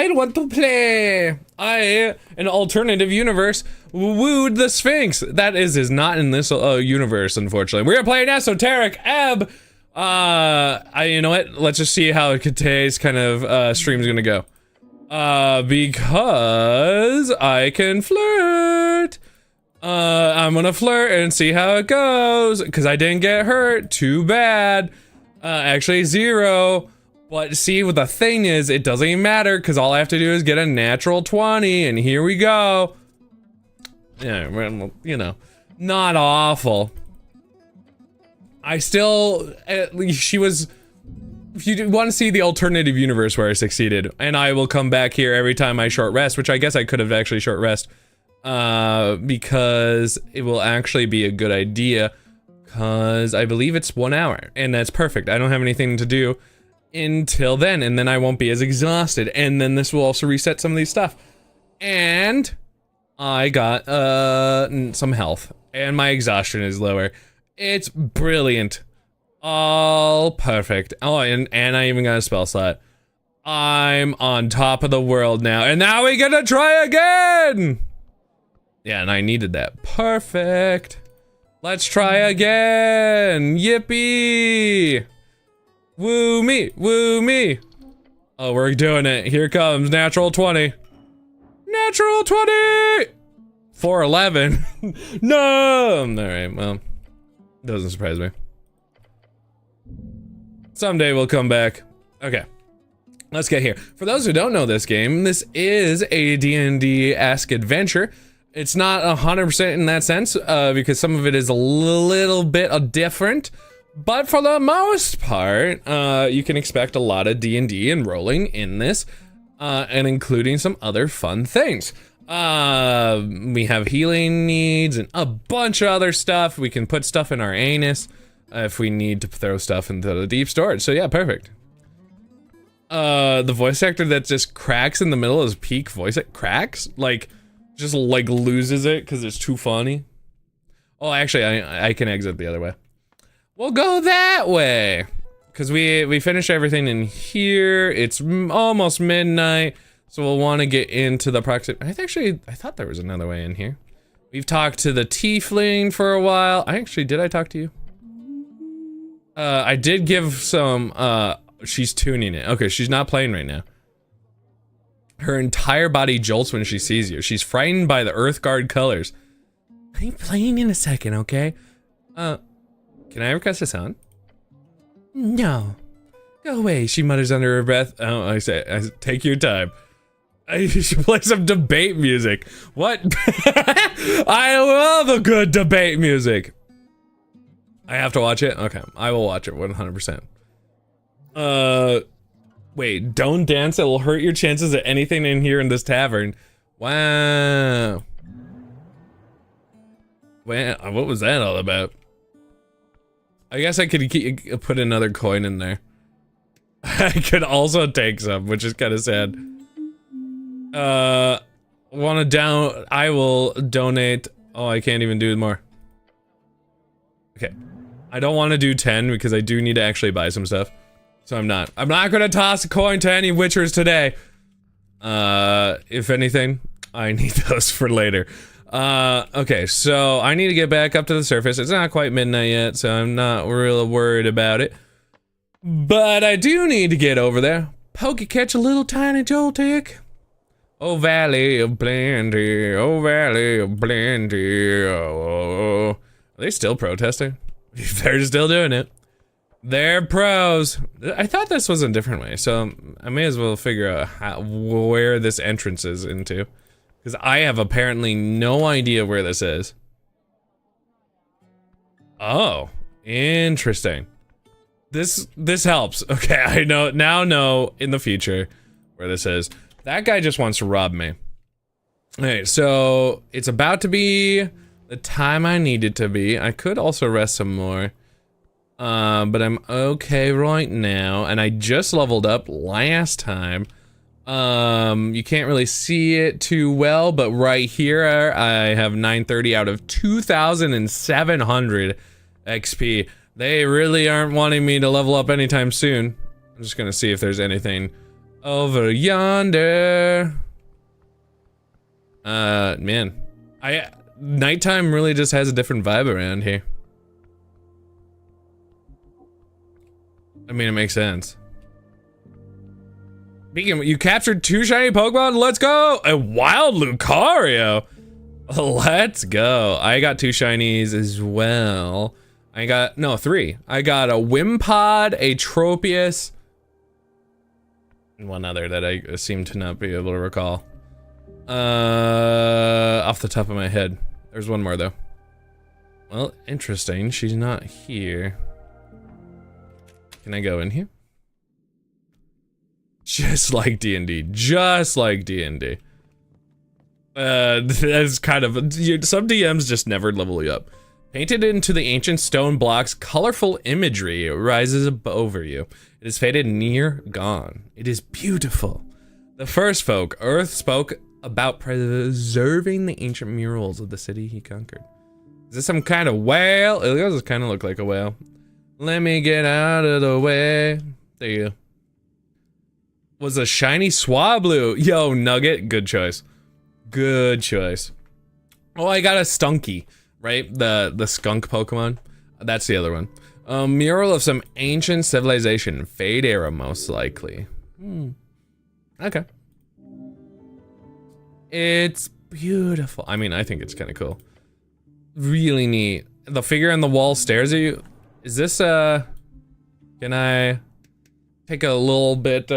I want to play. An alternative universe, wooed the Sphinx. That is not in this universe, unfortunately. We are playing Esoteric Ebb. You know what? Let's just see how today's kind of stream's gonna go. Because I can flirt. I'm gonna flirt and see how it goes. Because I didn't get hurt. Too bad. Actually 0. But see, what the thing is, it doesn't even matter because all I have to do is get a natural 20, and here we go. Yeah, well, you know, not awful. I still, she was, if you want to see the alternative universe where I succeeded, and I will come back here every time I short rest, which I guess I could have actually short rest, because it will actually be a good idea, because I believe it's 1 hour, and that's perfect. I don't have anything to do until then, and then I won't be as exhausted, and then this will also reset some of these stuff. And I got some health, and my exhaustion is lower. It's brilliant. All perfect. Oh, and I even got a spell slot. I'm on top of the world now, and now we get to try again. Yeah, and I needed that. Perfect. Let's try again. Yippee. Woo me, woo me. Oh, we're doing it. Here comes natural 20. Natural 20! 411. No! Alright, well, doesn't surprise me. Someday we'll come back. Okay, let's get here. For those who don't know this game, this is a D&D-esque adventure. It's not 100% in that sense, because some of it is a little bit different. But for the most part, you can expect a lot of D&D and rolling in this, and including some other fun things. We have healing needs and a bunch of other stuff. We can put stuff in our anus if we need to throw stuff into the deep storage. So yeah, perfect. The voice actor that just cracks in the middle of his peak voice, it cracks? Like, just like loses it because it's too funny. Oh, actually, I can exit the other way. We'll go that way, because we finished everything in here. It's almost midnight, so we'll want to get into the proximity. I thought there was another way in here. We've talked to the tiefling for a while. Did I talk to you? I did give some, she's tuning it. Okay, she's not playing right now. Her entire body jolts when she sees you. She's frightened by the Earthguard colors. I'm playing in a second, okay? Can I request a sound? No. Go away, she mutters under her breath. Oh, I say, take your time. I should play some debate music. What? I love a good debate music. I have to watch it? Okay, I will watch it 100%. Wait, don't dance, it will hurt your chances at anything in here in this tavern. Wow. Wow, what was that all about? I guess I could put another coin in there. I could also take some, which is kind of sad. I will donate. Oh, I can't even do more. Okay. I don't want to do 10 because I do need to actually buy some stuff. So I'm not gonna toss a coin to any witchers today. If anything, I need those for later. Okay, so I need to get back up to the surface. It's not quite midnight yet, so I'm not really worried about it. But I do need to get over there. Pokey catch a little tiny joltic. Oh, valley of plenty. Oh, valley of plenty. Oh. Are they still protesting? They're still doing it. They're pros. I thought this was a different way, so I may as well figure out where this entrance is into. Because I have apparently no idea where this is. Oh, interesting. This helps. Okay, I now know in the future where this is. That guy just wants to rob me. Okay, so it's about to be the time I need it to be. I could also rest some more. But I'm okay right now, and I just leveled up last time. You can't really see it too well, but right here I have 930 out of 2,700 XP. They really aren't wanting me to level up anytime soon. I'm just gonna see if there's anything Over yonder. Man. Nighttime really just has a different vibe around here. I mean, it makes sense. Speaking, you captured 2 shiny Pokemon? Let's go! A wild Lucario! Let's go. I got 2 shinies as well. I got, no, 3. I got a Wimpod, a Tropius, and one other that I seem to not be able to recall. Off the top of my head. There's one more though. Well, interesting. She's not here. Can I go in here? Just like D&D. Just like D&D. That's kind of... Some DMs just never level you up. Painted into the ancient stone blocks, colorful imagery rises over you. It is faded, near gone. It is beautiful. The first folk, Earth, spoke about preserving the ancient murals of the city he conquered. Is this some kind of whale? It does kind of look like a whale. Let me get out of the way. There you go. Was a shiny Swablu. Yo, Nugget, good choice. Good choice. Oh, I got a Stunky, right? The skunk Pokemon. That's the other one. Mural of some ancient civilization. Fade era, most likely. Okay. It's beautiful. I mean, I think it's kind of cool. Really neat. The figure on the wall stares at you. Is this, can I take a little bit,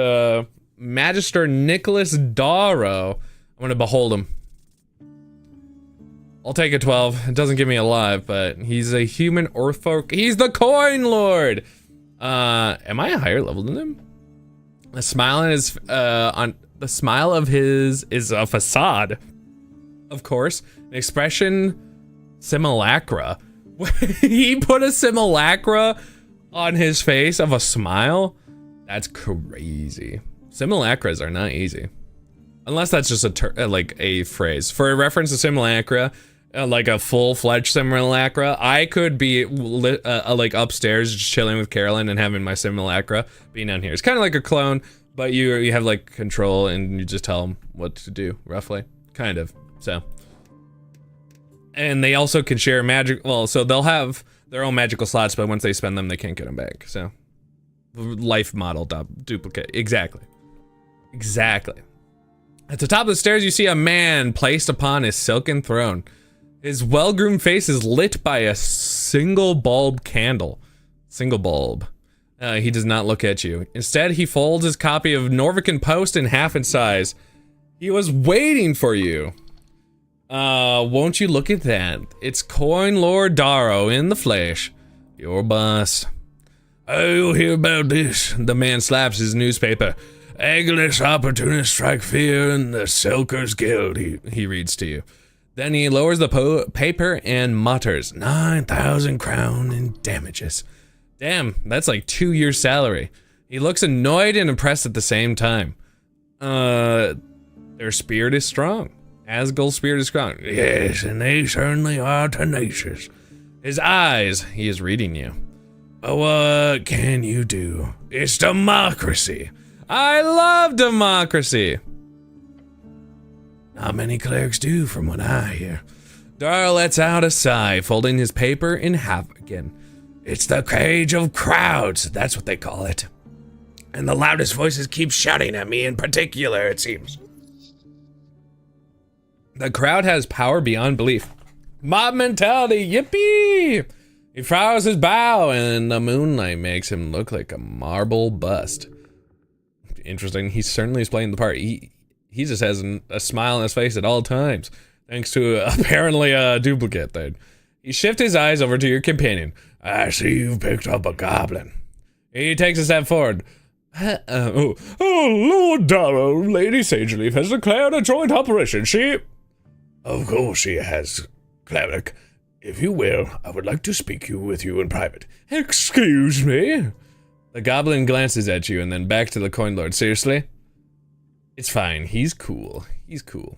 Magister Nicholas Darrow. I'm gonna behold him. I'll take a 12. It doesn't give me a live, but he's a human Earthfolk. He's the coinlord! Am I a higher level than him? The smile on his, the smile of his is a facade. Of course. An expression simulacra. He put a simulacra on his face of a smile? That's crazy. Simulacras are not easy. Unless that's just like a phrase. For a reference to simulacra, like a full-fledged simulacra, I could be like upstairs just chilling with Carolyn and having my simulacra being down here. It's kind of like a clone, but you have like control and you just tell them what to do, roughly. Kind of, so. And they also can share magic, well, so they'll have their own magical slots, but once they spend them, they can't get them back, so. Life model duplicate, exactly. Exactly. At the top of the stairs, you see a man placed upon his silken throne. His well-groomed face is lit by a single bulb candle. Single bulb. He does not look at you. Instead, he folds his copy of Norvican Post in half in size. He was waiting for you. Won't you look at that? It's coinlord Darrow in the flesh. Your boss. Oh, you'll hear about this. The man slaps his newspaper. Eggless opportunists strike fear in the Selkers Guild, he reads to you. Then he lowers the paper and mutters, 9,000 crown in damages. Damn, that's like 2 years' salary. He looks annoyed and impressed at the same time. Their spirit is strong. Asgul's spirit is strong. Yes, and they certainly are tenacious. His eyes, he is reading you. But what can you do? It's democracy. I love democracy. Not many clerics do, from what I hear. Darrow lets out a sigh, folding his paper in half again. It's the cage of crowds, that's what they call it. And the loudest voices keep shouting at me in particular, it seems. The crowd has power beyond belief. Mob mentality, yippee! He frowns his bow, and the moonlight makes him look like a marble bust. Interesting, he certainly is playing the part. He just has a smile on his face at all times, thanks to apparently a duplicate thing. He shifts his eyes over to your companion. I see you've picked up a goblin. He takes a step forward. Oh, Lord Darrow, Lady Sageleaf has declared a joint operation. She... Of course she has, cleric. If you will, I would like to speak with you in private. Excuse me? The goblin glances at you and then back to the coinlord. Seriously? It's fine. He's cool. He's cool.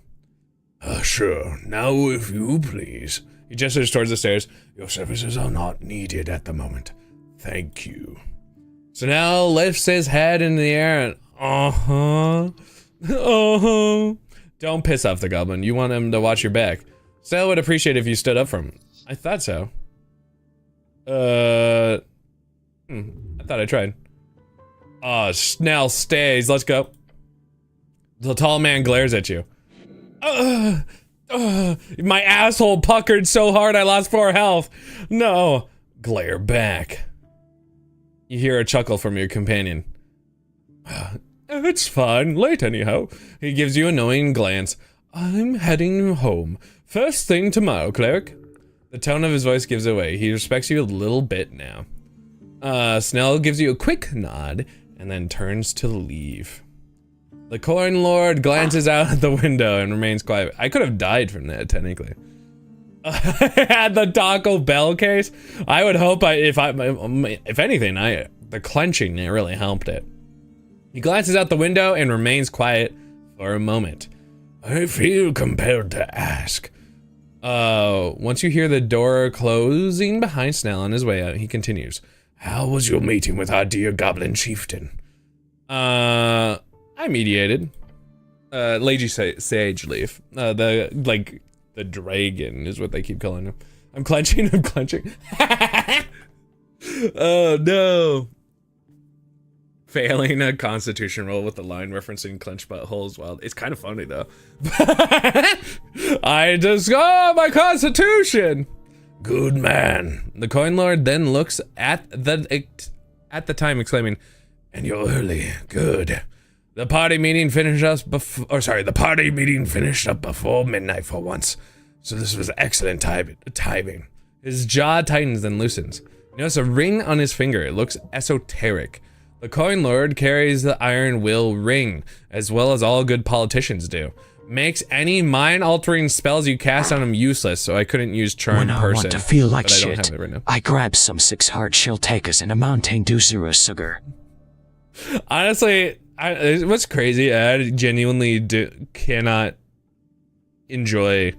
Sure. Now, if you please. He gestures towards the stairs. Your services are not needed at the moment. Thank you. So now lifts his head in the air and Uh-huh. Uh-huh. Don't piss off the goblin. You want him to watch your back. Snell would appreciate if you stood up for him. I thought so. I thought I tried. Oh, Snell stays. Let's go. The tall man glares at you. My asshole puckered so hard I lost 4 health. No. Glare back. You hear a chuckle from your companion. It's fine. Late anyhow. He gives you a knowing glance. I'm heading home. First thing tomorrow, cleric. The tone of his voice gives away. He respects you a little bit now. Snell gives you a quick nod and then turns to leave. The coin lord glances out at the window and remains quiet. I could have died from that, technically. At the Taco Bell case, I would hope if anything, the clenching, it really helped it. He glances out the window and remains quiet for a moment. I feel compelled to ask. Once you hear the door closing behind Snell on his way out, he continues. How was your meeting with our dear goblin chieftain? I mediated. Lady Sage Leaf. The dragon is what they keep calling him. I'm clenching. Oh no. Failing a constitution roll with the line referencing clenched buttholes. Well, it's kind of funny though. I just got my constitution. Good man. The coin lord then looks at the time, exclaiming, "And you're early. Good. The party meeting finished up before midnight for once. So this was excellent timing." His jaw tightens and loosens. You notice a ring on his finger. It looks esoteric. The coin lord carries the iron will ring, as well as all good politicians do. Makes any mind-altering spells you cast on him useless, so I couldn't use charm person. When I want to feel like shit, I don't have it right now. I grab some 6 hard shell takers and a Mountain Dew Zero sugar. Honestly, what's crazy, I genuinely cannot enjoy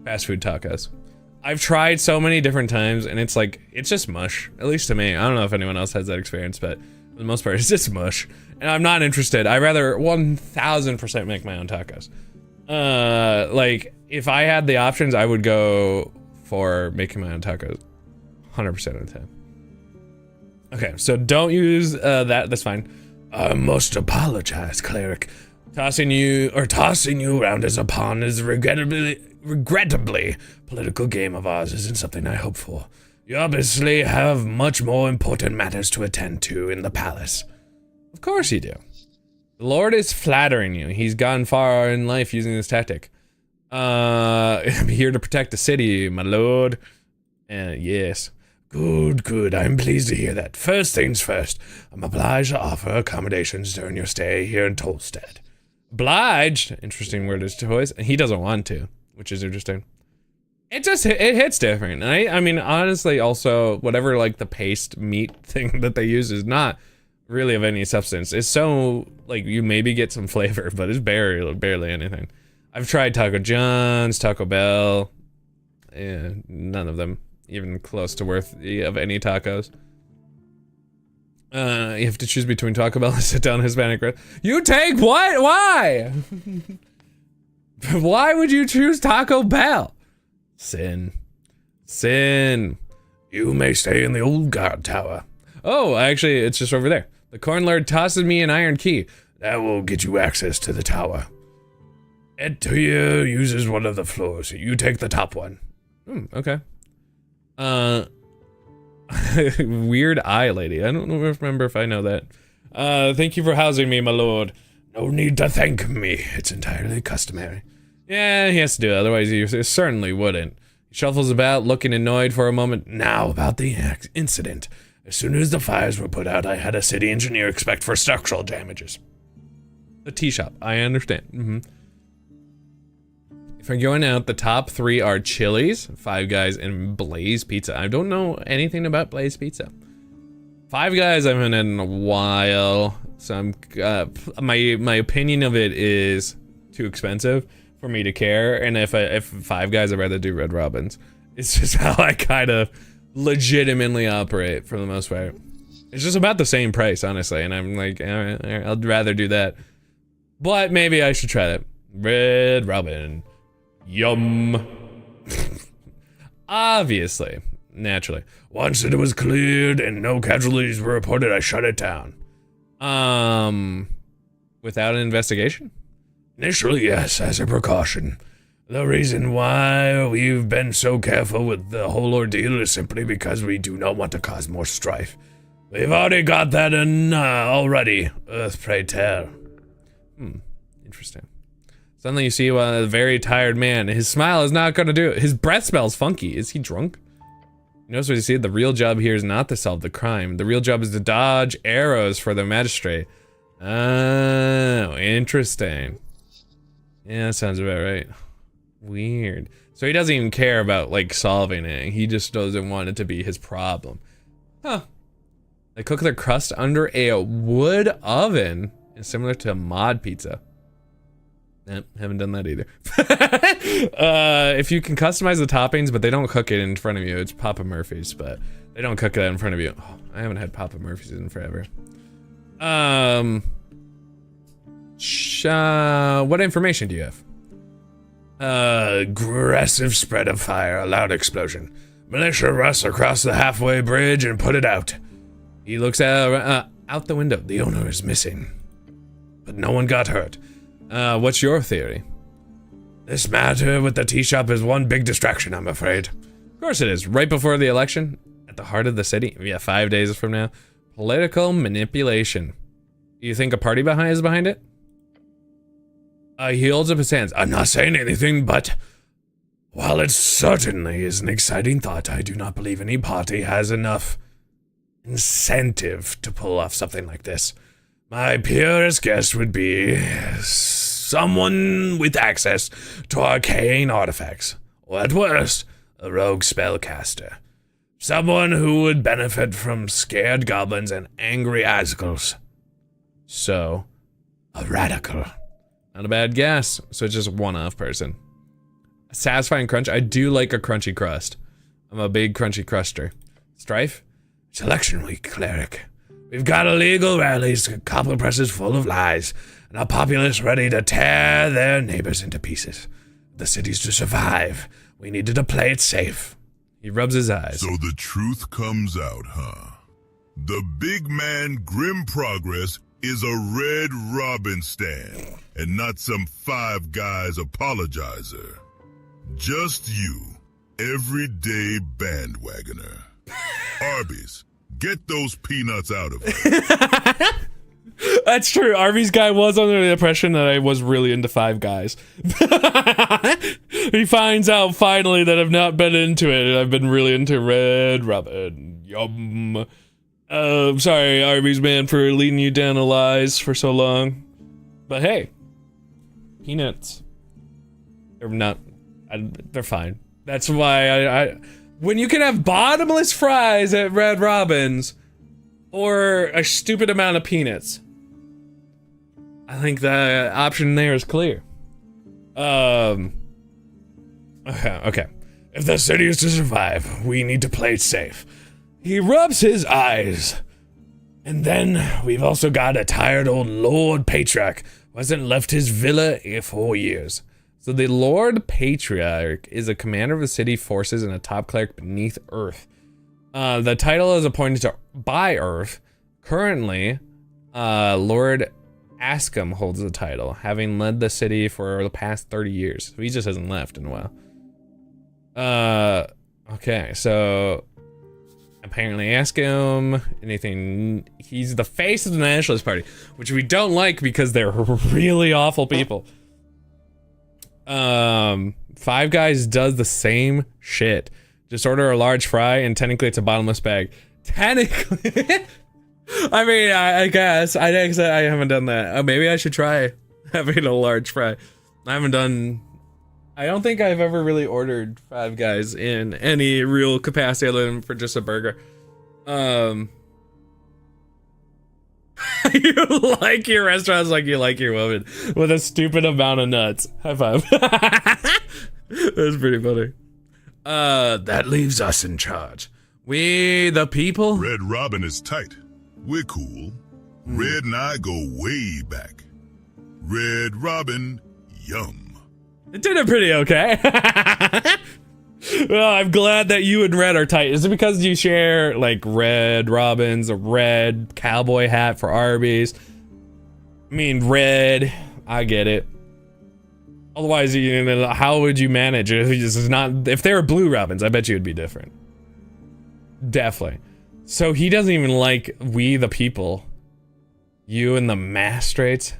fast food tacos. I've tried so many different times, and it's like, it's just mush. At least to me. I don't know if anyone else has that experience, but for the most part, it's just mush. And I'm not interested. I'd rather 1000% make my own tacos. Like, if I had the options, I would go for making my own tacos 100% of the time. Okay, so don't use that's fine. I must apologize, cleric. Tossing you around as a pawn is regrettably political game of ours isn't something I hope for. You obviously have much more important matters to attend to in the palace. Of course you do. The Lord is flattering you. He's gone far in life using this tactic. I'm here to protect the city, my lord. Yes. Good. I'm pleased to hear that. First things first, I'm obliged to offer accommodations during your stay here in Tolstead. Obliged? Interesting word is choice. He doesn't want to, which is interesting. It hits different. I mean, honestly, also, whatever, like, the paste meat thing that they use is not really of any substance. It's so, like, you maybe get some flavor, but it's barely anything. I've tried Taco John's, Taco Bell. Yeah, none of them even close to worth of any tacos. You have to choose between Taco Bell and sit-down Hispanic bread. You take what? Why? Why would you choose Taco Bell? Sin. You may stay in the old guard tower. Oh, actually, it's just over there. The corn lord tosses me an iron key. That will get you access to the tower. Ed to you uses one of the floors. You take the top one. Okay. Weird eye lady. I don't remember if I know that. Thank you for housing me, my lord. No need to thank me. It's entirely customary. Yeah, he has to do it, otherwise he certainly wouldn't. He shuffles about, looking annoyed for a moment. Now about the incident. As soon as the fires were put out, I had a city engineer expect for structural damages. The tea shop, I understand. If I'm going out, the top 3 are Chili's, Five Guys, and Blaze Pizza. I don't know anything about Blaze Pizza. Five Guys I haven't had in a while, so I'm my opinion of it is too expensive for me to care. And if Five Guys, I'd rather do Red Robin's. It's just how I kind of legitimately operate for the most part. It's just about the same price, honestly, and I'm like, all right, I'd rather do that. But maybe I should try that. Red Robin. Yum. Obviously. Naturally. Once it was cleared and no casualties were reported, I shut it down. Without an investigation? Initially, yes, as a precaution. The reason why we've been so careful with the whole ordeal is simply because we do not want to cause more strife. We've already got that in already, Earth pray tell. Interesting. Suddenly you see a very tired man. His smile is not gonna do it. His breath smells funky. Is he drunk? You notice what you see? The real job here is not to solve the crime. The real job is to dodge arrows for the magistrate. Oh, interesting. Yeah, that sounds about right. Weird. So he doesn't even care about, like, solving it. He just doesn't want it to be his problem. Huh. They cook their crust under a wood oven. It's similar to a mod pizza. Nope, haven't done that either. If you can customize the toppings, but they don't cook it in front of you, it's Papa Murphy's, but they don't cook that in front of you. Oh, I haven't had Papa Murphy's in forever. What information do you have? Aggressive spread of fire, a loud explosion. Militia rush across the halfway bridge and put it out. He looks out the window. The owner is missing, but no one got hurt. What's your theory? This matter with the tea shop is one big distraction, I'm afraid. Of course it is. Right before the election, at the heart of the city. Yeah, 5 days from now. Political manipulation. You think a party is behind it? He holds up his hands. I'm not saying anything, but while it certainly is an exciting thought, I do not believe any party has enough incentive to pull off something like this. My purest guess would be someone with access to arcane artifacts, or at worst, a rogue spellcaster. Someone who would benefit from scared goblins and angry icicles. So, a radical. Not a bad guess. So it's just a one-off person. A satisfying crunch. I do like a crunchy crust. I'm a big crunchy cruster. Strife? It's election week, cleric. We've got illegal rallies, copper presses full of lies, and a populace ready to tear their neighbors into pieces. The city's to survive. We needed to play it safe. He rubs his eyes. So the truth comes out, huh? The big man Grimm Progress is a Red Robin stan, and not some Five Guys apologizer. Just you, everyday bandwagoner. Arby's, get those peanuts out of her. That's true. Arby's guy was under the impression that I was really into Five Guys. He finds out finally that I've not been into it, and I've been really into Red Robin. Yum. Sorry, Arby's man, for leading you down the lies for so long. But hey, peanuts. They're fine. That's why I when you can have bottomless fries at Red Robin's, or a stupid amount of peanuts, I think the option there is clear. Okay. If the city is to survive, we need to play it safe. He rubs his eyes. And then we've also got a tired old Lord Patriarch who hasn't left his villa in 4 years. So the Lord Patriarch is a commander of the city forces and a top cleric beneath Earth. The title is appointed by Earth. Currently, Lord Askham holds the title, having led the city for the past 30 years. So he just hasn't left in a while. Okay, so apparently Askham, anything, he's the face of the Nationalist Party, which we don't like because they're really awful people. Five Guys does the same shit. Just order a large fry and technically it's a bottomless bag. Technically. I mean, I guess. I haven't done that. Maybe I should try having a large fry. I don't think I've ever really ordered Five Guys in any real capacity other than for just a burger. You like your restaurants like you like your woman, with a stupid amount of nuts. High five. That's pretty funny. That leaves us in charge. We, the people? Red Robin is tight. We're cool. Red and I go way back. Red Robin, yum. It did it pretty okay. Well, I'm glad that you and Red are tight. Is it because you share, like, Red Robins, a red cowboy hat for Arby's? I mean, Red, I get it. Otherwise, you know, how would you manage it if this is not... If they were blue Robins, I bet you it'd be different. Definitely. So he doesn't even like we the people. You and the Mastrates?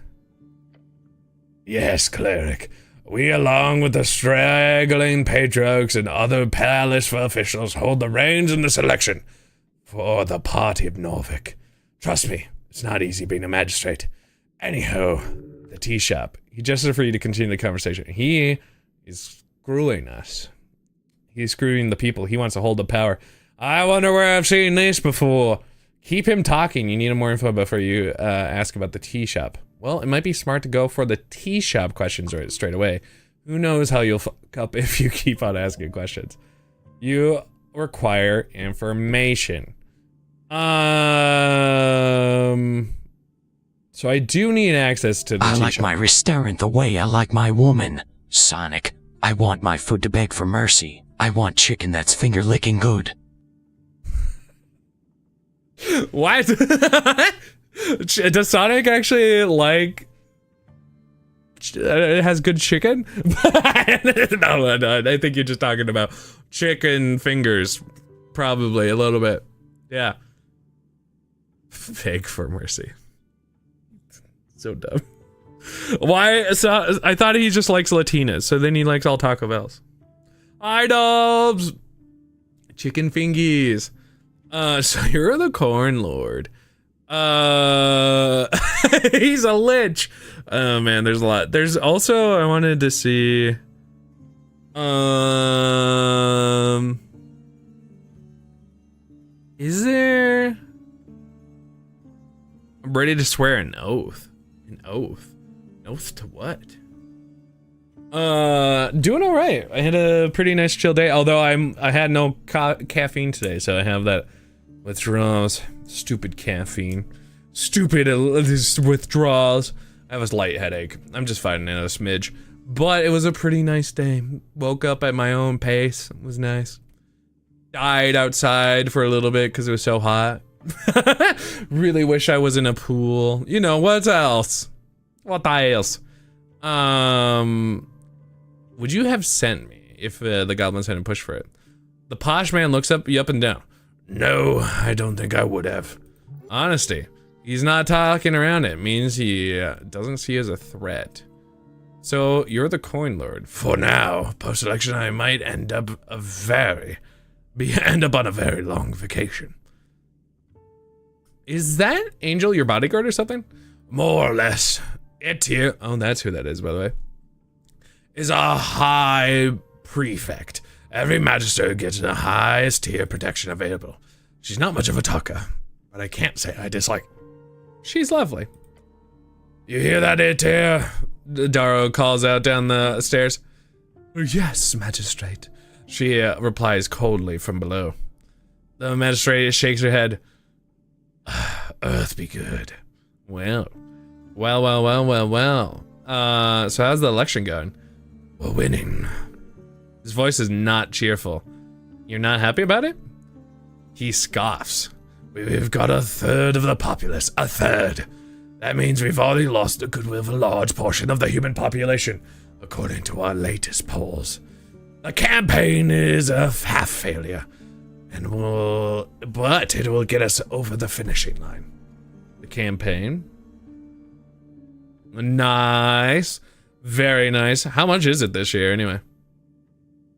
Yes, cleric. We, along with the straggling patriarchs and other palace officials, hold the reins in this election for the party of Norvik. Trust me, it's not easy being a magistrate. Anyhow, the tea shop. He gestured for you to continue the conversation. He is screwing us. He's screwing the people. He wants to hold the power. I wonder where I've seen this before. Keep him talking. You need more info before you ask about the tea shop. Well, it might be smart to go for the tea shop questions straight away. Who knows how you'll fuck up if you keep on asking questions. You require information. So I do need access to the tea shop. I like my restaurant the way I like my woman. Sonic, I want my food to beg for mercy. I want chicken that's finger-licking good. What? Does Sonic actually like... It has good chicken? No, I think you're just talking about chicken fingers. Probably, a little bit. Yeah. Beg for mercy. So dumb. Why? So, I thought he just likes Latinas, so then he likes all Taco Bells. Hi, Dubs! Chicken fingies. So you're the coinlord. He's a lich. Oh man, there's a lot. There's also, I wanted to see, is there, I'm ready to swear an oath. An oath? An oath to what? Doing all right. I had a pretty nice chill day, although I had no caffeine today, so I have that withdrawals. Stupid caffeine. Stupid withdrawals. I have a slight headache. I'm just fighting it a smidge. But it was a pretty nice day. Woke up at my own pace. It was nice. Died outside for a little bit because it was so hot. Really wish I was in a pool. You know, what else? What else? Would you have sent me if the goblins hadn't pushed for it? The posh man looks up you up and down. No, I don't think I would have. Honesty. He's not talking around it. Means he doesn't see as a threat. So you're the coinlord. For now, post-election I might end up on a very long vacation. Is that Angel your bodyguard or something? More or less. It here. Oh, that's who that is, by the way. Is a high prefect. Every magistrate gets the highest tier protection available. She's not much of a talker, but I can't say I dislike. She's lovely. You hear that, Etir? Darrow calls out down the stairs. Yes, magistrate. She replies coldly from below. The magistrate shakes her head. Earth be good. Well. So how's the election going? We're winning. His voice is not cheerful. You're not happy about it? He scoffs. We've got a third of the populace. A third. That means we've already lost the goodwill of a large portion of the human population, according to our latest polls. The campaign is a half failure, but it will get us over the finishing line. The campaign? Nice. Very nice. How much is it this year, anyway?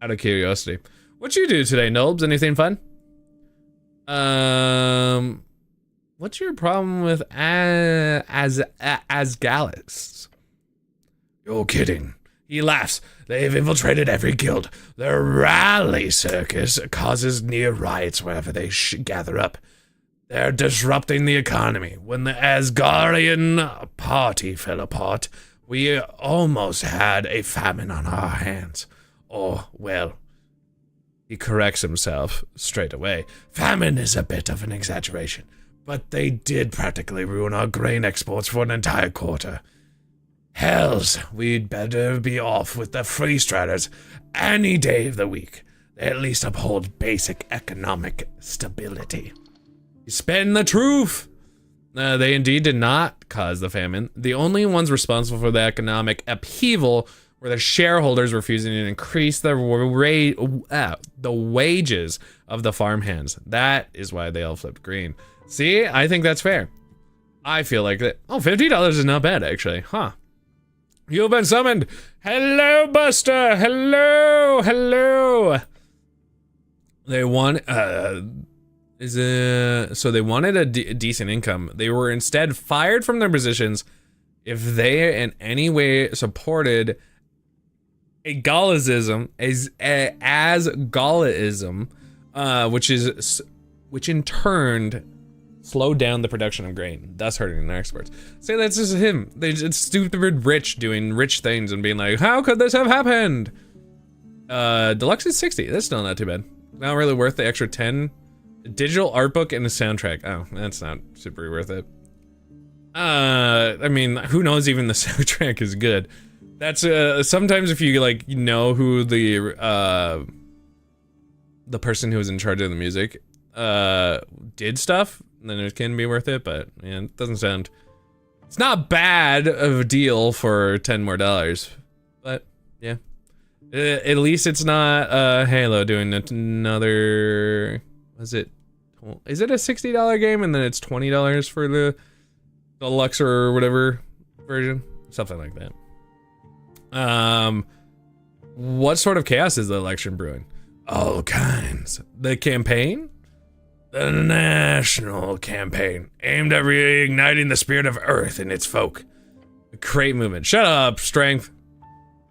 Out of curiosity. What you do today, Nobs? Anything fun? What's your problem with Asgalists? You're kidding. He laughs. They've infiltrated every guild. Their rally circus causes near riots wherever they gather up. They're disrupting the economy. When the Asgardian party fell apart, we almost had a famine on our hands. Or, well, he corrects himself straight away. Famine is a bit of an exaggeration, but they did practically ruin our grain exports for an entire quarter. Hells, we'd better be off with the free striders any day of the week. They at least uphold basic economic stability. You spin the truth. They indeed did not cause the famine. The only ones responsible for the economic upheaval were the shareholders refusing to increase the wages of the farmhands. That is why they all flipped green. See, I think that's fair. I feel like that. Oh, $50 is not bad, actually. Huh. You've been summoned. Hello, Buster. Hello. Hello. They want, so they wanted a decent income. They were instead fired from their positions if they in any way supported Gaullism as Gaullism, which in turn slowed down the production of grain, thus hurting their exports. Say that's just him. They just stupid rich doing rich things and being like, how could this have happened? Deluxe is 60. That's still not too bad. Not really worth the extra 10. A digital art book and a soundtrack. Oh, that's not super worth it. I mean, who knows, even the soundtrack is good. That's sometimes if you like know who the person who was in charge of the music did stuff, then it can be worth it, but man, it doesn't sound, it's not bad of a deal for $10 more, but yeah. At least it's not Halo doing another, is it a $60 game and then it's $20 for the deluxe or whatever version? Something like that. What sort of chaos is the election brewing? All kinds. The campaign? The national campaign, aimed at reigniting the spirit of Earth in its folk. The Crate movement. Shut up, Strength.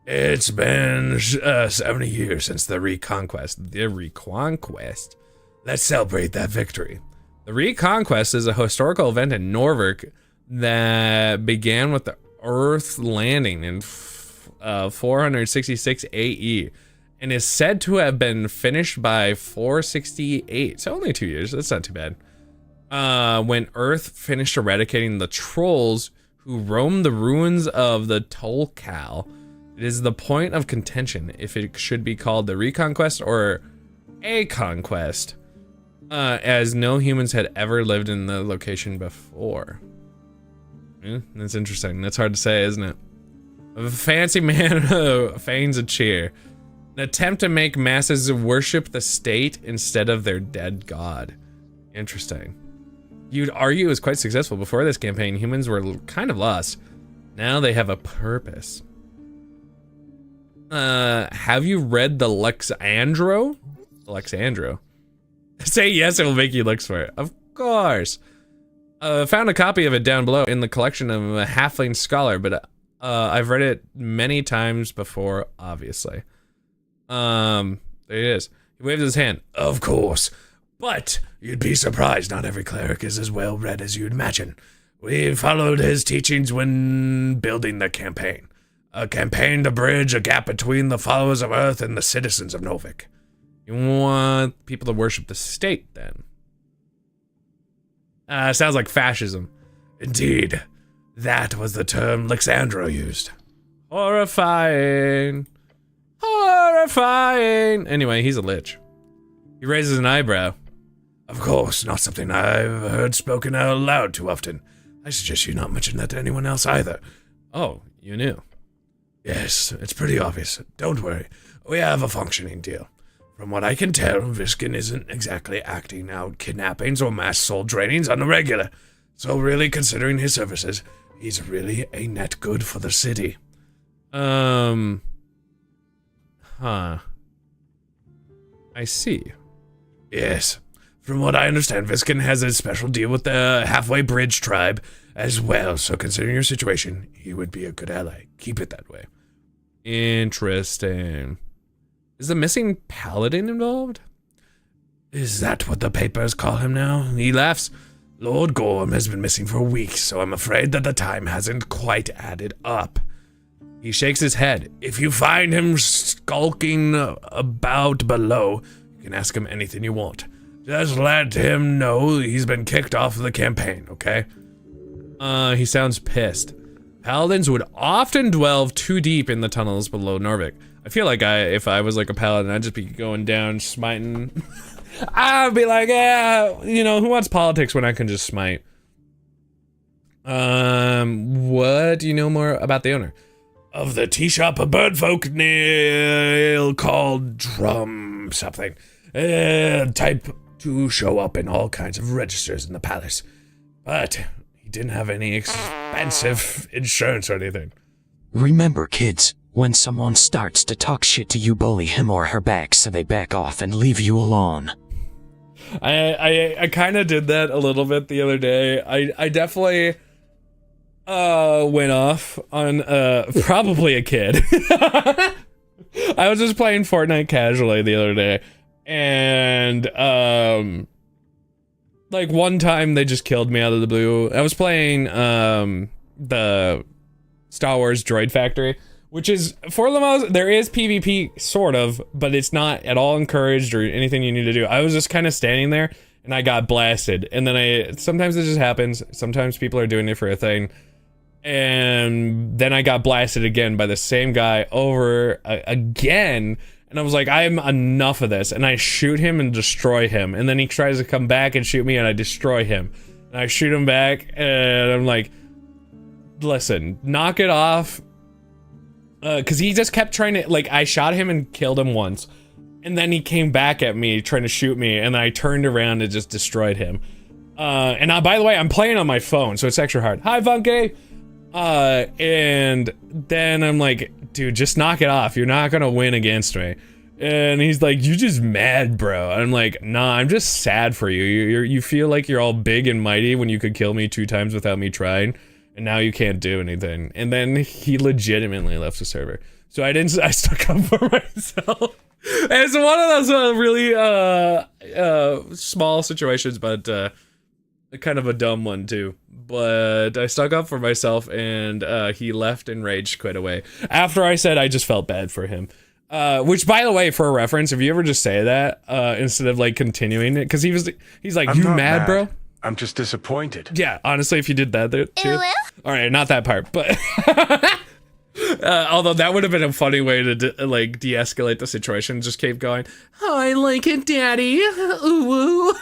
It's been 70 years since the Reconquest. The Reconquest? Let's celebrate that victory. The Reconquest is a historical event in Norfolk that began with the Earth landing in 466 AE and is said to have been finished by 468. So only 2 years. That's not too bad. When Earth finished eradicating the trolls who roamed the ruins of the Tolkal. It is the point of contention if it should be called the Reconquest or a conquest, as no humans had ever lived in the location before. That's interesting. That's hard to say, isn't it? A fancy man feigns a cheer. An attempt to make masses worship the state instead of their dead god. Interesting. You'd argue it was quite successful. Before this campaign, humans were kind of lost. Now they have a purpose. Have you read the Lexandro? Alexandro. Say yes, it will make you look for it. Of course. Found a copy of it down below in the collection of a Halfling Scholar, but I've read it many times before, obviously. There it is. He waves his hand. Of course. But you'd be surprised not every cleric is as well read as you'd imagine. We followed his teachings when building the campaign. A campaign to bridge a gap between the followers of Earth and the citizens of Norfolk. You want people to worship the state, then? Sounds like fascism. Indeed. That was the term Lexandro used. Horrifying. Horrifying. Anyway, he's a lich. He raises an eyebrow. Of course, not something I've heard spoken out loud too often. I suggest you not mention that to anyone else either. Oh, you knew. Yes, it's pretty obvious. Don't worry. We have a functioning deal. From what I can tell, Viskin isn't exactly acting out kidnappings or mass soul drainings on the regular. So really, considering his services, he's really a net good for the city. Huh. I see. Yes. From what I understand, Viskin has a special deal with the Halfway Bridge tribe as well, so considering your situation, he would be a good ally. Keep it that way. Interesting. Is the missing paladin involved? Is that what the papers call him now? He laughs. Lord Gorm has been missing for weeks, so I'm afraid that the time hasn't quite added up. He shakes his head. If you find him skulking about below, you can ask him anything you want. Just let him know he's been kicked off the campaign, okay? He sounds pissed. Paladins would often delve too deep in the tunnels below Norvik. I feel like if I was like a paladin, I'd just be going down, smiting. I'd be like, yeah, you know, who wants politics when I can just smite? What do you know more about the owner? Of the tea shop, a bird folk nail called Drum something. Type to show up in all kinds of registers in the palace. But he didn't have any expensive insurance or anything. Remember, kids, when someone starts to talk shit to you, bully him or her back so they back off and leave you alone. I kind of did that a little bit the other day. I definitely went off on probably a kid. I was just playing Fortnite casually the other day, and like one time they just killed me out of the blue. I was playing the Star Wars Droid Factory, which is, for the most, there is PvP sort of, but it's not at all encouraged or anything you need to do. I was just kind of standing there and I got blasted, and then sometimes it just happens. Sometimes people are doing it for a thing. And then I got blasted again by the same guy over again. And I was like, I'm enough of this. And I shoot him and destroy him. And then he tries to come back and shoot me and I destroy him. And I shoot him back and I'm like, listen, knock it off. Cause he just kept trying to, like, I shot him and killed him once. And then he came back at me trying to shoot me. And I turned around and just destroyed him. And by the way, I'm playing on my phone, so it's extra hard. Hi, Funky. And then I'm like, dude, just knock it off. You're not gonna win against me. And he's like, you just mad, bro. And I'm like, nah, I'm just sad for you. You feel like you're all big and mighty when you could kill me 2 times without me trying, and now you can't do anything. And then he legitimately left the server. So I stuck up for myself. And it's one of those really small situations, but kind of a dumb one too. But I stuck up for myself, and he left and rage quit away. After I said I just felt bad for him. Which, by the way, for a reference, if you ever just say that instead of like continuing it, because he's like, you mad, bro? I'm just disappointed. Yeah, honestly, if you did that too. All right, not that part, but although that would have been a funny way to de-escalate the situation. Just keep going. Oh, I like it, daddy. Ooh.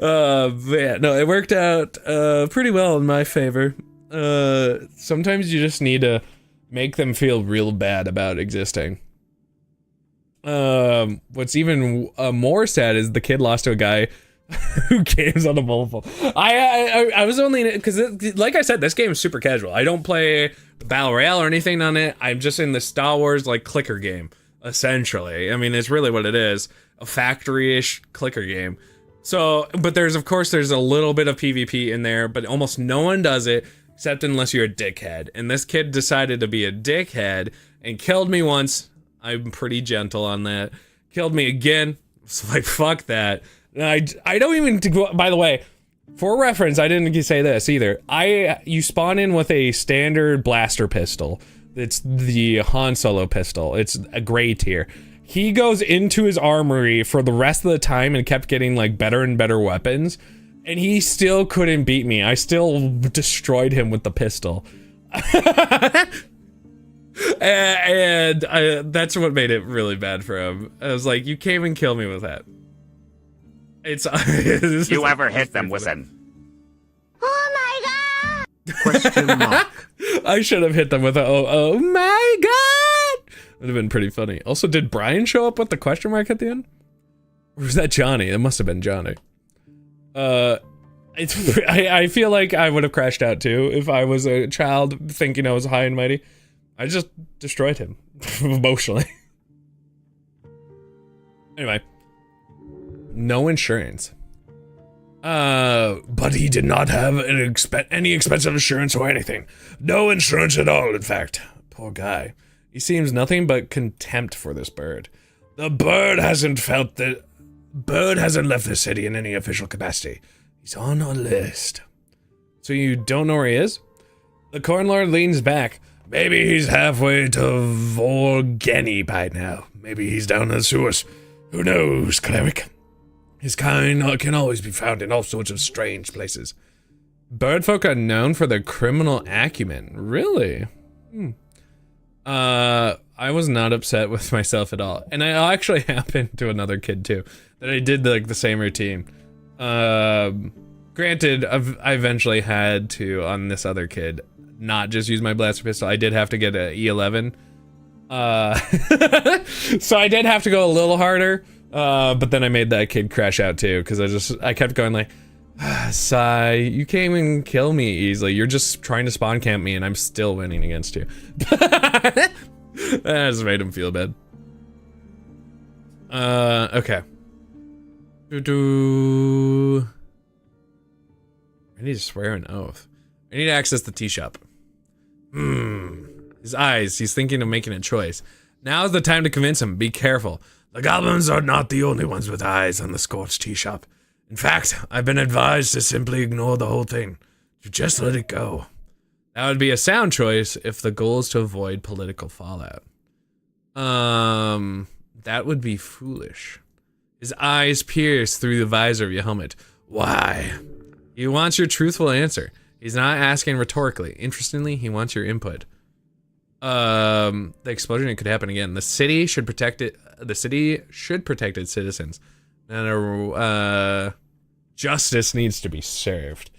Yeah, no, it worked out pretty well in my favor. Sometimes you just need to make them feel real bad about existing. What's even more sad is the kid lost to a guy who games on a mobile. I was only, because like I said, this game is super casual. I don't play Battle Royale or anything on it. I'm just in the Star Wars like clicker game, essentially. I mean, it's really what it is, a factory-ish clicker game. So, but there's a little bit of PvP in there, but almost no one does it, except unless you're a dickhead. And this kid decided to be a dickhead and killed me once. I'm pretty gentle on that. Killed me again. It's like, fuck that. And I don't even, by the way, for reference, I didn't say this either. You spawn in with a standard blaster pistol. It's the Han Solo pistol. It's a gray tier. He goes into his armory for the rest of the time and kept getting like better and better weapons, and he still couldn't beat me. I still destroyed him with the pistol. and that's what made it really bad for him. I was like, you came and killed me with that. You ever hit them with an Oh my god! Question mark. I should have hit them with a oh my god! Would have been pretty funny. Also, did Brian show up with the question mark at the end? Or was that Johnny? It must have been Johnny. I feel like I would have crashed out too if I was a child thinking I was high and mighty. I just destroyed him emotionally. Anyway, no insurance. But he did not have any expensive insurance or anything. No insurance at all, in fact. Poor guy. He seems nothing but contempt for this bird. The bird hasn't left the city in any official capacity. He's on a list. So you don't know where he is? The coinlord leans back. Maybe he's halfway to Vorgeni by now. Maybe he's down in the sewers. Who knows, cleric? His kind can always be found in all sorts of strange places. Birdfolk are known for their criminal acumen. Really? I was not upset with myself at all. And I actually happened to another kid too. That I did like the same routine. Granted, I eventually had to, on this other kid, not just use my blaster pistol. I did have to get an E11. So I did have to go a little harder. But then I made that kid crash out too, because I kept going like, Sai, you can't even kill me easily. You're just trying to spawn camp me and I'm still winning against you. That just made him feel bad. Okay. I need to swear an oath. I need to access the tea shop. His eyes, he's thinking of making a choice. Now's the time to convince him. Be careful. The goblins are not the only ones with eyes on the scorched tea shop. In fact, I've been advised to simply ignore the whole thing. To just let it go. That would be a sound choice if the goal is to avoid political fallout. That would be foolish. His eyes pierce through the visor of your helmet. Why? He wants your truthful answer. He's not asking rhetorically. Interestingly, he wants your input. The explosion, it could happen again. The city should protect it. The city should protect its citizens. And justice needs to be served.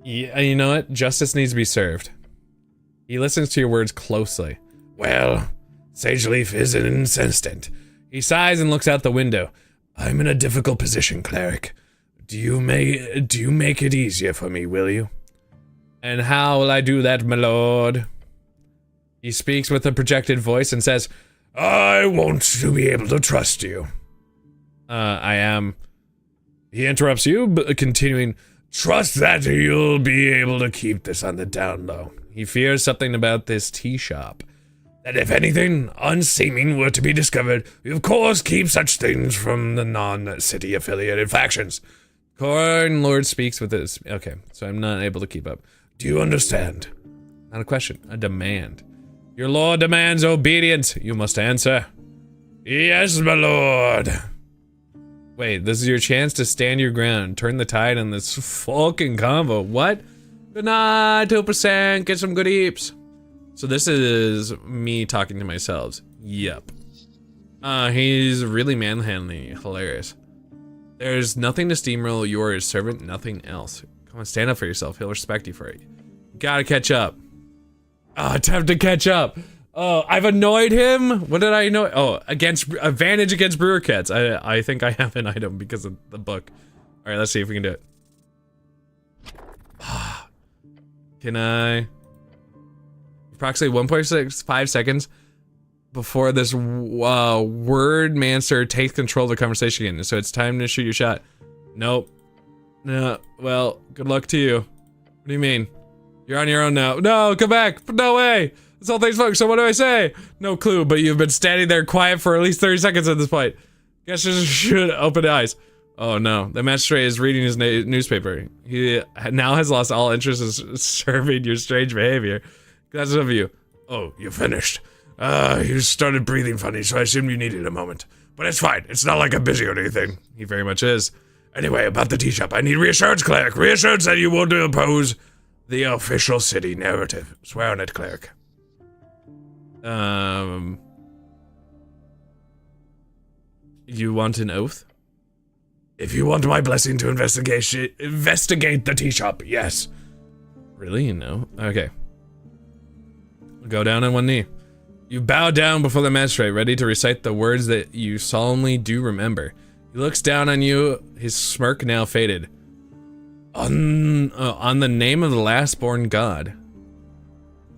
Yeah, you know what? Justice needs to be served. He listens to your words closely. Well, Sage Leaf is an insistent. He sighs and looks out the window. I'm in a difficult position, cleric. Do you make it easier for me, will you? And how will I do that, my lord? He speaks with a projected voice and says, I want to be able to trust you. I am. He interrupts you, continuing, trust that you'll be able to keep this on the down low. He fears something about this tea shop. That if anything unseeming were to be discovered, we of course keep such things from the non-city affiliated factions. coinlord speaks with this. Okay, so I'm not able to keep up. Do you understand? Not a question, a demand. Your lord demands obedience. You must answer. Yes, my lord. Wait, this is your chance to stand your ground. Turn the tide on this fucking convo. What? Good night, 2%. Get some good eeps. So this is me talking to myself. Yep. He's really manhandling. Hilarious. There's nothing to steamroll your servant, nothing else. Come on, stand up for yourself. He'll respect you for it. Gotta catch up. Time to catch up. Oh, I've annoyed him. What did I annoy? Oh, advantage against brewer cats. I think I have an item because of the book. All right, let's see if we can do it. Can I? Approximately 1.65 seconds before this word mancer takes control of the conversation again. So it's time to shoot your shot. Nope. No. Well, good luck to you. What do you mean? You're on your own now. No, come back. No way. This whole thing's fucked. So what do I say? No clue, but you've been standing there quiet for at least 30 seconds at this point. Guess you should open eyes. Oh no, the magistrate is reading his newspaper. He now has lost all interest in serving your strange behavior. That's of you. Oh, you finished. You started breathing funny, so I assumed you needed a moment. But it's fine. It's not like I'm busy or anything. He very much is. Anyway, about the tea shop, I need reassurance, cleric. Reassurance that you won't oppose the official city narrative. Swear on it, cleric. You want an oath? If you want my blessing to investigate the tea shop, yes. Really? You know? Okay. Go down on one knee. You bow down before the magistrate, ready to recite the words that you solemnly do remember. He looks down on you, his smirk now faded. On the name of the last-born god,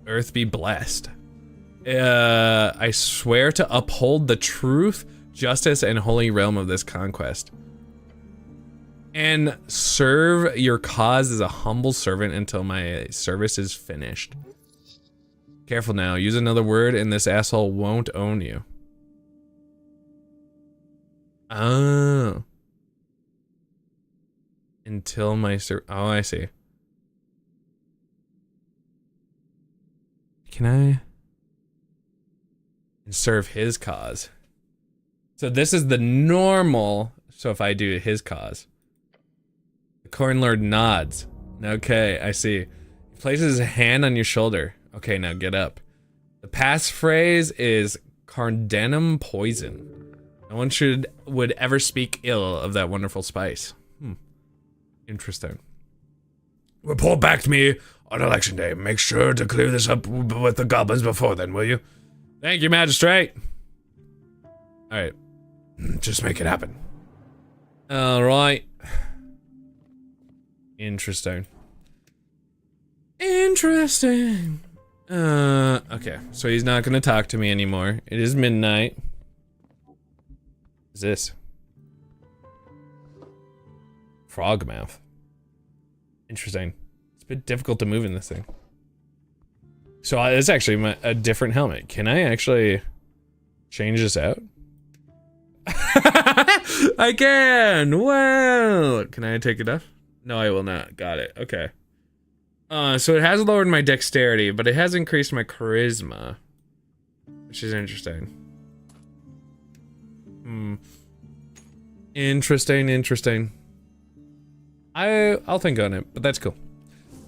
earth be blessed. I swear to uphold the truth, justice, and holy realm of this conquest. And serve your cause as a humble servant until my service is finished. Careful now, use another word and this asshole won't own you. Oh. Until my oh, I see. Can I? And serve his cause. So this is the normal So if I do his cause. The coinlord nods. Okay, I see. He places his hand on your shoulder. Okay, now get up. The passphrase is Cardanum poison. No one would ever speak ill of that wonderful spice. Interesting. Report back to me on election day. Make sure to clear this up with the goblins before then, will you? Thank you, magistrate. Alright. Just make it happen. Alright. Interesting. Interesting. Okay. So he's not gonna talk to me anymore. It is midnight. What is this? Frog mouth. Interesting. It's a bit difficult to move in this thing. So it's actually a different helmet. Can I actually change this out? I can! Well, can I take it off? No, I will not. Got it. Okay. So it has lowered my dexterity, but it has increased my charisma. Which is interesting. Interesting. I'll think on it, but that's cool.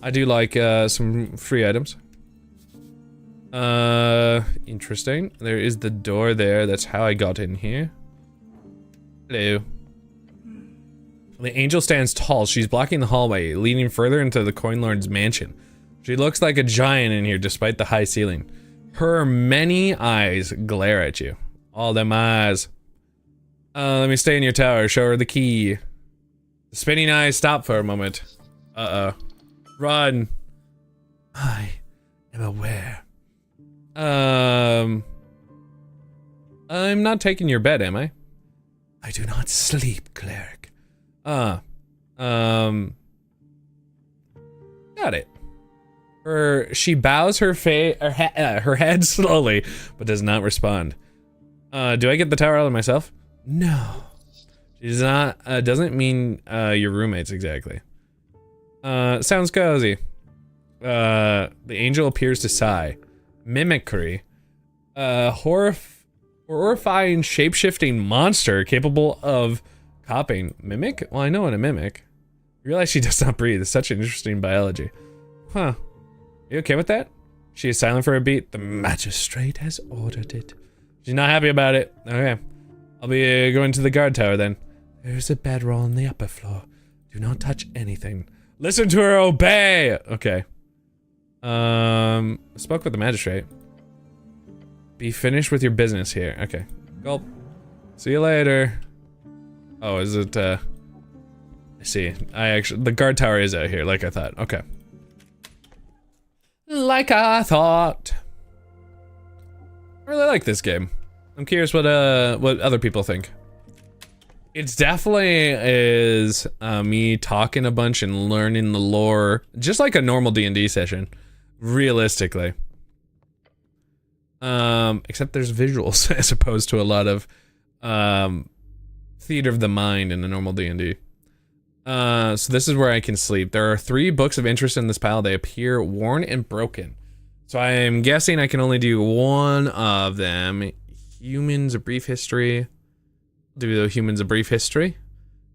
I do like some free items. Interesting. There is the door there. That's how I got in here. Hello. The angel stands tall. She's blocking the hallway, leading further into the coinlord's mansion. She looks like a giant in here despite the high ceiling. Her many eyes glare at you. All them eyes. Let me stay in your tower. Show her the key. The spinning eyes stop for a moment. Uh-oh. Run. I am aware. I'm not taking your bed, am I? I do not sleep, cleric. Got it. She bows her head slowly, but does not respond. Do I get the tower all to myself? No. She's not, doesn't mean, your roommates exactly. Sounds cozy. The angel appears to sigh. Mimicry. Horrifying shape-shifting monster capable of copying. Mimic? Well, I know what a mimic. You realize she does not breathe. It's such an interesting biology. Huh. You okay with that? She is silent for a beat. The magistrate has ordered it. She's not happy about it. Okay. I'll be going to the guard tower then. There's a bedroll on the upper floor. Do not touch anything. Listen to her, obey! Okay. Spoke with the magistrate. Be finished with your business here. Okay. Gulp. See you later. Oh, is it, I see. The guard tower is out here, like I thought. Okay. Like I thought. I really like this game. I'm curious what other people think. It's definitely is me talking a bunch and learning the lore, just like a normal D&D session, realistically. Except there's visuals as opposed to a lot of theater of the mind in a normal D&D. So this is where I can sleep. There are 3 books of interest in this pile. They appear worn and broken. So I am guessing I can only do one of them. Humans, A Brief History. Do the Humans, A Brief History.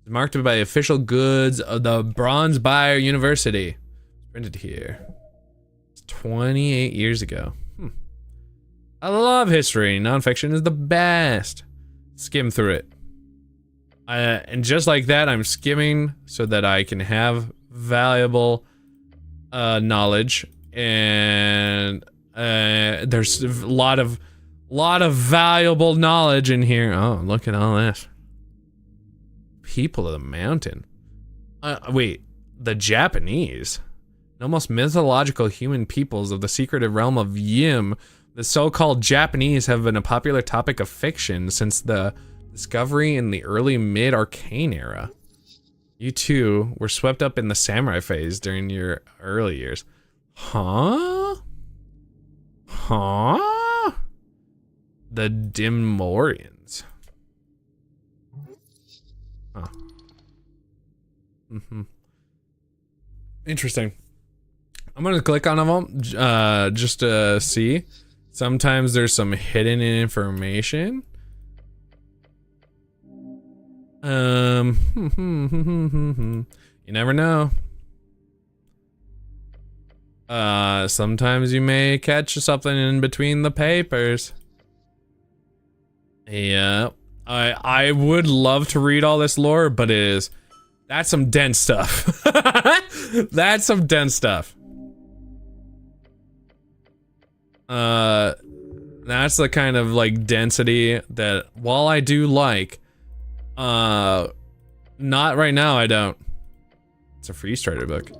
It's marked by official goods of the Bronze Buyer University. Printed here. It's 28 years ago. I love history. Nonfiction is the best. Skim through it. And just like that, I'm skimming so that I can have valuable knowledge. And there's a lot of valuable knowledge in here. Oh, look at all this. People of the mountain. Wait, the Japanese. Almost mythological human peoples of the secretive realm of Yim. The so-called Japanese have been a popular topic of fiction since the discovery in the early mid-arcane era. You too were swept up in the samurai phase during your early years. Huh? Huh? The Dimorians. Huh. Interesting. I'm gonna click on them just to see. Sometimes there's some hidden information. You never know. Sometimes you may catch something in between the papers. Yeah. I would love to read all this lore, but that's some dense stuff. That's some dense stuff. That's the kind of like density that while I do like, not right now I don't. It's a free starter book.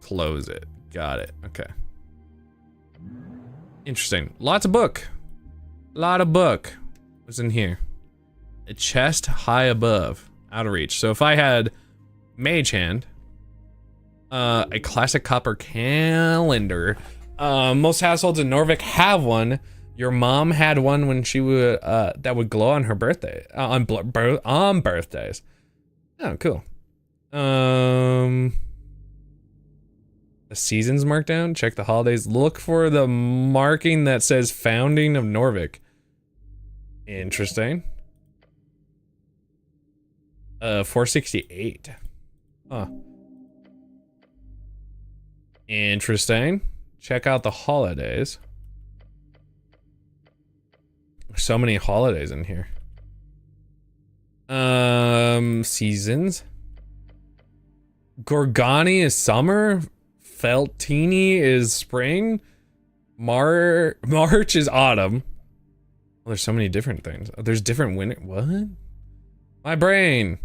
Close it. Got it. Okay. Interesting. Lots of book. Lot of book. What's in here? A chest high above. Out of reach. So if I had Mage Hand, a classic copper calendar. Most households in Norvik have one. Your mom had one when she would that would glow on her birthday. On birthdays. Oh, cool. The seasons marked down. Check the holidays. Look for the marking that says founding of Norvik. Interesting. 468. Huh. Interesting. Check out the holidays. There's so many holidays in here. Seasons. Gorgani is summer. Feltini is spring. March is autumn. Well, there's so many different things. There's different winter. What? My brain.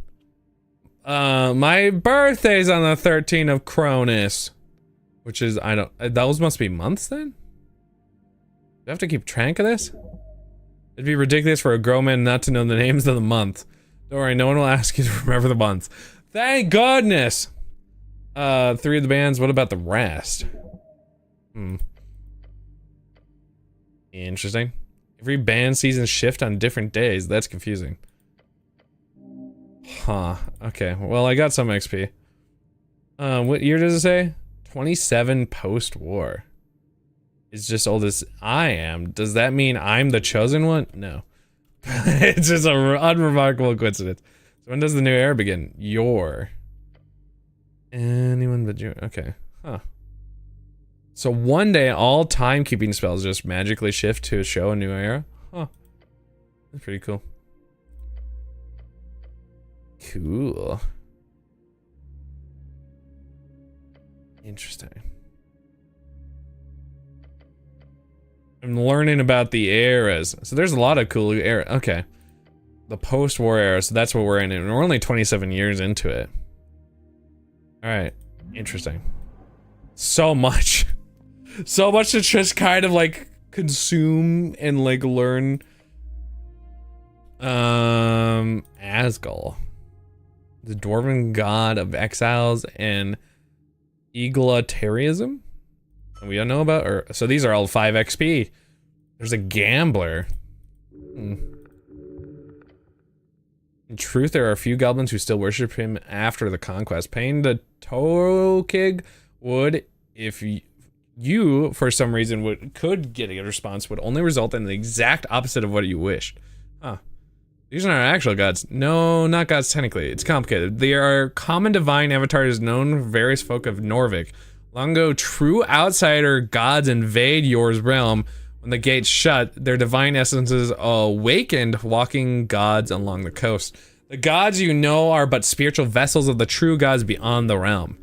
My birthday's on the 13th of Cronus. Which is, I don't, those must be months then? Do I have to keep track of this? It'd be ridiculous for a grown man not to know the names of the month. Don't worry, no one will ask you to remember the months. Thank goodness! 3 of the bands, what about the rest? Interesting. Every band season shift on different days, that's confusing. Huh, okay, well I got some XP. What year does it say? 27 post-war. It's just old as I am. Does that mean I'm the chosen one? No. It's just an unremarkable coincidence. So when does the new era begin? Anyone but you. Okay. Huh. So one day all timekeeping spells just magically shift to show a new era? Huh. That's pretty cool. Cool. Interesting. I'm learning about the eras. So there's a lot of cool era. Okay. The post-war era, so that's what we're in. And we're only 27 years into it. Alright. Interesting. So much. So much to just kind of like consume and like learn. Asgul. The dwarven god of exiles and egalitarianism? We don't know about, or so these are all 5 XP. There's a gambler. In truth, there are a few goblins who still worship him after the conquest. Paying the Tokig would, if you for some reason could get a response, would only result in the exact opposite of what you wished. Huh. These are not actual gods. No, not gods technically. It's complicated. They are common divine avatars known for various folk of Norvik. Long ago, true outsider gods invade your realm. When the gates shut, their divine essences awakened walking gods along the coast. The gods you know are but spiritual vessels of the true gods beyond the realm.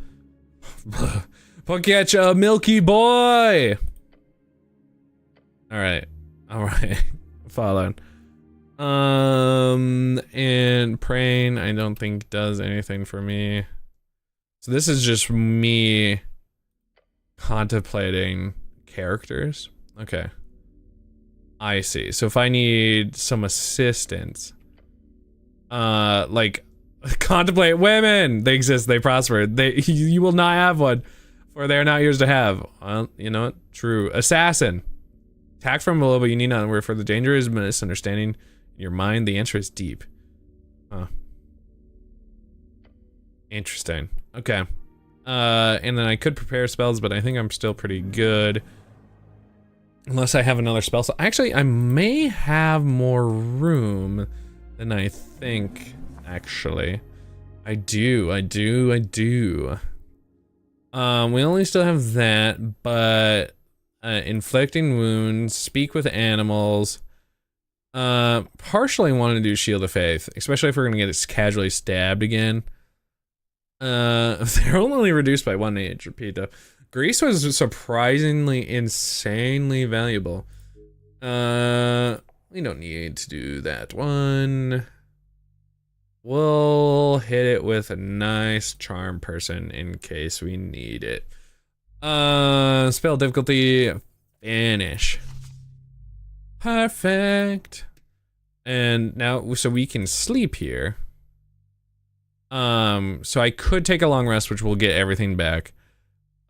Catch a milky boy! Alright. Alright. Following. And praying, I don't think does anything for me. So this is just me contemplating characters. Okay. I see. So if I need some assistance, like contemplate women. They exist. They prosper. You will not have one, for they are not yours to have. Well, you know what? True. Assassin. Attack from below, but you need not worry, for the danger is misunderstanding your mind. The answer is deep. Huh. Interesting. Okay. And then I could prepare spells, but I think I'm still pretty good. Unless I have another spell slot. Actually, I may have more room than I think, actually. I do. We only still have that, but inflicting wounds, speak with animals. Partially want to do Shield of Faith, especially if we're gonna get casually stabbed again. They're only reduced by 1 HP though. Grease was surprisingly insanely valuable. We don't need to do that one. We'll hit it with a nice charm person in case we need it. Spell difficulty, vanish. Perfect. And now, so we can sleep here. So I could take a long rest, which will get everything back.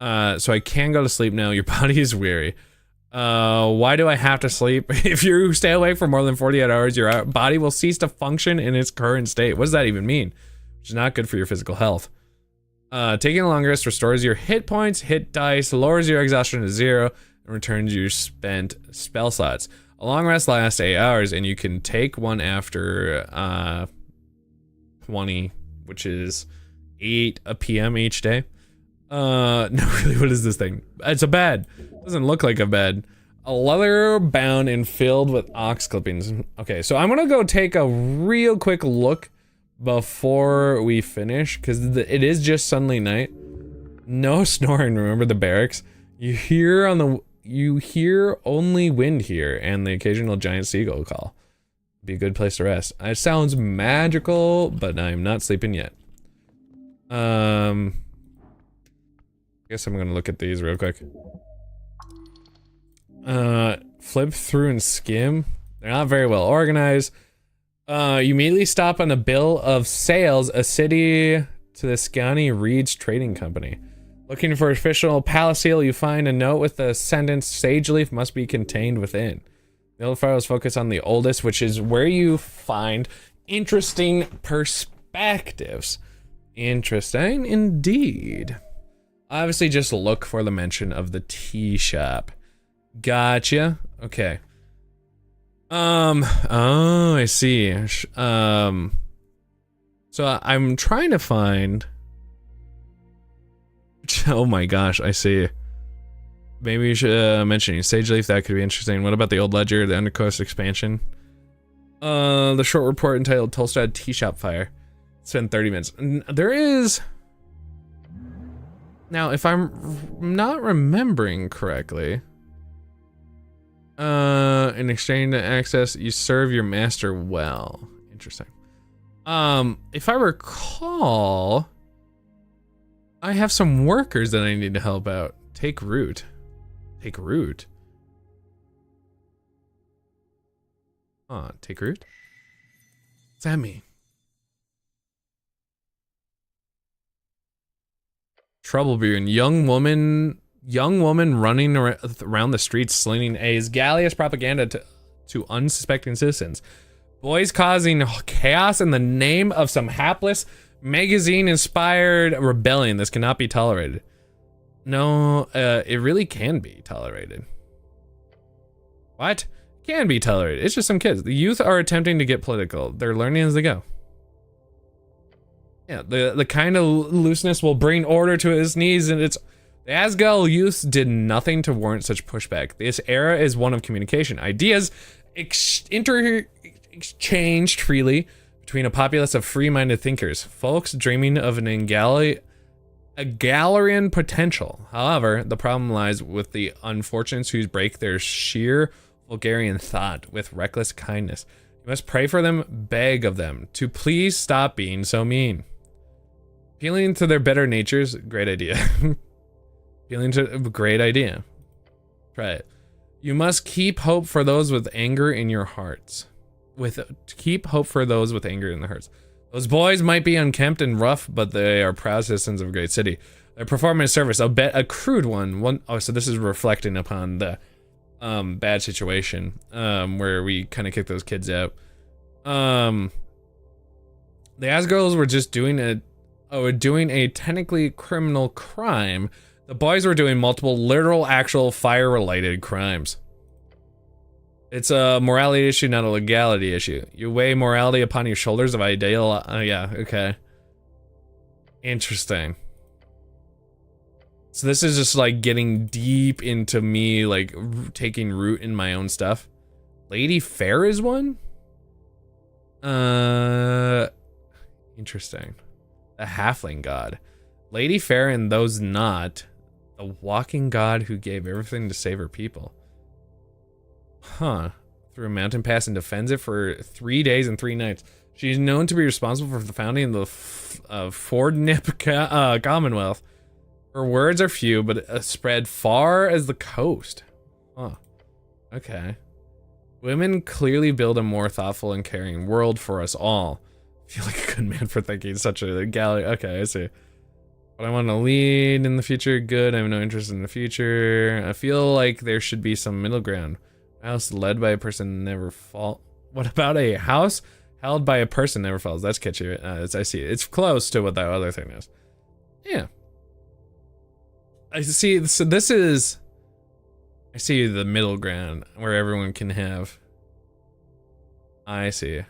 So I can go to sleep now. Your body is weary. Why do I have to sleep? If you stay awake for more than 48 hours, your body will cease to function in its current state. What does that even mean? Which is not good for your physical health. Taking a long rest restores your hit points, hit dice, lowers your exhaustion to 0, and returns your spent spell slots. A long rest lasts 8 hours, and you can take one after 20, which is 8 p.m. each day. No, really, what is this thing? It's a bed. Doesn't look like a bed. A leather bound and filled with ox clippings. Okay, so I'm gonna go take a real quick look before we finish, because it is just suddenly night. No snoring, remember the barracks? You hear only wind here and the occasional giant seagull call. Be a good place to rest. It sounds magical, but I'm not sleeping yet. I guess I'm gonna look at these real quick. Flip through and skim. They're not very well organized. You immediately stop on the bill of sales, a city to the Scani Reed's Trading Company. Looking for official palace seal, you find a note with the sentence, "Sage leaf must be contained within." The old files focus on the oldest, which is where you find interesting perspectives. Interesting indeed. Obviously, just look for the mention of the tea shop. Gotcha. Okay. Oh, I see. So I'm trying to find. Oh my gosh, I see. Maybe you should mention Sage Leaf. That could be interesting. What about the old ledger, the Undercoast expansion? The short report entitled Tolstad Tea Shop Fire. Spend 30 minutes. There is. Now, if I'm not remembering correctly, in exchange to access, you serve your master well. Interesting. If I recall, I have some workers that I need to help out. Take root. Take root. Take root? What's that mean? Trouble brewing. Young woman running around the streets slinging A's. Gallius propaganda to unsuspecting citizens. Boys causing chaos in the name of some hapless magazine-inspired rebellion. This cannot be tolerated. No, it really can be tolerated. What? Can be tolerated. It's just some kids. The youth are attempting to get political. They're learning as they go. Yeah, the kind of looseness will bring order to his knees, and it's... The Asgal youths did nothing to warrant such pushback. This era is one of communication. Ideas exchanged freely between a populace of free-minded thinkers, folks dreaming of an Galarian potential. However, the problem lies with the unfortunates who break their sheer vulgarian thought with reckless kindness. You must pray for them, beg of them, to please stop being so mean. Appealing to their better natures, great idea. Appealing to great idea. Try it. You must keep hope for those with anger in your hearts. Keep hope for those with anger in their hearts. Those boys might be unkempt and rough, but they are proud citizens of a great city. They're performing a service, I'll bet a crude one. Oh, so this is reflecting upon the bad situation where we kind of kicked those kids out. The Asgirls were just doing a technically criminal crime. The boys were doing multiple literal, actual fire-related crimes. It's a morality issue, not a legality issue. You weigh morality upon your shoulders of ideal. Yeah, okay. Interesting. So this is just like getting deep into me, like taking root in my own stuff. Lady Fair is one? Interesting. The halfling god. Lady Fair and those not. The walking god who gave everything to save her people. Huh. Through a mountain pass and defends it for 3 days and 3 nights. She's known to be responsible for the founding of the WHODUNIT Commonwealth. Her words are few, but spread far as the coast. Huh. Okay. Women clearly build a more thoughtful and caring world for us all. I feel like a good man for thinking such a galley. Okay, I see. But I want to lead in the future. Good. I have no interest in the future. I feel like there should be some middle ground. A house led by a person never fall. What about a house held by a person never falls? That's catchy. I see. It's close to what that other thing is. Yeah. I see. So this is. I see the middle ground where everyone can have. I see.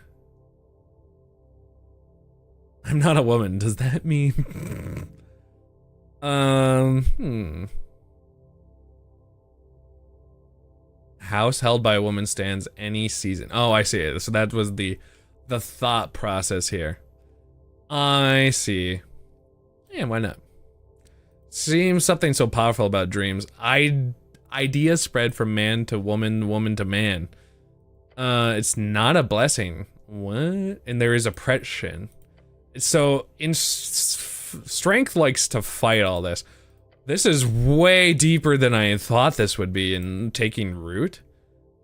I'm not a woman. Does that mean? House held by a woman stands any season. Oh, I see it. So that was the thought process here. I see. Yeah, why not? Seems something so powerful about dreams. Ideas spread from man to woman, woman to man. It's not a blessing. What? And there is oppression. So strength likes to fight all this. This is way deeper than I thought this would be in taking root.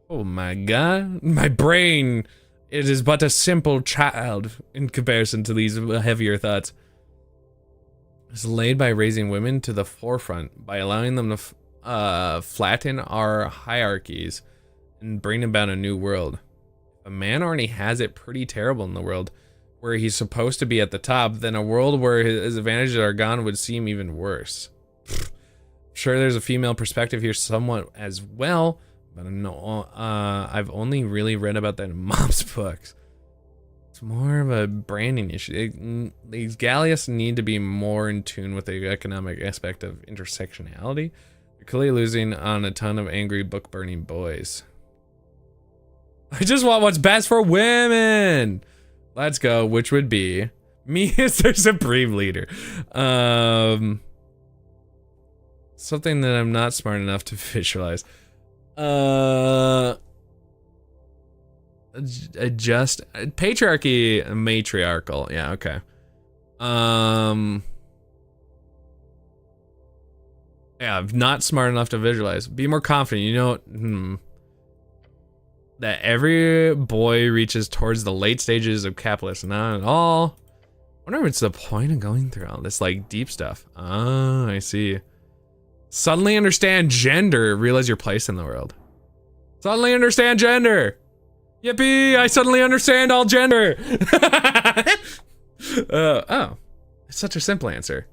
Oh my god. My brain, it is but a simple child in comparison to these heavier thoughts. It's laid by raising women to the forefront, by allowing them to flatten our hierarchies and bring about a new world. A man already has it pretty terrible in the world where he's supposed to be at the top, then a world where his advantages are gone would seem even worse. Sure, there's a female perspective here somewhat as well, but no, I've only really read about that in Mom's books. It's more of a branding issue. These Gallius need to be more in tune with the economic aspect of intersectionality. They're clearly losing on a ton of angry book-burning boys. I just want what's best for women! Let's go, which would be me as their supreme leader. Something that I'm not smart enough to visualize. Just patriarchy, matriarchal. Yeah, okay. Yeah, I'm not smart enough to visualize. Be more confident. You know, that every boy reaches towards the late stages of capitalism. Not at all. I wonder what's the point of going through all this like deep stuff. Oh, I see. Suddenly understand gender. Realize your place in the world. Suddenly understand gender. Yippee! I suddenly understand all gender. Oh, it's such a simple answer.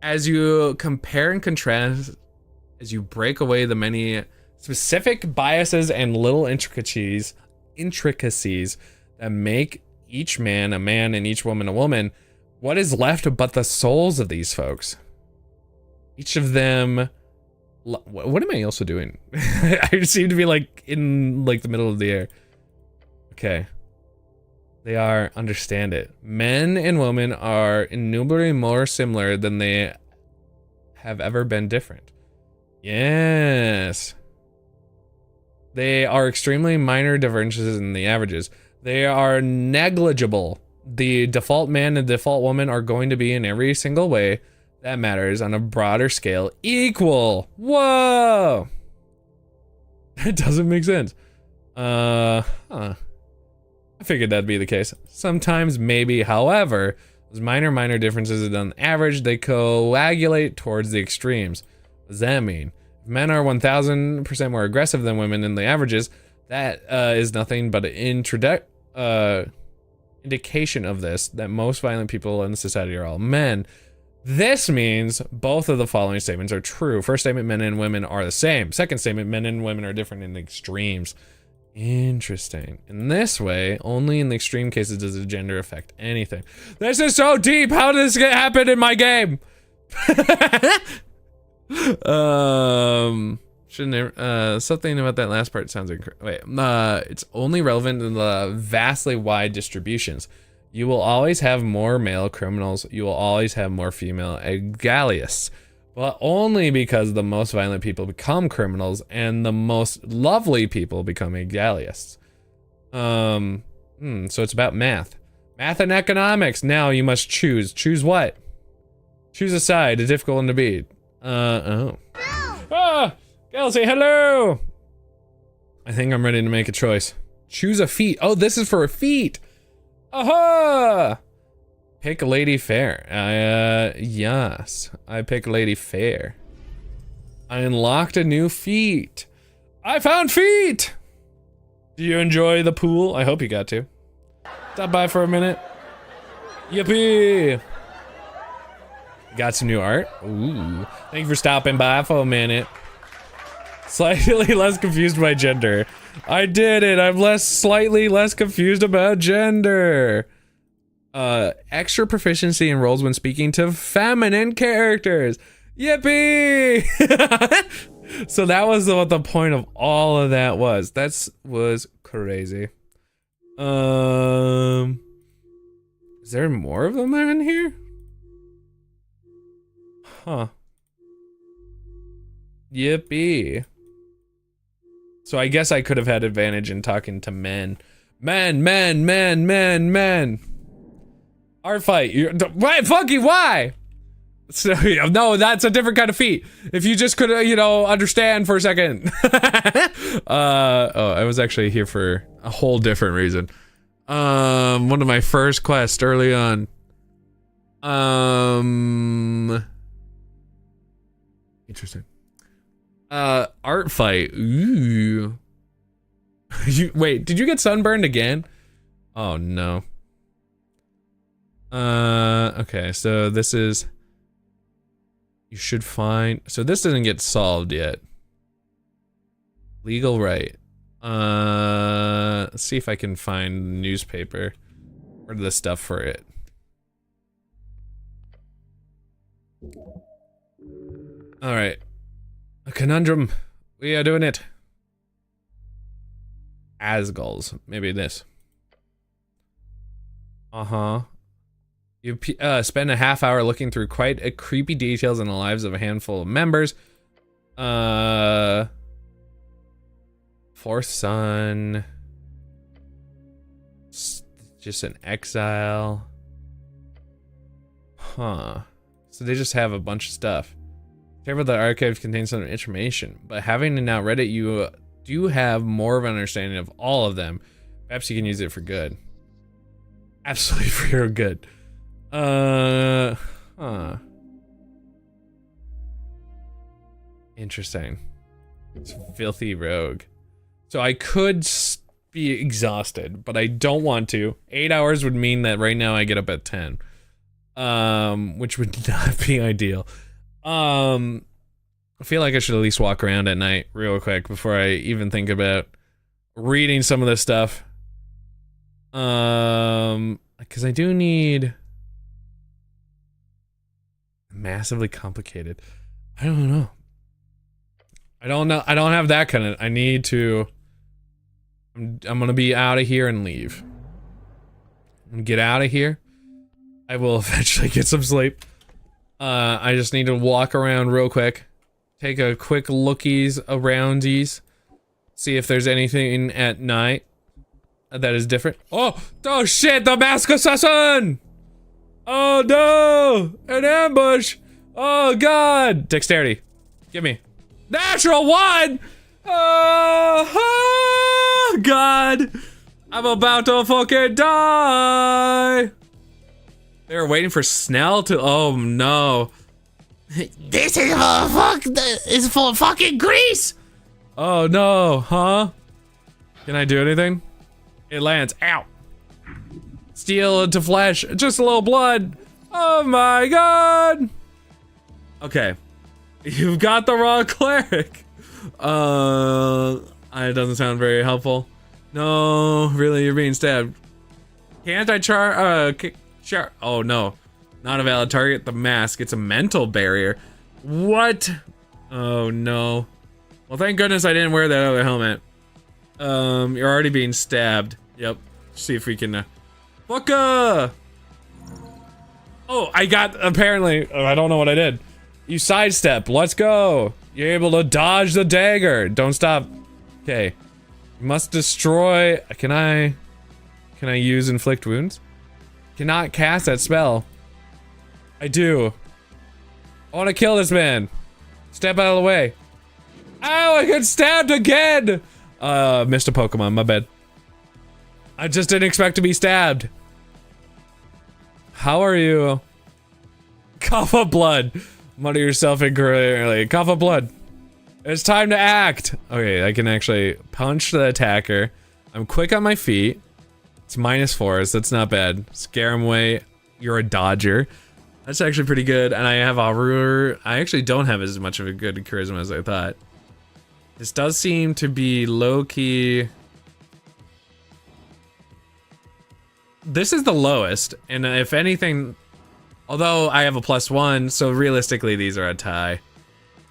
As you compare and contrast, as you break away the many specific biases and little intricacies that make each man a man and each woman a woman, what is left but the souls of these folks? Each of them. What am I also doing? I seem to be like in like the middle of the air. Okay. They are, understand it. Men and women are innumerably more similar than they have ever been different. Yes. They are extremely minor differences in the averages. They are negligible. The default man and default woman are going to be in every single way that matters on a broader scale equal. Whoa! That doesn't make sense. I figured that'd be the case. Sometimes, maybe, however, those minor differences on average, they coagulate towards the extremes. What does that mean? If men are 1000% more aggressive than women in the averages, that is nothing but an indication of this, that most violent people in society are all men. This means both of the following statements are true. First statement, men and women are the same. Second statement, men and women are different in the extremes. Interesting. In this way, only in the extreme cases does the gender affect anything. This is so deep. How did this happen in my game? Something about that last part sounds incorrect. Wait, it's only relevant in the vastly wide distributions. You will always have more male criminals. You will always have more female egalists. But only because the most violent people become criminals and the most lovely people become egalists. So it's about math. Math and economics. Now you must choose. Choose what? Choose a side. A difficult one to beat. Oh. Ah! Gal, say hello! I think I'm ready to make a choice. Choose a feat. Oh, this is for a feat! Aha! Pick Lady Fair. Yes. I pick Lady Fair. I unlocked a new feat. I found feat! Do you enjoy the pool? I hope you got to. Stop by for a minute. Yippee! Got some new art. Ooh. Thank you for stopping by for a minute. Slightly less confused by gender. I did it. I'm slightly less confused about gender. Extra proficiency in roles when speaking to feminine characters. Yippee! So that was what the point of all of that was. That was crazy. Is there more of them in here? Huh. Yippee. So I guess I could have had advantage in talking to men. Men. Art fight. Why, Funky, why? So, no, that's a different kind of feat. If you just could, understand for a second. Oh, I was actually here for a whole different reason. One of my first quests early on. Interesting. Art fight. Ooh. Wait, did you get sunburned again? Oh no. Okay, so this is... You should find... So this doesn't get solved yet. Legal right. Let's see if I can find the newspaper or the stuff for it. Alright. A conundrum. We are doing it. Asgulls. Maybe this. Uh-huh. You spend a half hour looking through quite a creepy details in the lives of a handful of members. Fourth son. Just an exile. Huh. So they just have a bunch of stuff. Careful, the archive contains some information, but having now read it, you do have more of an understanding of all of them. Perhaps you can use it for good. Absolutely for your good. Huh. Interesting. It's filthy rogue. So I could be exhausted, but I don't want to. 8 hours would mean that right now I get up at 10. Which would not be ideal. I feel like I should at least walk around at night real quick before I even think about reading some of this stuff. Because I do need massively complicated. I don't know. I don't have that kind of... I need to... I'm gonna be out of here and leave. I'm gonna get out of here. I will eventually get some sleep. I just need to walk around real quick. Take a quick lookies aroundies. See if there's anything at night that is different. Oh shit, the mask assassin! Oh no! An ambush! Oh god! Dexterity. Give me. Natural one! Oh god! I'm about to fucking die! They were waiting for Snell to... Oh no. This is for fucking Greece! Oh no, huh? Can I do anything? It lands. Ow! Steel into flesh. Just a little blood. Oh my god! Okay. You've got the wrong cleric. It doesn't sound very helpful. No, really, you're being stabbed. Can't I oh no. Not a valid target. The mask. It's a mental barrier. What? Oh no. Well, thank goodness I didn't wear that other helmet. You're already being stabbed. Yep. See if we can, Fucka! Oh, I got, apparently, I don't know what I did. You sidestep. Let's go. You're able to dodge the dagger. Don't stop. Okay. You must destroy. Can I use inflict wounds? Cannot cast that spell. I do. I want to kill this man. Step out of the way. Ow, I got stabbed again. Missed a Pokemon, my bad. I just didn't expect to be stabbed. How are you? Cough of blood. Mutter yourself incorrectly. Cough of blood. It's time to act. Okay, I can actually punch the attacker. I'm quick on my feet. It's -4, so that's not bad. Scare him away. You're a dodger. That's actually pretty good. And I have a I actually don't have as much of a good charisma as I thought. This does seem to be low-key. This is the lowest, and if anything, although I have a +1, so realistically these are a tie.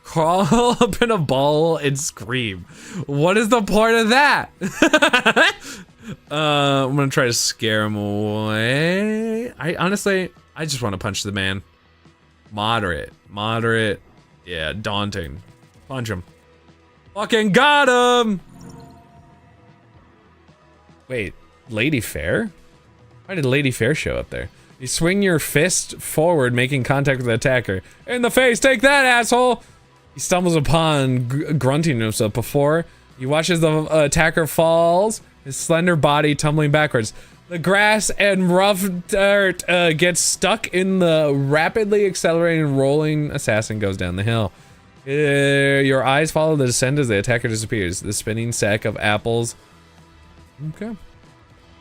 Crawl up in a ball and scream. What is the point of that? I'm gonna try to scare him away. I honestly just want to punch the man. Moderate. Yeah, daunting. Punch him. Fucking got him! Wait, Lady Fair? Why did Lady Fair show up there? You swing your fist forward, making contact with the attacker. In the face, take that, asshole! He stumbles upon, grunting himself before. He watches the attacker falls, his slender body tumbling backwards. The grass and rough dirt gets stuck in the rapidly accelerating, rolling assassin goes down the hill. Your eyes follow the descent as the attacker disappears. The spinning sack of apples. Okay.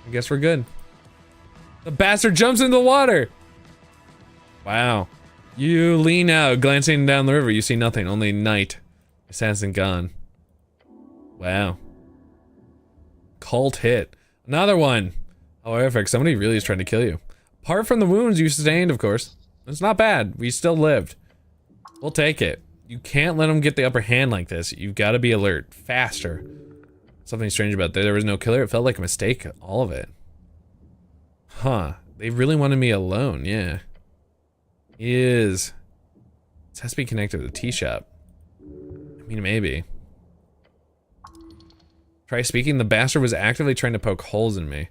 I guess we're good. The bastard jumps into the water! Wow. You lean out, glancing down the river. You see nothing, only night. Assassin gone. Wow. Cult hit. Another one! However, somebody really is trying to kill you. Apart from the wounds you sustained, of course. It's not bad. We still lived. We'll take it. You can't let them get the upper hand like this. You've got to be alert. Faster. Something strange about that. There was no killer. It felt like a mistake. All of it. Huh. They really wanted me alone. Yeah. This has to be connected to the tea shop. I mean, maybe. Try speaking. The bastard was actively trying to poke holes in me.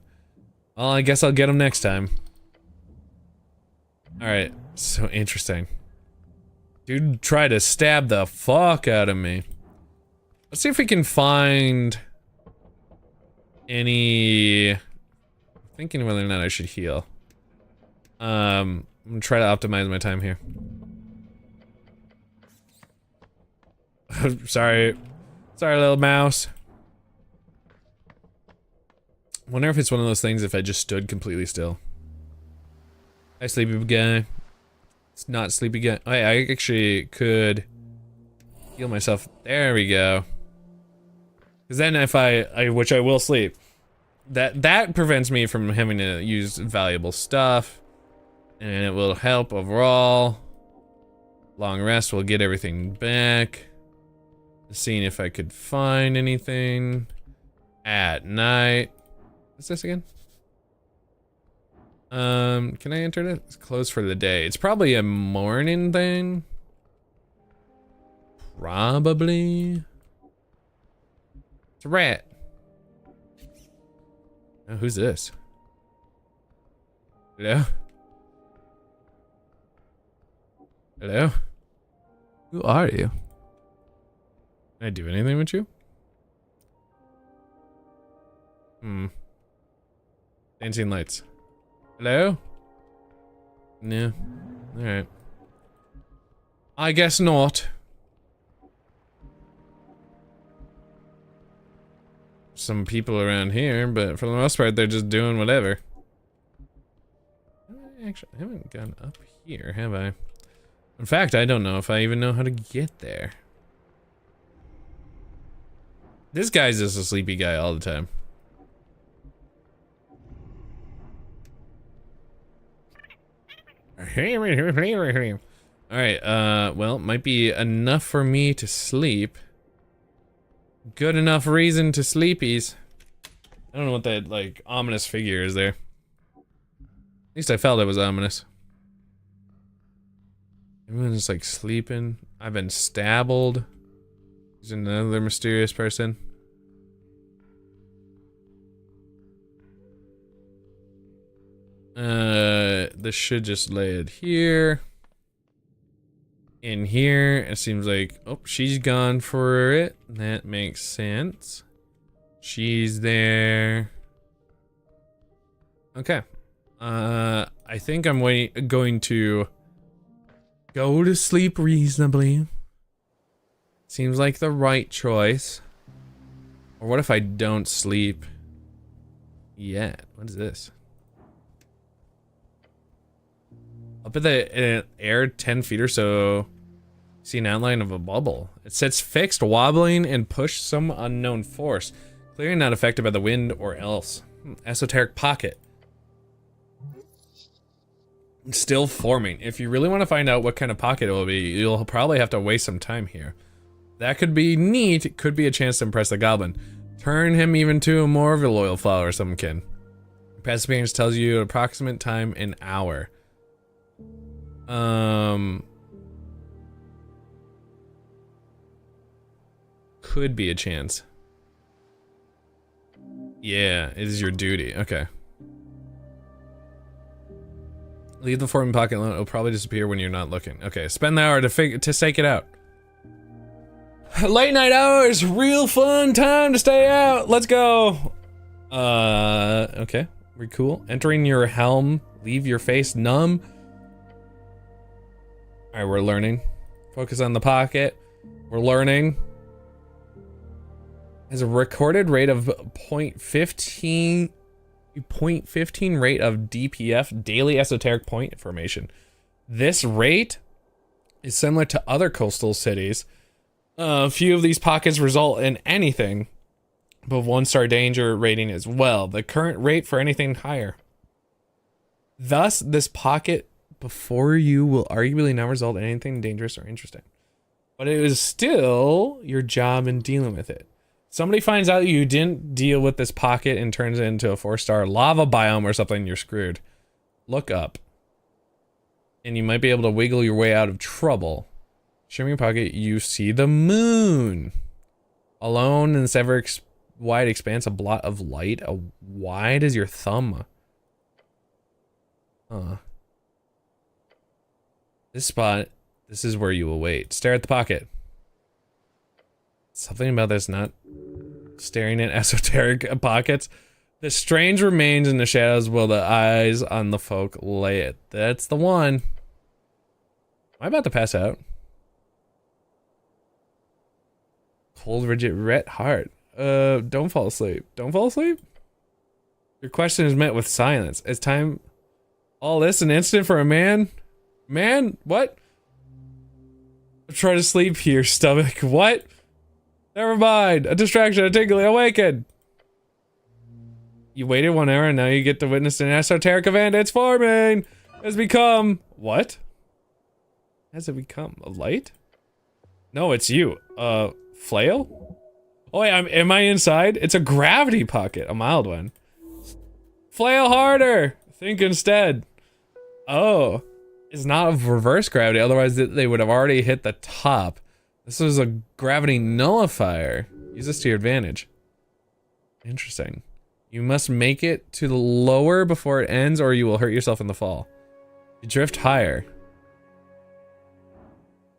Well, I guess I'll get him next time. Alright. So interesting. Dude tried to stab the fuck out of me. Let's see if we can find any... I'm thinking whether or not I should heal. I'm gonna try to optimize my time here. Sorry, little mouse. Wonder if it's one of those things if I just stood completely still. Hi, sleepy guy. It's not sleepy guy. Oh, yeah, I actually could heal myself. There we go. Because then if which I will sleep, that prevents me from having to use valuable stuff, and it will help overall. Long rest will get everything back. Seeing if I could find anything at night. What's this again? Can I enter it? It's closed for the day. It's probably a morning thing. Probably. It's a rat. Oh, who's this? Hello? Hello? Who are you? Can I do anything with you? Dancing lights. Hello? No. Alright. I guess not. Some people around here, but for the most part, they're just doing whatever. Actually, I haven't gone up here, have I? In fact, I don't know if I even know how to get there. This guy's just a sleepy guy all the time. Alright, well, might be enough for me to sleep. Good enough reason to sleepies. I don't know what that, like, ominous figure is there. At least I felt it was ominous. Everyone's just, like, sleeping. I've been stabbled. There's another mysterious person. This should just lay it here. In here, it seems like, oh, she's gone for it. That makes sense. She's there. Okay. I think I'm going to go to sleep reasonably. Seems like the right choice. Or what if I don't sleep yet? What is this? Up at the air 10 feet or so, see an outline of a bubble. It sits fixed, wobbling, and pushed some unknown force. Clearly not affected by the wind or else. Esoteric pocket. Still forming. If you really want to find out what kind of pocket it will be, you'll probably have to waste some time here. That could be neat. It could be a chance to impress the goblin. Turn him even to more of a loyal follower or some kin. Past experience tells you approximate time an hour. Could be a chance. Yeah, it is your duty. Okay. Leave the forming pocket alone. It'll probably disappear when you're not looking. Okay, spend the hour to stake it out. Late night hours, real fun time to stay out. Let's go. Okay, very cool. Entering your helm, leave your face numb. All right, we're learning. Focus on the pocket. We're learning. Has a recorded rate of 0.15 rate of DPF, daily esoteric point information. This rate is similar to other coastal cities. A few of these pockets result in anything above 1-star danger rating as well. The current rate for anything higher. Thus, this pocket before you will arguably not result in anything dangerous or interesting. But it is still your job in dealing with it. Somebody finds out you didn't deal with this pocket and turns it into a 4-star lava biome or something, you're screwed. Look up. And you might be able to wiggle your way out of trouble. Shimmering pocket, you see the moon. Alone in this wide expanse, a blot of light, as wide as your thumb. This spot, this is where you will wait. Stare at the pocket. Something about this not staring at esoteric pockets. The strange remains in the shadows while the eyes on the folk lay it. That's the one. Am I about to pass out? Cold, rigid, red heart. Don't fall asleep. Don't fall asleep? Your question is met with silence. It's time. All this an instant for a man? Man? What? Try to sleep here, stomach. What? Never mind. A distraction, a tingling, awaken. You waited 1 hour and now you get to witness an esoteric event. It's forming. Has become. What? Has it become a light? No, it's you. Flail? Oh wait, am I inside? It's a gravity pocket, a mild one. Flail harder. Think instead. Oh, it's not of reverse gravity. Otherwise, they would have already hit the top. This is a gravity nullifier. Use this to your advantage. Interesting. You must make it to the lower before it ends or you will hurt yourself in the fall. You drift higher.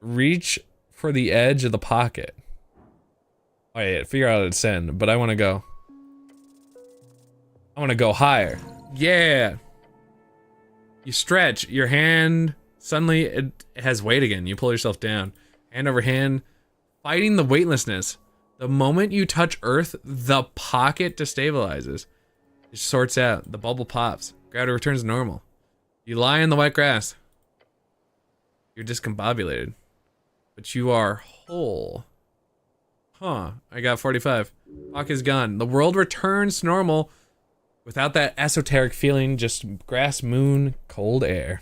Reach for the edge of the pocket. Oh yeah, figure out how to descend, but I want to go. I want to go higher. Yeah. You stretch, your hand, suddenly it has weight again. You pull yourself down. Hand over hand, fighting the weightlessness. The moment you touch earth, the pocket destabilizes. It sorts out. The bubble pops. Gravity returns to normal. You lie in the wet grass. You're discombobulated. But you are whole. Huh. I got 45. Pocket's gone. The world returns to normal without that esoteric feeling. Just grass, moon, cold air.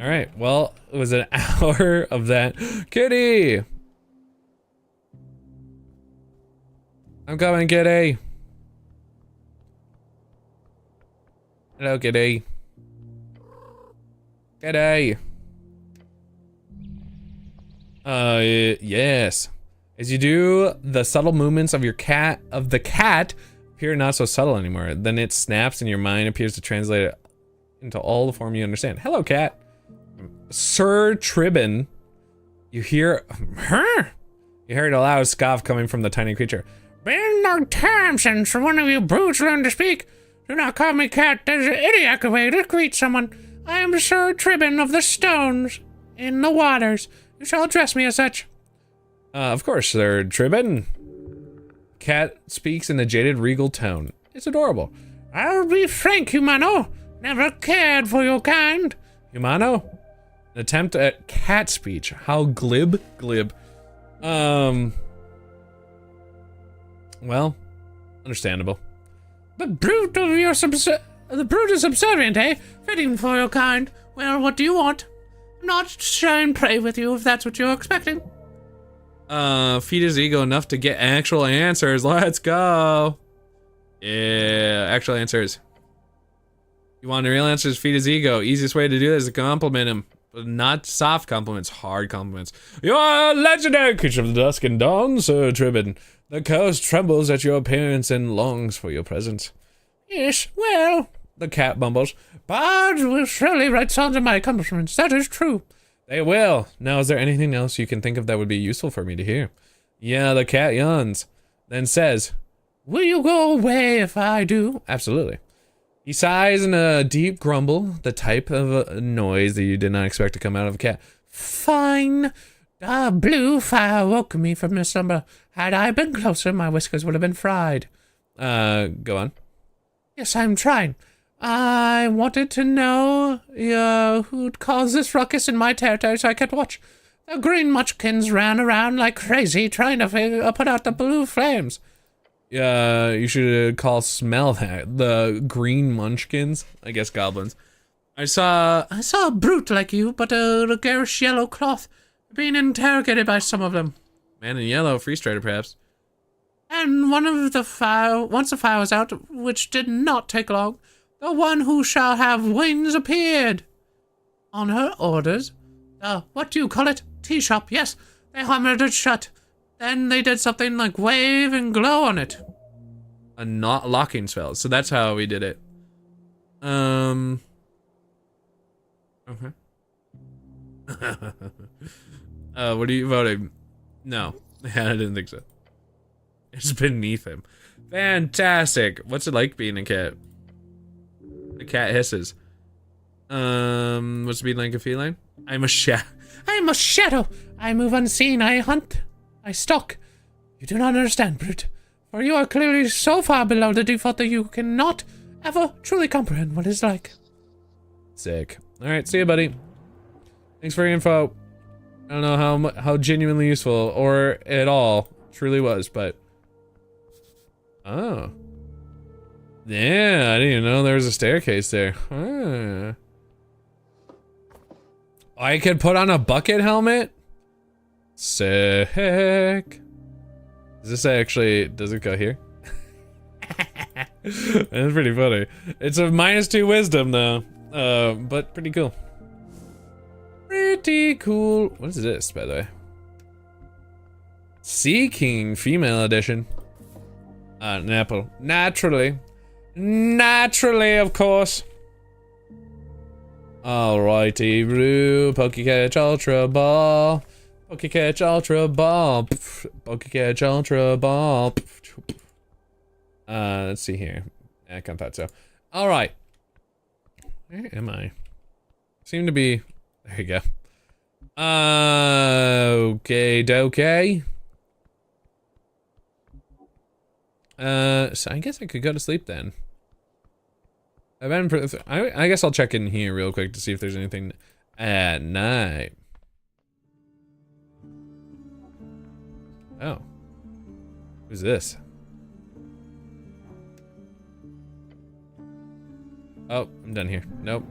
All right, well, it was an hour of that. Kitty! I'm coming, Kitty. Hello, Kitty. Kitty. Yes. As you do, the subtle movements of the cat appear not so subtle anymore. Then it snaps and your mind appears to translate it into all the form you understand. Hello, cat. Sir Tribben. You hear a loud scoff coming from the tiny creature. Been no time since one of you brutes learned to speak. Do not call me cat. There's an idiotic way to greet someone. I am Sir Tribben of the Stones in the waters. You shall address me as such. Of course, Sir Tribben. Cat speaks in a jaded, regal tone. It's adorable. I'll be frank, Humano. Never cared for your kind. Humano? An attempt at cat speech. How glib? Glib. Well, understandable. The brute is subservient, eh? Fitting for your kind. Well, what do you want? I'm not shy and pray with you if that's what you're expecting. Feed his ego enough to get actual answers. Let's go. Yeah, actual answers. You want real answers? Feed his ego. Easiest way to do this is to compliment him. But not soft compliments, hard compliments. You are a legendary creature of the dusk and dawn, Sir Tribben. The coast trembles at your appearance and longs for your presence. Yes, well, the cat mumbles. Bards will surely write songs of my accomplishments. That is true. They will. Now, is there anything else you can think of that would be useful for me to hear? Yeah, the cat yawns, then says, will you go away if I do? Absolutely. He sighs in a deep grumble, the type of a noise that you did not expect to come out of a cat. Fine. The blue fire woke me from my slumber. Had I been closer, my whiskers would have been fried. Go on. Yes, I'm trying. I wanted to know who'd caused this ruckus in my territory, so I kept watch. The green munchkins ran around like crazy, trying to put out the blue flames. You should smell that. The green munchkins. I guess goblins. I saw a brute like you, but a garish yellow cloth, being interrogated by some of them. Man in yellow, free strider perhaps. And once the fire was out, which did not take long, the one who shall have wings appeared. On her orders, what do you call it? Tea shop, yes. They hammered it shut. Then they did something like wave and glow on it. A not locking spell. So that's how we did it. Okay. What are you voting? No. I didn't think so. It's beneath him. Fantastic. What's it like being a cat? The cat hisses. What's it be like a feline? I'm a shadow. I move unseen. I hunt. I stalk. You do not understand, brute. For you are clearly so far below the default that you cannot ever truly comprehend what it's like. Sick. Alright, see you, buddy. Thanks for your info. I don't know how genuinely useful or at all truly was, but... Oh. Yeah, I didn't even know there was a staircase there. Huh. I could put on a bucket helmet? Sick. Is this actually... Does it go here? That's pretty funny. It's a -2 wisdom, though. But pretty cool. Pretty cool. What is this, by the way? Sea King female edition. An apple. Naturally. Naturally, of course. Alrighty, brew. Pokecatch Ultra Ball. Pokecatch Ultra Ball. Pokecatch Ultra Ball. Let's see here. I kind of thought so. Alright. Where am I? Seem to be... There you go. Okay, dokey. So I guess I could go to sleep then. I guess I'll check in here real quick to see if there's anything at night. Oh. Who's this? Oh, I'm done here. Nope.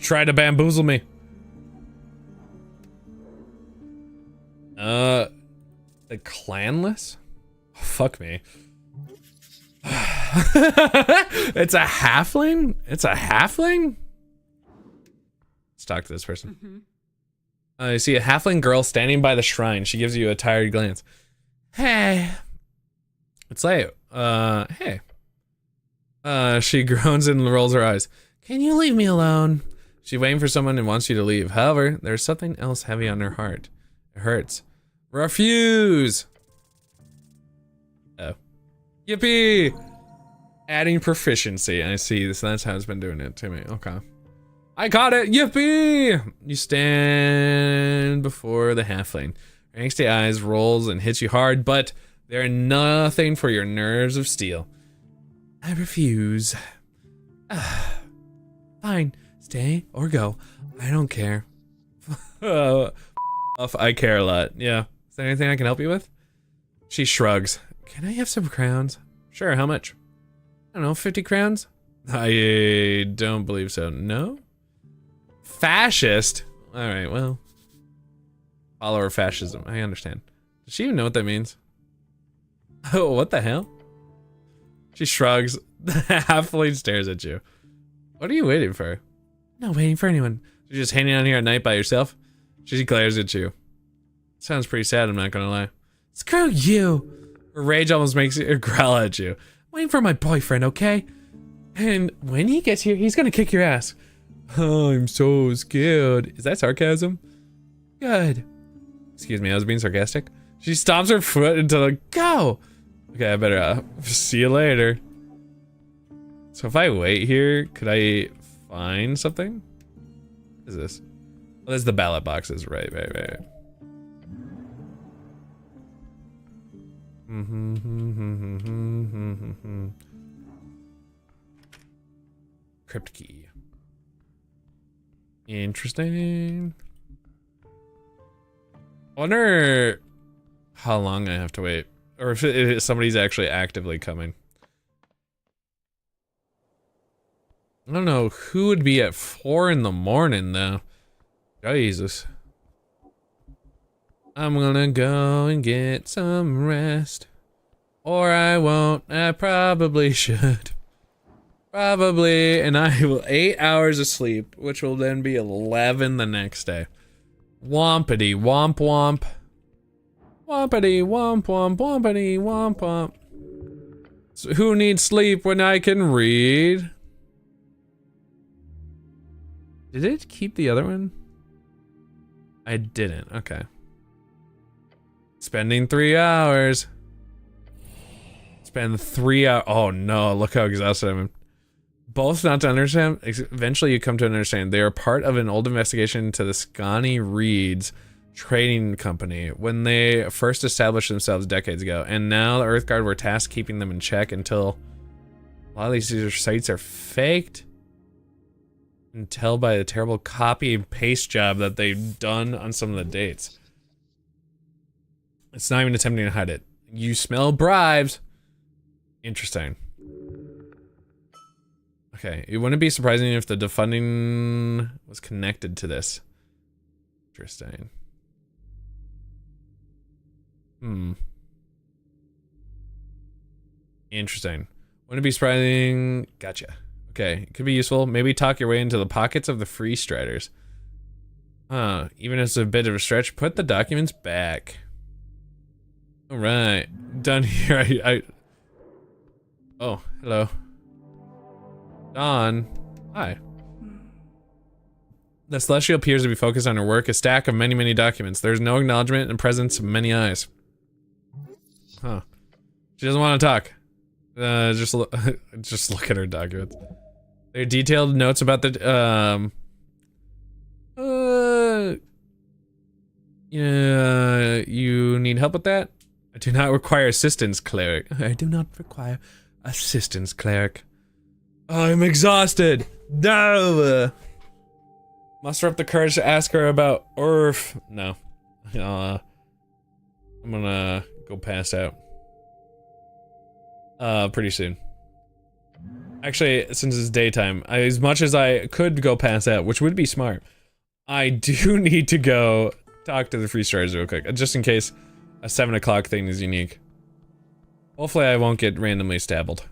try to bamboozle me. The clanless? Oh, fuck me. It's a halfling? It's a halfling? Let's talk to this person. I see a halfling girl standing by the shrine. She gives you a tired glance. Hey. It's late. Hey. She groans and rolls her eyes. Can you leave me alone? She's waiting for someone and wants you to leave. However, there's something else heavy on her heart. It hurts. Refuse! Oh. Yippee! Adding proficiency. I see. So that's how it's been doing it to me. Okay. I caught it! Yippee! You stand before the halfling. Her angsty eyes rolls and hits you hard, but they're nothing for your nerves of steel. I refuse. Fine. Stay or go. I don't care. I care a lot. Yeah. Is there anything I can help you with? She shrugs. Can I have some crowns? Sure, how much? I don't know, 50 crowns? I don't believe so. No? Fascist? Alright, well. Follower fascism. I understand. Does she even know what that means? Oh, what the hell? She shrugs. The halfling stares at you. What are you waiting for? Not waiting for anyone. You're just hanging out here at night by yourself? She glares at you. Sounds pretty sad, I'm not gonna lie. Screw you! Her rage almost makes her growl at you. Waiting for my boyfriend, okay? And when he gets here, he's gonna kick your ass. Oh, I'm so scared. Is that sarcasm? Good. Excuse me, I was being sarcastic. She stomps her foot into the go! Okay, I better see you later. So if I wait here, could I find something? What is this? Oh, there's the ballot boxes. Right. Crypt key. Interesting. I wonder how long I have to wait. Or if somebody's actually actively coming. I don't know who would be at 4 in the morning though. Jesus. I'm gonna go and get some rest. Or I won't. I probably should. Probably. And I will 8 hours of sleep, which will then be 11 the next day. Wompity womp womp. Wompity womp womp wompity womp womp. So who needs sleep when I can read? Did it keep the other one? I didn't. Okay. Spending 3 hours. Spend 3 hours. Oh no, look how exhausted I am. Both not to understand. Eventually you come to understand. They are part of an old investigation into the Scotty Reed's trading company when they first established themselves decades ago. And now the Earthguard were tasked keeping them in check until a lot of these sites are faked. And tell by the terrible copy and paste job that they've done on some of the dates. It's not even attempting to hide it. You smell bribes. Interesting. Okay, it wouldn't be surprising if the defunding was connected to this. Interesting. Interesting. Wouldn't it be surprising? Gotcha. Okay, it could be useful. Maybe talk your way into the pockets of the free striders. Even if it's a bit of a stretch, put the documents back. Alright, done here. Oh, hello. Dawn. Hi. The Celestial appears to be focused on her work, a stack of many documents. There's no acknowledgement and presence of many eyes. Huh. She doesn't want to talk. Just look at her documents. There are detailed notes about the, you need help with that? I do not require assistance, cleric. I do not require assistance, cleric. I'm exhausted. No. Muster up the courage to ask her about Earth. No. I'm gonna go pass out. Pretty soon. Actually, since it's daytime, as much as I could go pass out, which would be smart, I do need to go talk to the free stars real quick, just in case a 7 o'clock thing is unique. Hopefully I won't get randomly stabbed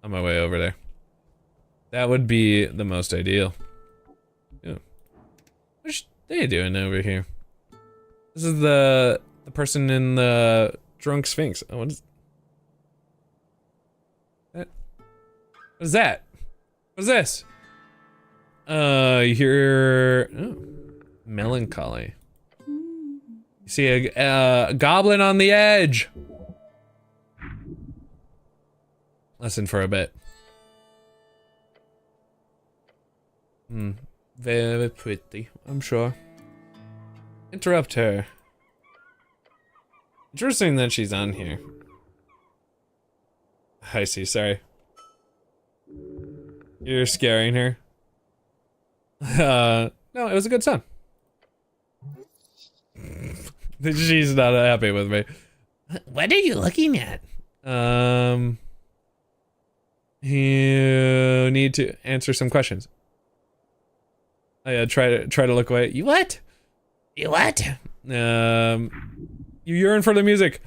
on my way over there. That would be the most ideal. Yeah. What are you doing over here? This is the person in the drunk sphinx. Oh, what is that? What is that? What's this? You're melancholy. You see a goblin on the edge. Listen for a bit. Very pretty, I'm sure. Interrupt her. Interesting that she's on here. I see, sorry. You're scaring her. No, it was a good song. She's not happy with me. What are you looking at? You need to answer some questions. Oh yeah, try to look away. You what? You what? You yearn for the music.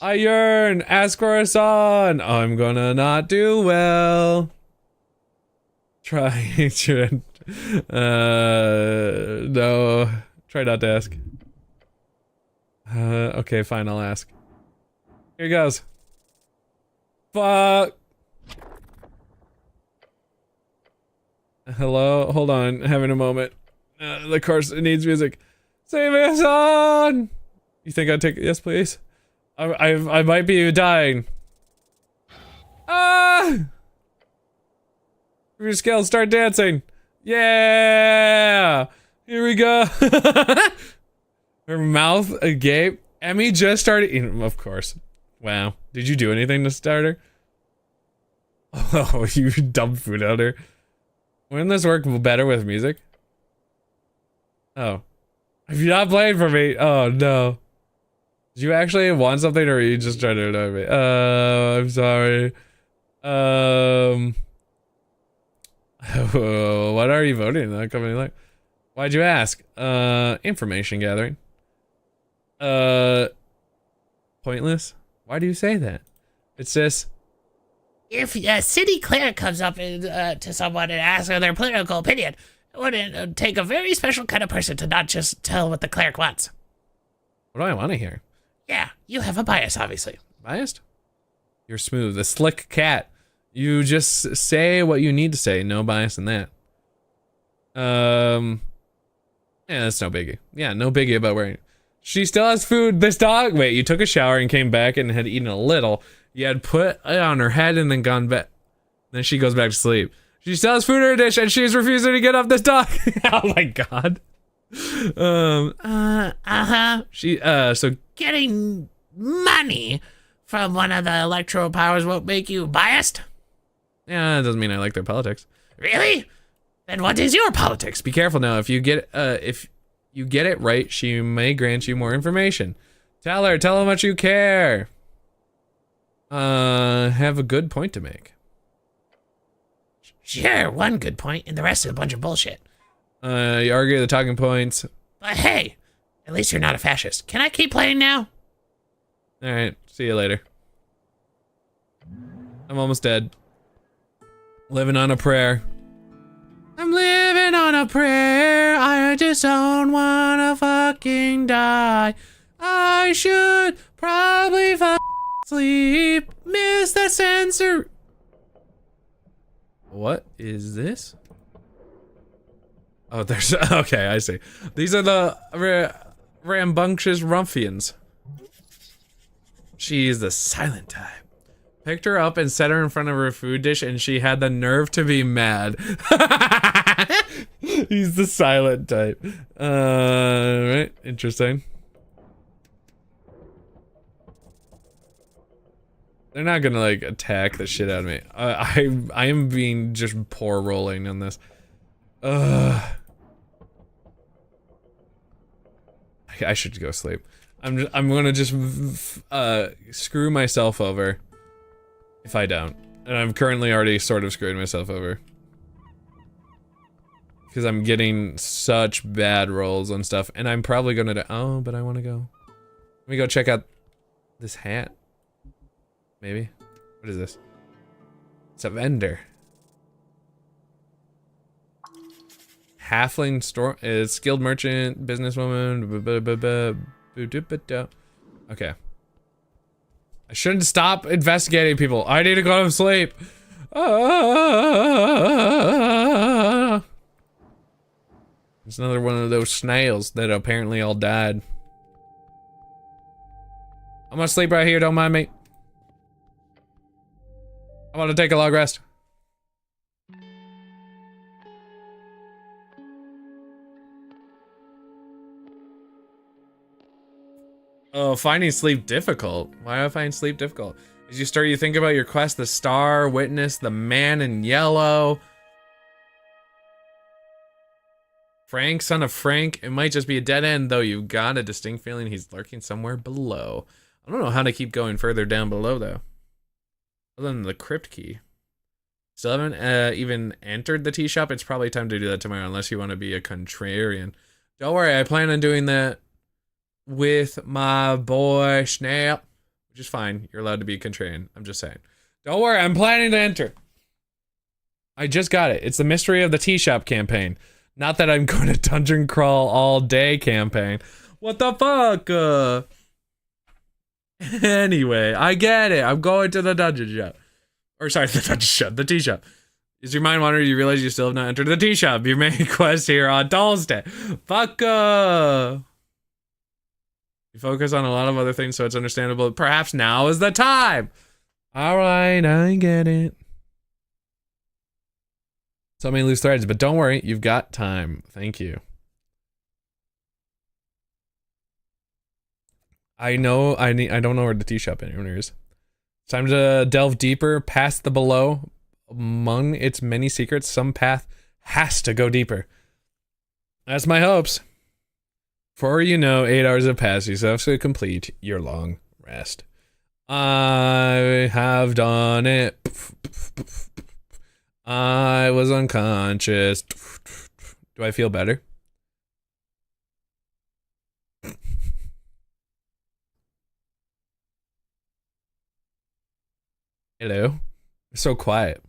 I yearn. Ask for a song. I'm gonna not do well. Try to. No. Try not to ask. Okay, fine. I'll ask. Here goes. Fuck. Hello? Hold on. Having a moment. The course needs music. Sing me a song! You think I'd take it? Yes, please? I might be dying. Ah! Your scales, start dancing. Yeah! Here we go. Her mouth agape. Emmy just started eating, of course. Wow. Did you do anything to start her? Oh, you dumped food out her. Wouldn't this work better with music? Oh. If you're not playing for me, oh no. Did you actually want something or are you just trying to annoy me? I'm sorry. What are you voting on? Company like? Why'd you ask? Information gathering. Pointless? Why do you say that? It's just... If a city cleric comes up to someone and asks their political opinion, it would take a very special kind of person to not just tell what the cleric wants. What do I want to hear? Yeah, you have a bias, obviously. Biased? You're smooth. A slick cat. You just say what you need to say. No bias in that. Yeah, that's no biggie. Yeah, no biggie about wearing... She still has food. This dog... Wait, you took a shower and came back and had eaten a little. You had put it on her head and then gone back. Then she goes back to sleep. She still has food in her dish and she's refusing to get off this dog. Oh my god. So Getting money from one of the electoral powers won't make you biased? yeah, that doesn't mean I like their politics. Really? Then what is your politics? Be careful now. If you get it right, she may grant you more information. Tell her how much you care. Have a good point to make. Sure, one good point, and the rest is a bunch of bullshit. You argue the talking points. But hey, at least you're not a fascist. Can I keep playing now? Alright, see you later. I'm almost dead. Living on a prayer. I'm living on a prayer. I just don't wanna fucking die. I should probably sleep. Miss that sensor. What is this? Oh, there's... Okay, I see. These are the rambunctious ruffians. She's the silent type. Picked her up and set her in front of her food dish and she had the nerve to be mad. He's the silent type. Right, interesting. They're not gonna like attack the shit out of me. I am being just poor rolling on this. I should go sleep. I'm gonna just screw myself over if I don't. And I'm currently already sort of screwing myself over. Because I'm getting such bad rolls on stuff. And I'm probably gonna do- oh, but I wanna go. Let me go check out this hat. Maybe? What is this? It's a vendor. Halfling store, skilled merchant, businesswoman, okay. I shouldn't stop investigating people. I need to go to sleep. It's another one of those snails that apparently all died. I'm gonna sleep right here, don't mind me. I want to take a long rest. Oh, finding sleep difficult. Why do I find sleep difficult? As you think about your quest, the star, witness, the man in yellow. Frank, son of Frank. It might just be a dead end, though. You've got a distinct feeling he's lurking somewhere below. I don't know how to keep going further down below, though. Other than the crypt key. Still haven't even entered the tea shop. It's probably time to do that tomorrow, unless you want to be a contrarian. Don't worry, I plan on doing that with my boy Snail, which is fine. You're allowed to be a contrarian. I'm just saying. Don't worry, I'm planning to enter. I just got it. It's the Mystery of the Tea Shop campaign. Not that I'm going to dungeon crawl all day campaign. What the fuck? Anyway, I get it. I'm going to the dungeon shop. Or sorry, the dungeon shop, the tea shop. Is your mind wandering? You realize you still have not entered the tea shop. Your main quest here on Doll's Day. Fuck. You focus on a lot of other things, so it's understandable. Perhaps now is the time. All right, I get it. So many loose threads, but don't worry, you've got time. Thank you. I know. I don't know where the tea shop anywhere is. It's time to delve deeper, past the below. Among its many secrets, some path has to go deeper. That's my hopes. For you know, 8 hours have passed. You have to complete your long rest. I have done it. I was unconscious. Do I feel better? Hello? It's so quiet.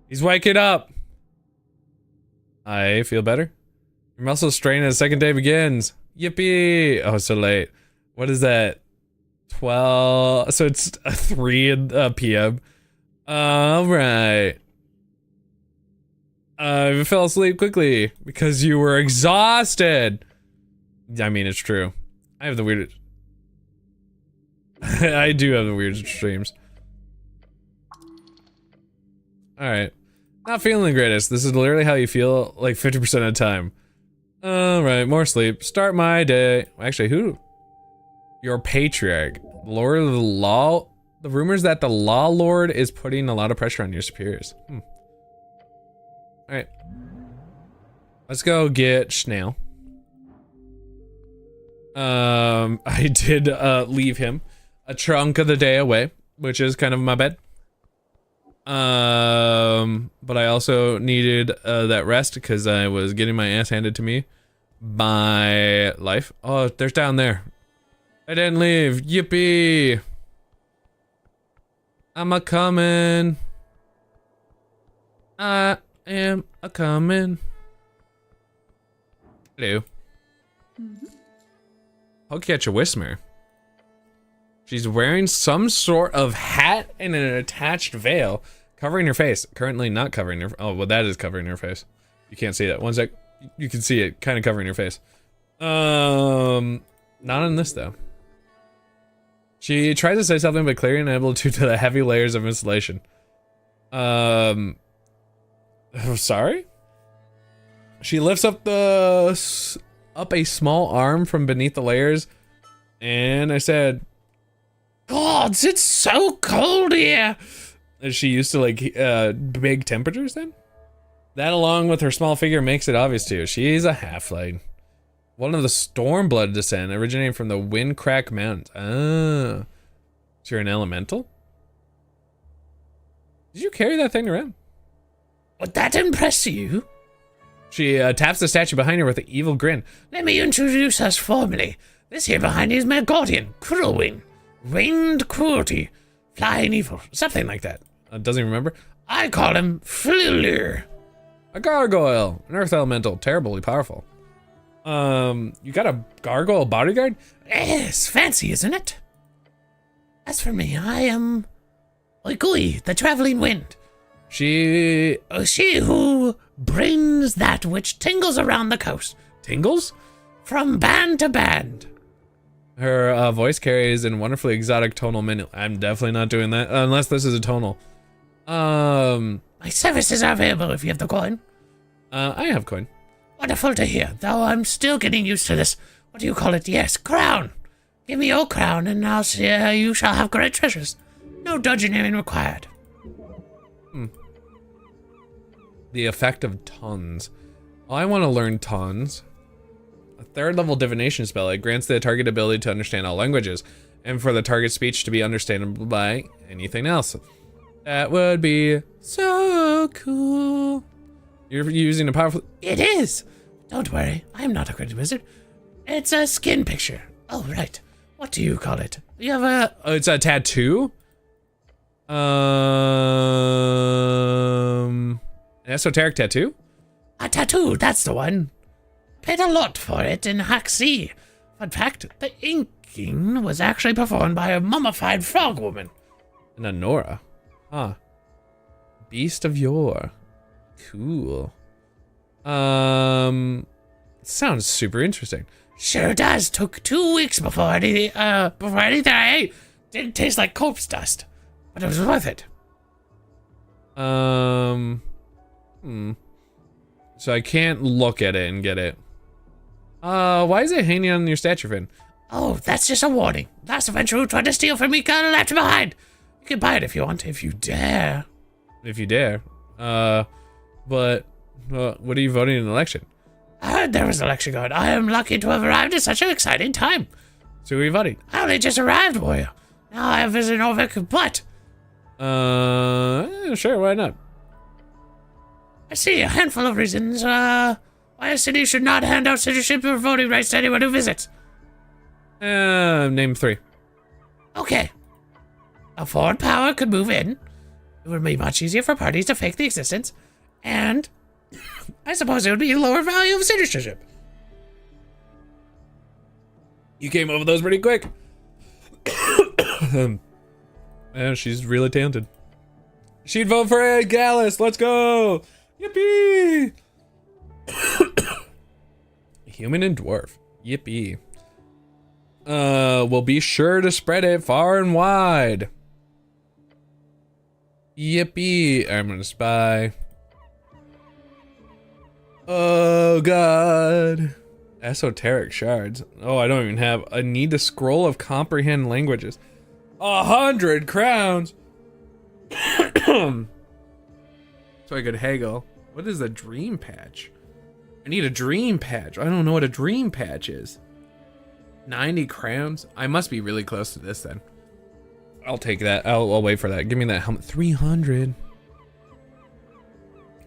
He's waking up. I feel better. Your muscles strain as the second day begins. Yippee! Oh, so late. What is that? 12. So it's 3 p.m. All right. I fell asleep quickly because you were exhausted. I mean, it's true. I have the weirdest. I do have the weirdest streams. Alright. Not feeling the greatest. This is literally how you feel like 50% of the time. Alright, more sleep. Start my day. Actually, who? Your patriarch. Lord of the law. The rumors that the law lord is putting a lot of pressure on your superiors. Alright. Let's go get Snail. I did leave him a chunk of the day away, which is kind of my bed. But I also needed that rest because I was getting my ass handed to me by life. Oh, there's down there. I didn't leave. Yippee! I'm a coming. I am a coming. Hello. I'll catch a Whismer. She's wearing some sort of hat and an attached veil, covering her face. Currently not covering her. Oh, well, that is covering her face. You can't see that. One sec. You can see it kind of covering her face. Not on this though. She tries to say something, but clearly unable due to the heavy layers of insulation. Sorry? She lifts up a small arm from beneath the layers, and I said, "Gods, it's so cold here." Is she used to like big temperatures then? That along with her small figure makes it obvious to you. She's a halfling. One of the Stormblood descent originating from the Windcrack Mountains. Ah. So you're an elemental? Did you carry that thing around? Would that impress you? She taps the statue behind her with an evil grin. Let me introduce us formally. This here behind is my guardian, Cruelwing. Winged cruelty, flying evil, something like that. Doesn't remember? I call him Fliller. A gargoyle, an earth elemental, terribly powerful. You got a gargoyle bodyguard? Yes, fancy, isn't it? As for me, I am Oigui, the traveling wind. She Who brings that which tingles around the coast. tingles? From band to band. Her voice carries in wonderfully exotic tonal menu. I'm definitely not doing that unless this is a tonal. My services are available if you have the coin. I have coin. Wonderful to hear, though I'm still getting used to this. What do you call it? Yes, crown. Give me your crown, and I'll see you shall have great treasures. No dungeoneering required. The effect of tons. Oh, I want to learn tons. A third level divination spell. It grants the target ability to understand all languages, and for the target speech to be understandable by anything else. That would be so cool. You're using a powerful... It is. Don't worry, I'm not a great wizard. It's a skin picture. Oh, right. What do you call it? You have a... Oh, it's a tattoo? Esoteric tattoo? A tattoo, that's the one. Paid a lot for it in Haxi. Fun fact, the inking was actually performed by a mummified frog woman. An Anora. Huh. Beast of yore. Cool. Sounds super interesting. Sure does. Took 2 weeks before anything I ate didn't taste like corpse dust. But it was worth it. So I can't look at it and get it. Why is it hanging on your statue fin? Oh, that's just a warning. Last adventurer who tried to steal from me got left behind. You can buy it if you want, if you dare. If you dare. But what are you voting in an election? I heard there was an election going. I am lucky to have arrived at such an exciting time. So who are you voting? I only just arrived, warrior. Now I have visited Norvik, but Sure, why not? I see a handful of reasons why a city should not hand out citizenship or voting rights to anyone who visits. Name 3. Okay. A foreign power could move in. It would be much easier for parties to fake the existence, and I suppose it would be a lower value of citizenship. You came over those pretty quick. Yeah, she's really talented. She'd vote for Ed Gallus. Let's go. Yippee. Human and dwarf. Yippee. We'll be sure to spread it far and wide. Yippee. I'm gonna spy. Oh god. Esoteric shards. Oh, I don't even have. I need the scroll of comprehend languages. 100 crowns. So I could haggle. What is a dream patch? I need a dream patch. I don't know what a dream patch is. 90 crowns? I must be really close to this then. I'll take that. I'll wait for that. Give me that helmet. 300.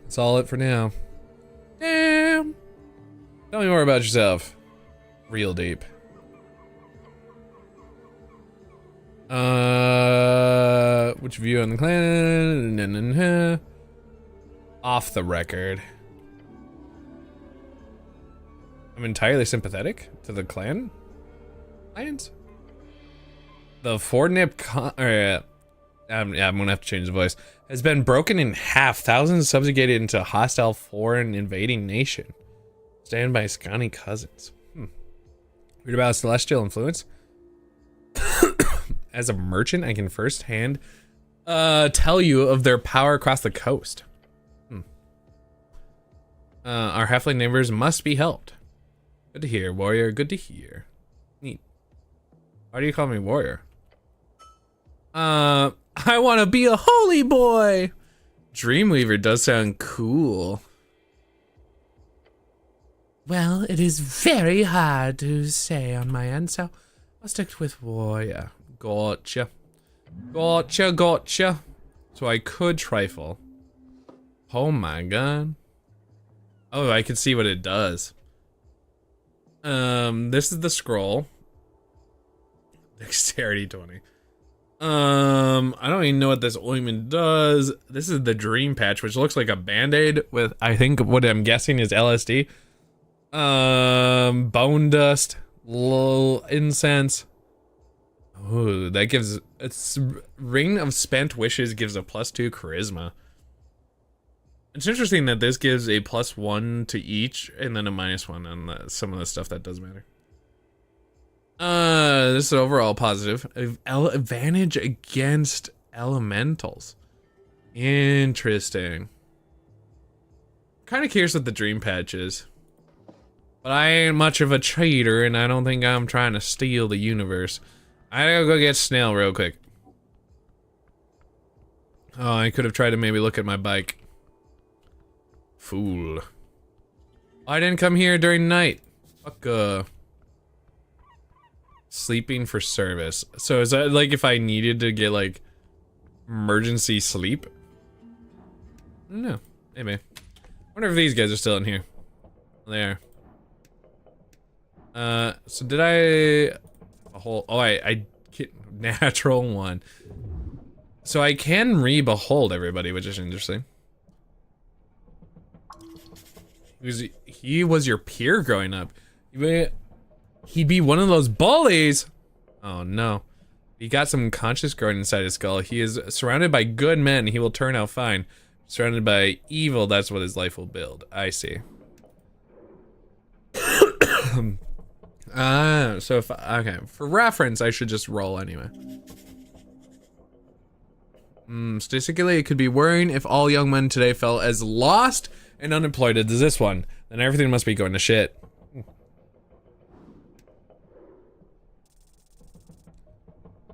That's all it for now. Damn. Tell me more about yourself. Real deep. Which view on the clan? Off the record. I'm entirely sympathetic to the clan. Clans? The Fornip I'm gonna have to change the voice. Has been broken in half. Thousands subjugated into a hostile foreign invading nation. Stand by Scotty cousins. Read about celestial influence. As a merchant, I can firsthand tell you of their power across the coast. Our halfling neighbors must be helped. Good to hear, warrior. Good to hear. Neat. Why do you call me warrior? I want to be a holy boy. Dreamweaver does sound cool. Well, it is very hard to say on my end, so I'll stick with warrior. Gotcha. Gotcha, gotcha. So I could trifle. Oh my god. Oh, I can see what it does. This is the scroll. Dexterity 20. I don't even know what this ointment does. This is the dream patch, which looks like a band-aid with, I think, what I'm guessing is LSD. Bone dust, little incense. Ooh, that gives, it's Ring of Spent Wishes gives a +2 charisma. It's interesting that this gives a +1 to each and then a -1 on some of the stuff that does matter. This is overall positive. Advantage against elementals. Interesting. Kind of curious what the dream patch is. But I ain't much of a cheater, and I don't think I'm trying to steal the universe. I gotta go get Snail real quick. Oh, I could have tried to maybe look at my bike. Fool. I didn't come here during night. Fuck, sleeping for service. So is that like if I needed to get like emergency sleep? I don't know. Maybe. I wonder if these guys are still in here. They are. So did I a whole I get natural 1. So I can re-behold everybody, which is interesting. He was your peer growing up. He'd be one of those bullies. Oh no. He got some conscience growing inside his skull. He is surrounded by good men. He will turn out fine. Surrounded by evil, that's what his life will build. I see. So if, okay, for reference, I should just roll anyway. Statistically, it could be worrying if all young men today felt as lost and unemployed as this one. Then everything must be going to shit.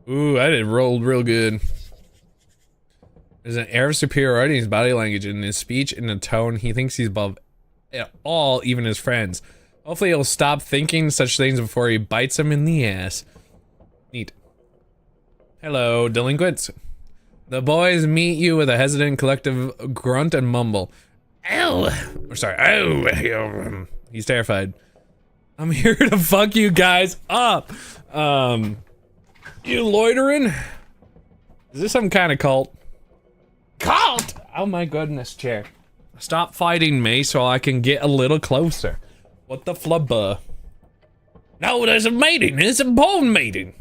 Ooh, I did rolled real good. There's an air of superiority in his body language, in his speech, in the tone. He thinks he's above all, even his friends. Hopefully he'll stop thinking such things before he bites him in the ass. Neat. Hello, delinquents. The boys meet you with a hesitant collective grunt and mumble. Ow! Or sorry, ow! He's terrified. I'm here to fuck you guys up. You loitering? Is this some kind of cult? Cult! Oh my goodness, chair. Stop fighting me so I can get a little closer. What the flubber? No, there's a meeting. It's a bone meeting.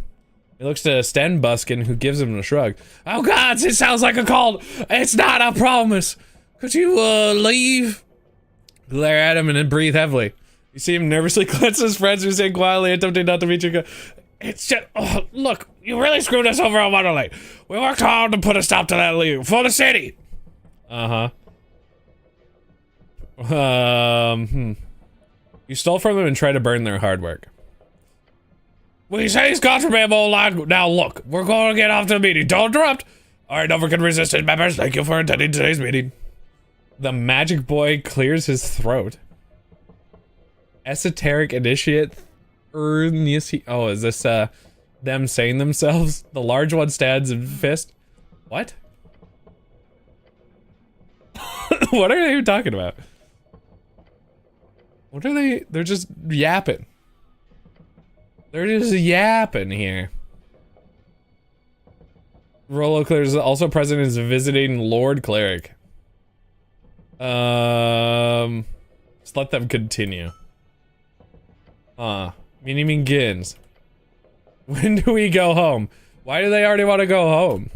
He looks to Sten Buskin, who gives him a shrug. Oh gods, it sounds like a cult. It's not, I promise. Could you, leave? Glare at him and then breathe heavily. You see him nervously clench his friends who say quietly, attempting not to meet you. It's just, oh, look, you really screwed us over on Wonderlight. We worked hard to put a stop to that leave for the city. You stole from them and tried to burn their hard work. We say he's contraband, but now look, we're going to get off to the meeting. Don't interrupt. All right, never can resist it, members. Thank you for attending today's meeting. The magic boy clears his throat. Esoteric initiate. Oh, is this them saying themselves? The large one stands in fist. What? What are they even talking about? What are they? They're just yapping. They're just yapping here. Rollo Clear is also present as a visiting Lord Cleric. Just let them continue. Meeting begins. When do we go home? Why do they already want to go home?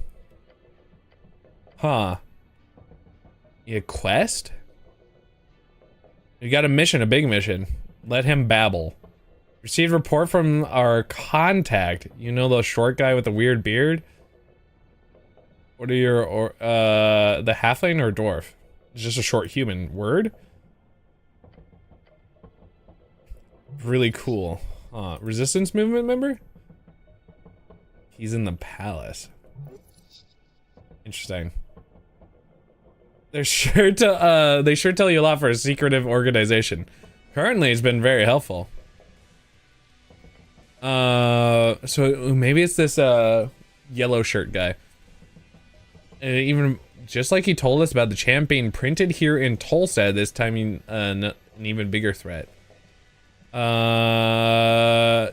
Huh. A quest? We got a mission, a big mission. Let him babble. Received report from our contact. You know the short guy with the weird beard? What are your, the halfling or dwarf? It's just a short human. Word? Really cool. Resistance movement member? He's in the palace. Interesting. They're sure to, they sure tell you a lot for a secretive organization. Currently, it's been very helpful. So maybe it's this, yellow shirt guy. And even just like he told us about the champ being printed here in Tulsa, this time an even bigger threat.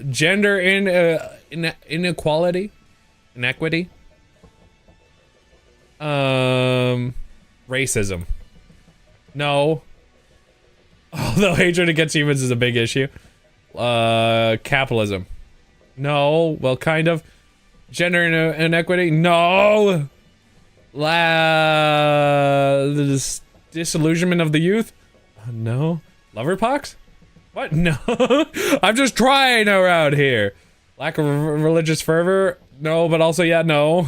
Gender inequity. Racism. No. Although hatred against humans is a big issue. Capitalism. No. Well, kind of. Gender inequity. No. The disillusionment of the youth. No. Loverpox? What? No. I'm just trying around here. Lack of religious fervor. No, but also yeah, no.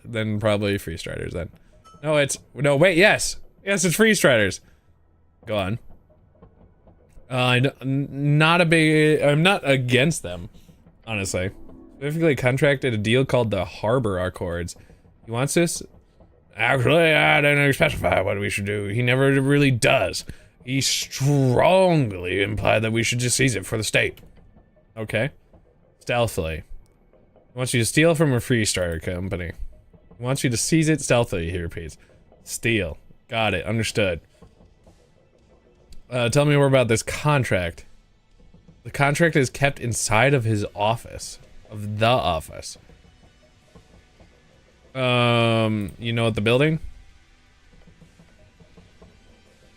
Then probably Free Striders then. No, wait, yes. Yes, it's Free Striders. Go on. I'm not against them, honestly. Specifically contracted a deal called the Harbor Accords. He wants this? Actually, I didn't specify what we should do. He never really does. He strongly implied that we should just seize it for the state. Okay. Stealthily. He wants you to steal from a Free Strider company. He wants you to seize it stealthily, he repeats. Steal. Got it. Understood. Tell me more about this contract. The contract is kept inside of his office. Of the office. You know what the building?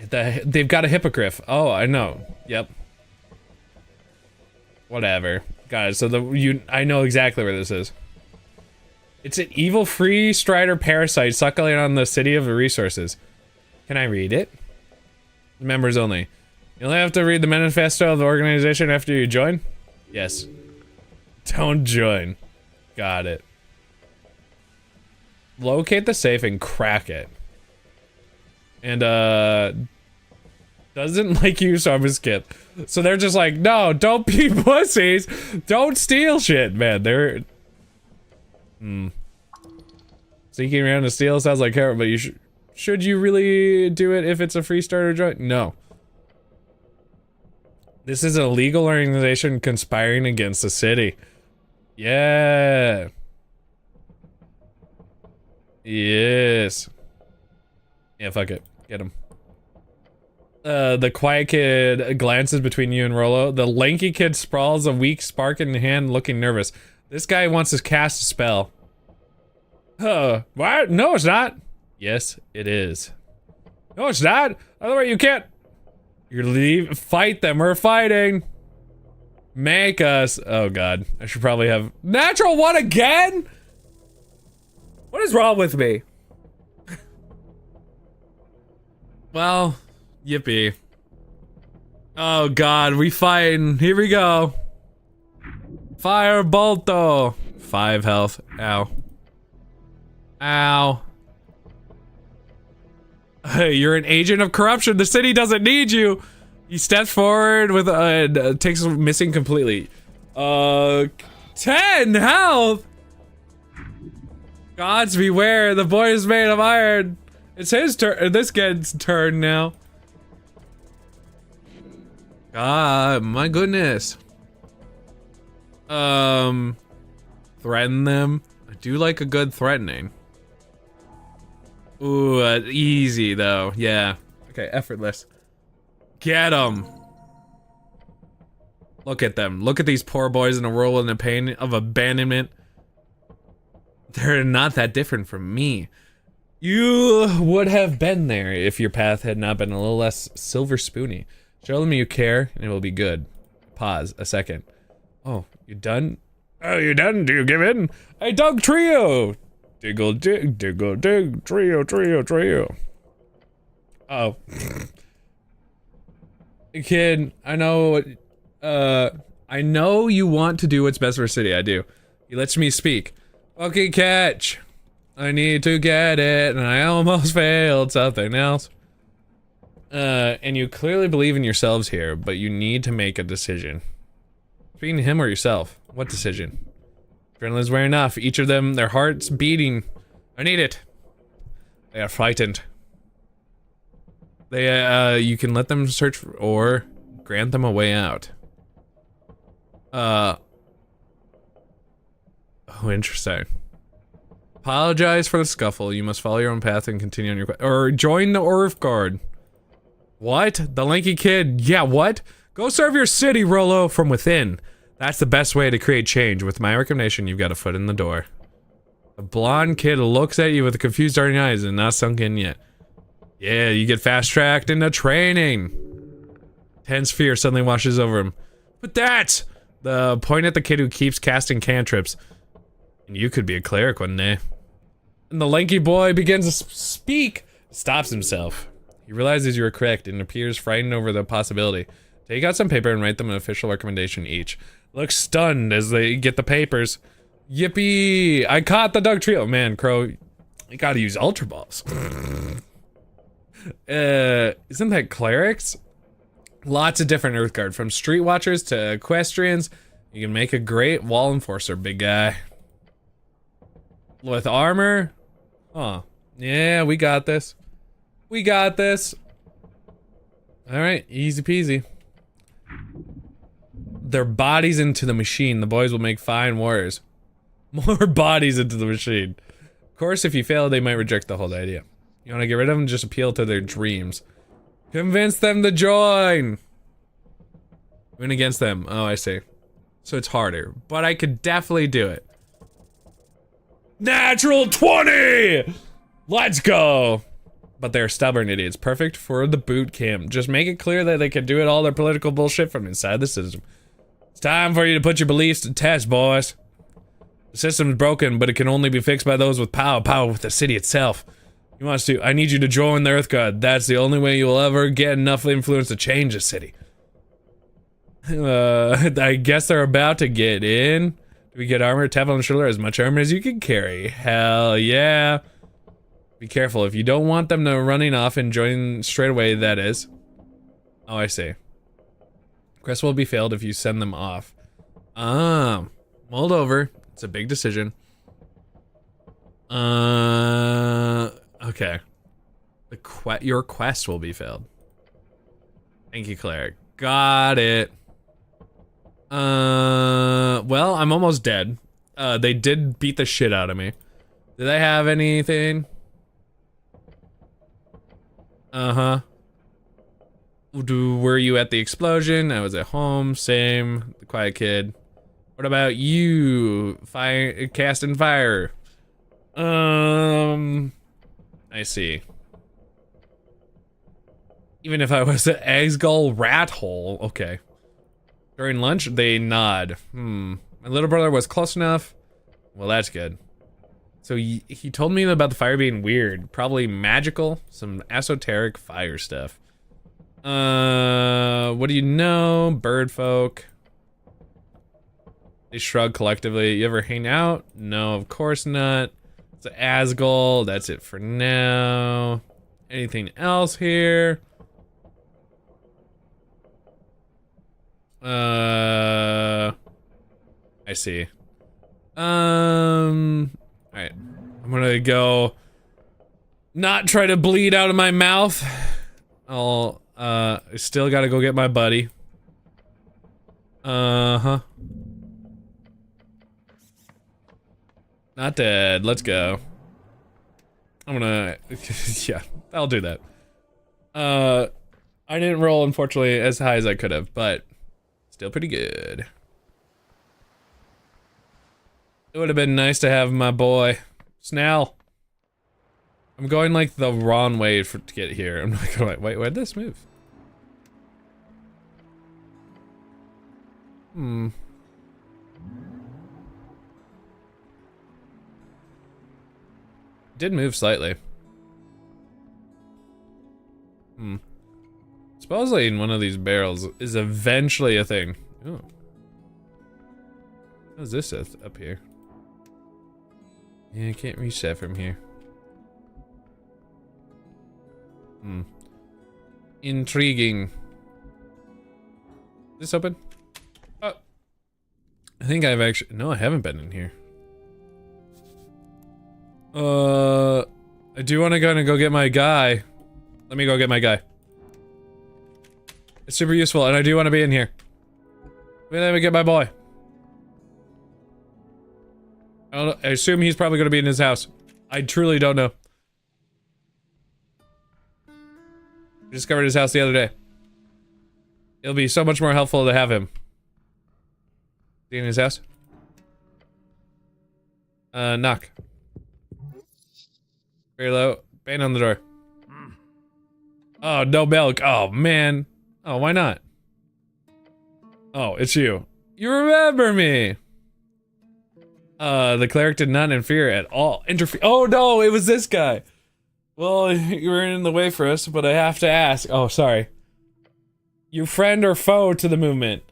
They've got a hippogriff. Oh, I know. Yep. Whatever. Guys, so I know exactly where this is. It's an evil Free Strider parasite suckling on the city of the resources. Can I read it? Members only. You only have to read the manifesto of the organization after you join? Yes. Don't join. Got it. Locate the safe and crack it. And, doesn't like you, so I'm gonna skip. So they're just like, no, don't be pussies. Don't steal shit, man. They're... Sneaking around to steal sounds like carrot, but you should you really do it if it's a Free Starter joint? No. This is a legal organization conspiring against the city. Yeah. Yes. Yeah, fuck it. Get him. The quiet kid glances between you and Rolo. The lanky kid sprawls, a weak spark in hand, looking nervous. This guy wants to cast a spell. What? No, it's not. Yes, it is. No, it's not. Otherwise, you can't. You fight them. We're fighting. Make us. Oh God, I should probably have natural one again. What is wrong with me? Well, yippee. Oh God, we fighting. Here we go. Fire Bolto. 5 health. Ow. Ow. Hey, you're an agent of corruption. The city doesn't need you. He steps forward with takes missing completely. 10 health. Gods beware. The boy is made of iron. It's his turn. This kid's turn now. God, my goodness. Threaten them. I do like a good threatening. Ooh, easy though. Yeah. Okay, effortless. Get them. Look at them. Look at these poor boys in a whirlwind of pain of abandonment. They're not that different from me. You would have been there if your path had not been a little less silver spoony. Show them you care, and it will be good. Pause a second. Oh, you done? Oh, you done? Do you give in? I dug trio. Diggle dig, diggle dig, trio, trio, trio. Oh. Kid, I know you want to do what's best for the city, I do. He lets me speak. Okay, catch. I need to get it, and I almost failed something else. And you clearly believe in yourselves here, but you need to make a decision. Speaking to him or yourself, what decision? Adrenaline's wearing off. Each of them, their hearts beating. I need it. They are frightened. They, you can let them search for, or grant them a way out. Oh Oh, interesting. Apologize for the scuffle. You must follow your own path and continue on your quest. Or join the Orf Guard. What? The lanky kid? Yeah, what? Go serve your city, Rolo, from within. That's the best way to create change. With my recommendation, you've got a foot in the door. The blonde kid looks at you with confused darting eyes and not sunk in yet. Yeah, you get fast-tracked into training. Tense fear suddenly washes over him. But that's the point at the kid who keeps casting cantrips. And you could be a cleric one day. And the lanky boy begins to speak. Stops himself. He realizes you are correct and appears frightened over the possibility. Take out some paper and write them an official recommendation each. Looks stunned as they get the papers. Yippee! I caught the Dug Trio. Man, Crow, you gotta use Ultra Balls. Isn't that clerics? Lots of different Earthguard, from Street Watchers to Equestrians. You can make a great wall enforcer, big guy. With armor? Huh. Yeah, we got this. We got this. Alright, easy peasy. Their bodies into the machine. The boys will make fine warriors. More bodies into the machine. Of course, if you fail, they might reject the whole idea. You want to get rid of them? Just appeal to their dreams. Convince them to join! Win against them. Oh, I see. So it's harder. But I could definitely do it. Natural 20! Let's go! But they're stubborn idiots. Perfect for the boot camp. Just make it clear that they can do it all their political bullshit from inside the system. It's time for you to put your beliefs to test, boys. The system's broken, but it can only be fixed by those with power. Power with the city itself. He wants to. I need you to join the Earth God. That's the only way you will ever get enough influence to change the city. I guess they're about to get in. Do we get armor? Tap on the shoulder, as much armor as you can carry. Hell yeah. Be careful. If you don't want them to running off and join straight away, that is. Oh, I see. Quest will be failed if you send them off. Mulled over. It's a big decision. Okay. Your quest will be failed. Thank you, cleric. Got it. Well, I'm almost dead. They did beat the shit out of me. Did they have anything? Uh-huh. Were you at the explosion? I was at home. Same. The quiet kid. What about you? Casting fire. I see. Even if I was an Eggsgull rat hole. Okay. During lunch, they nod. My little brother was close enough. Well, that's good. So he told me about the fire being weird. Probably magical. Some esoteric fire stuff. What do you know? Bird folk. They shrug collectively. You ever hang out? No, of course not. It's an Asgul. That's it for now. Anything else here? I see. Alright. I'm gonna go not try to bleed out of my mouth. I still gotta go get my buddy. Uh-huh. Not dead. Let's go. I'm gonna... yeah, I'll do that. I didn't roll, unfortunately, as high as I could have, but still pretty good. It would have been nice to have my boy, Snell. I'm going like the wrong way to get here. I'm not gonna wait, where'd this move? Did move slightly. Supposedly in one of these barrels is eventually a thing. Oh. How's this up here? Yeah, I can't reach that from here. Intriguing. Is this open? Oh. I think I've actually... No, I haven't been in here. I do want to go get my guy. Let me go get my guy. It's super useful, and I do want to be in here. Let me get my boy. I I assume he's probably gonna be in his house. I truly don't know. I discovered his house the other day. It'll be so much more helpful to have him. Is he in his house? Knock. Very low. Bang on the door. Oh, no milk. Oh, man. Oh, why not? Oh, it's you. You remember me. The cleric did not interfere at all. Oh, no, it was this guy. Well, you were in the way for us, but I have to ask. Oh, sorry. You friend or foe to the movement?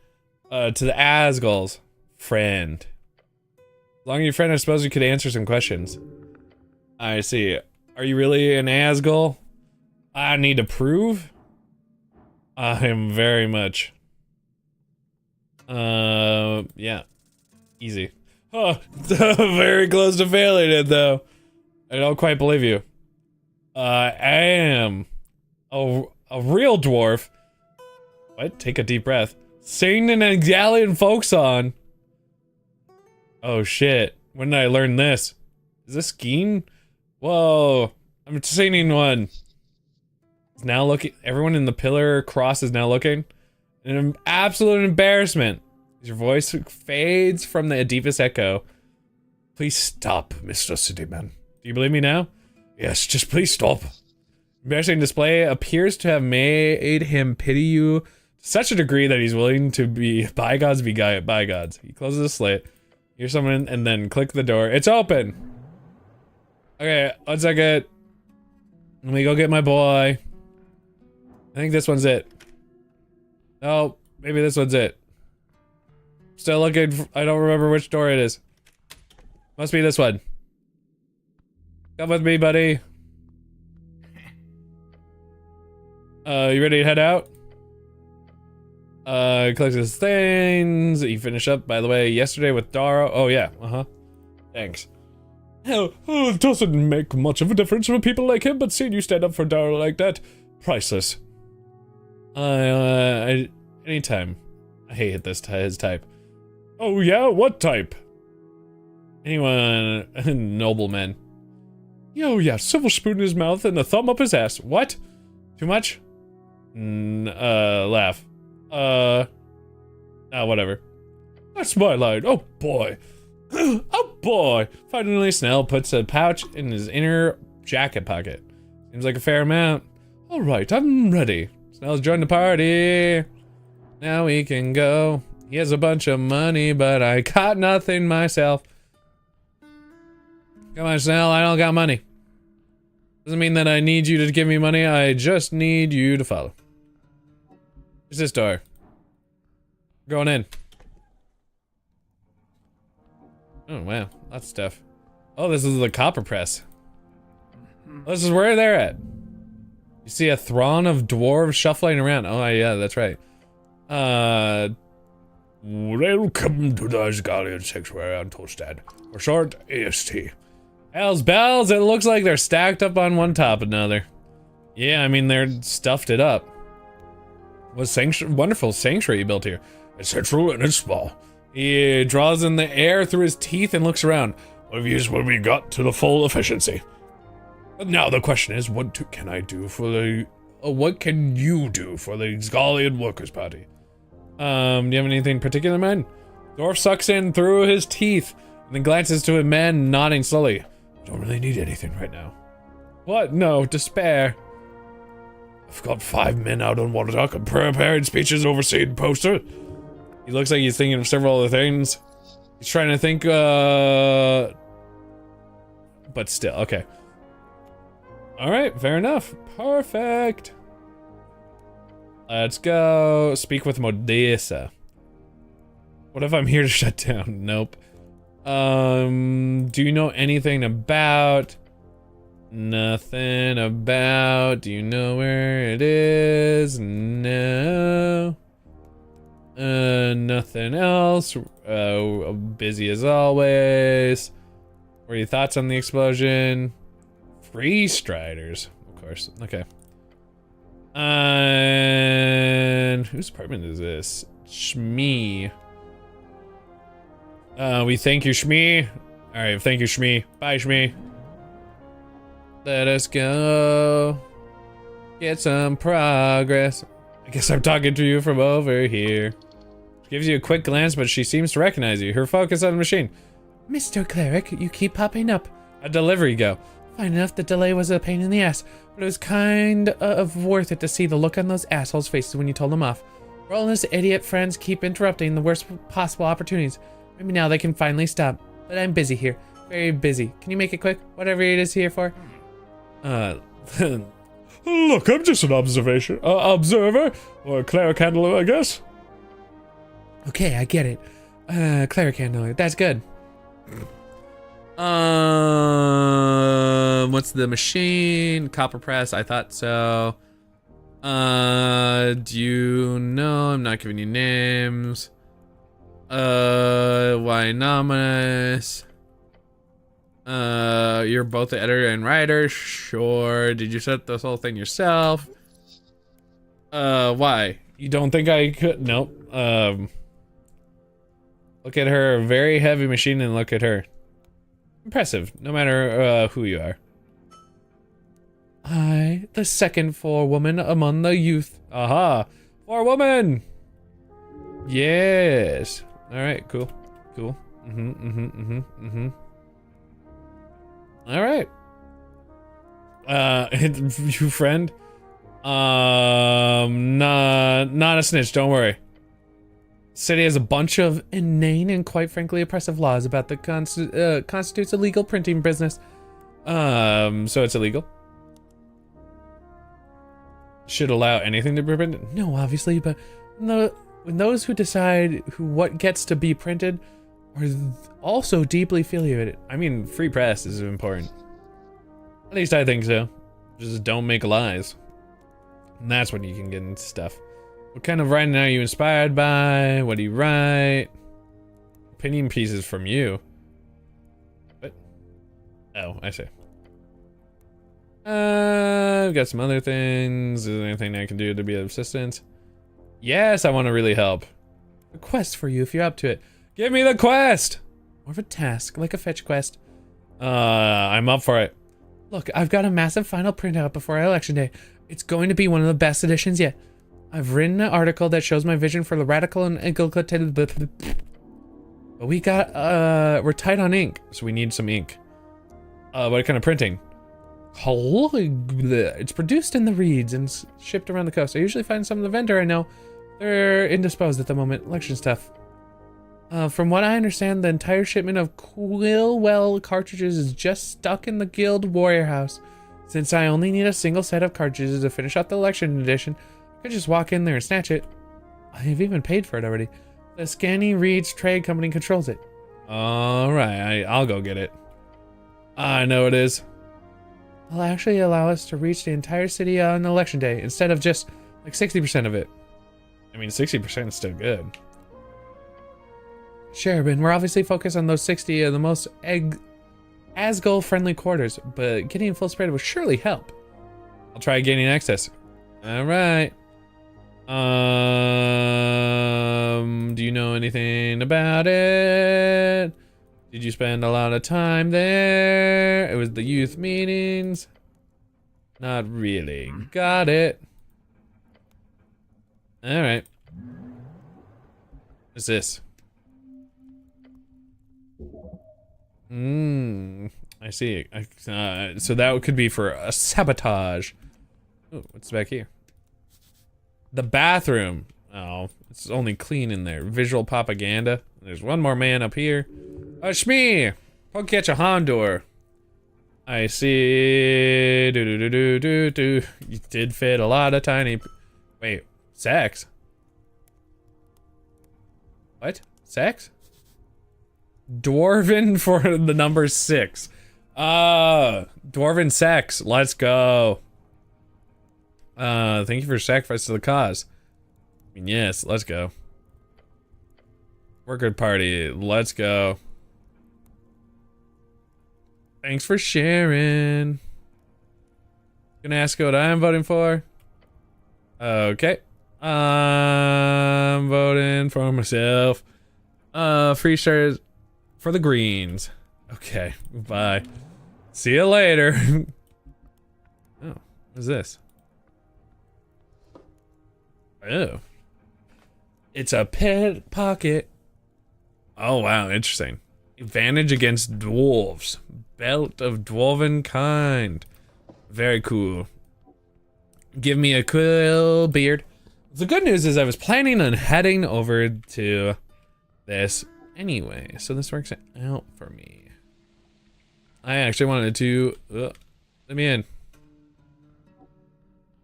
To the Asgulls. Friend. As long as you're friend, I suppose you could answer some questions. I see. Are you really an Asgull? I need to prove? I am very much. Yeah. Easy. Oh, very close to failing it, though. I don't quite believe you. I am a real dwarf. What? Take a deep breath. Sing an Italian folk song. Oh shit. When did I learn this? Is this skiing? Whoa. I'm singing one. It's now looking. Everyone in the pillar cross is now looking. An absolute embarrassment. Your voice fades from the deepest echo. Please stop, Mr. Cityman. Do you believe me now? Yes, just please stop. Embarrassing display appears to have made him pity you to such a degree that he's willing to be bygones be bygones. He closes the slit. Here's someone and then click the door. It's open. Okay, 1 second. Let me go get my boy. I think this one's it. Oh, maybe this one's it. Still looking. I don't remember which door it is. Must be this one. Come with me, buddy. You ready to head out? Collects his things. You finish up, by the way, yesterday with Dara. Oh, yeah. Thanks. It doesn't make much of a difference for people like him, but seeing you stand up for Dara like that, priceless. Anytime. I hate his type. Oh, yeah? What type? Anyone, nobleman. Oh, yeah, silver spoon in his mouth and a thumb up his ass. What? Too much? Laugh. Whatever. That's my line. Oh, boy. Oh, boy. Finally, Snell puts a pouch in his inner jacket pocket. Seems like a fair amount. All right, I'm ready. Snell's joined the party. Now we can go. He has a bunch of money, but I got nothing myself. Come on, Snell, I don't got money. Doesn't mean that I need you to give me money, I just need you to follow. Where's this door? We're going in. Oh, wow, lots of stuff. Oh, this is the copper press. This is where they're at. You see a throng of dwarves shuffling around. Oh, yeah, that's right. Welcome to the Asgardian Sanctuary on Toastad. For short, AST. Hell's bells, it looks like they're stacked up on one top of another. Yeah, I mean, they're stuffed it up. What wonderful sanctuary you built here. It's central and it's small. He draws in the air through his teeth and looks around. We've used what we got to the full efficiency. But now the question is, what can I do for the... what can you do for the Asgardian Workers' Party? Do you have anything particular in mind? Dwarf sucks in through his teeth and then glances to a man nodding slowly. I don't really need anything right now. What? No, despair. I've got 5 men out on water dock and preparing speeches, overseeing poster. He looks like he's thinking of several other things. He's trying to think, but still, okay. Alright, fair enough. Perfect. Let's go speak with Modessa. What if I'm here to shut down? Nope. Do you know anything about... Nothing about... Do you know where it is? No. Nothing else. Busy as always. What are your thoughts on the explosion? Free Striders, of course. Okay. And whose apartment is this? Shmee. We thank you, Shmee. All right, thank you, Shmi. Bye, Shmi. Let us go. Get some progress. I guess I'm talking to you from over here. She gives you a quick glance, but she seems to recognize you. Her focus on the machine. Mr. Cleric, you keep popping up. A delivery go. Fine enough, the delay was a pain in the ass, but it was kind of worth it to see the look on those assholes' faces when you told them off. Roll and his idiot friends keep interrupting the worst possible opportunities. Maybe now they can finally stop. But I'm busy here. Very busy. Can you make it quick? Whatever it is here for? Look, I'm just an observer, or cleric handler, I guess. Okay, I get it. Cleric handler. That's good. What's the machine? Copper press. I thought so. Do you know? I'm not giving you names. Why anonymous? You're both the editor and writer. Sure. Did you set this whole thing yourself? Why? You don't think I could? Nope. Look at her very heavy machine and look at her. Impressive, no matter who you are. I, the second forewoman among the youth. Aha! Forewoman! Yes. Alright, cool. Cool. Alright. You friend? Not a snitch, don't worry. City has a bunch of inane and quite frankly oppressive laws about the constitutes illegal printing business. So it's illegal. Should allow anything to be printed? No, obviously, but when those who decide what gets to be printed are also deeply affiliated. I mean, free press is important. At least I think so. Just don't make lies. And that's when you can get into stuff. What kind of writing are you inspired by? What do you write? Opinion pieces from you. What? Oh, I see. I've got some other things. Is there anything I can do to be of assistance? Yes, I want to really help. A quest for you if you're up to it. Give me the quest! More of a task, like a fetch quest. I'm up for it. Look, I've got a massive final printout before election day. It's going to be one of the best editions yet. I've written an article that shows my vision for the radical and inculcated. But we got, we're tight on ink, so we need some ink. What kind of printing? It's produced in the reeds and shipped around the coast. I usually find some of the vendor I know. They're indisposed at the moment. Election stuff. From what I understand, the entire shipment of Quillwell cartridges is just stuck in the Guild Warrior House. Since I only need a single set of cartridges to finish off the election edition, I could just walk in there and snatch it. I've even paid for it already. The Scanny Reeds Trade Company controls it. Alright, I'll go get it. I know it is. It'll actually allow us to reach the entire city on election day, instead of just like 60% of it. I mean, 60% is still good. Sure, but we're obviously focused on those 60 of the most Asgul-friendly quarters, but getting full spread would surely help. I'll try gaining access. Alright. Do you know anything about it? Did you spend a lot of time there? It was the youth meetings. Not really. Got it. Alright. What's this? I see. So that could be for a sabotage. Oh, what's back here? The bathroom. Oh, it's only clean in there. Visual propaganda. There's one more man up here. Shmee! Poke catch a Hondor. I see. Do. You did fit a lot of tiny. Wait, sex? What? Sex? Dwarven for the number 6. Dwarven sex. Let's go. Thank you for your sacrifice to the cause. I mean, yes, let's go. Worker party. Let's go. Thanks for sharing. Gonna ask what I'm voting for. Okay. I'm voting for myself. Free shares for the Greens. Okay, bye. See you later. Oh, what's this? Oh. It's a pet pocket. Oh, wow, interesting. Advantage against dwarves. Belt of dwarven kind. Very cool. Give me a cool beard. The good news is I was planning on heading over to this anyway, so this works out for me. I actually wanted to let me in.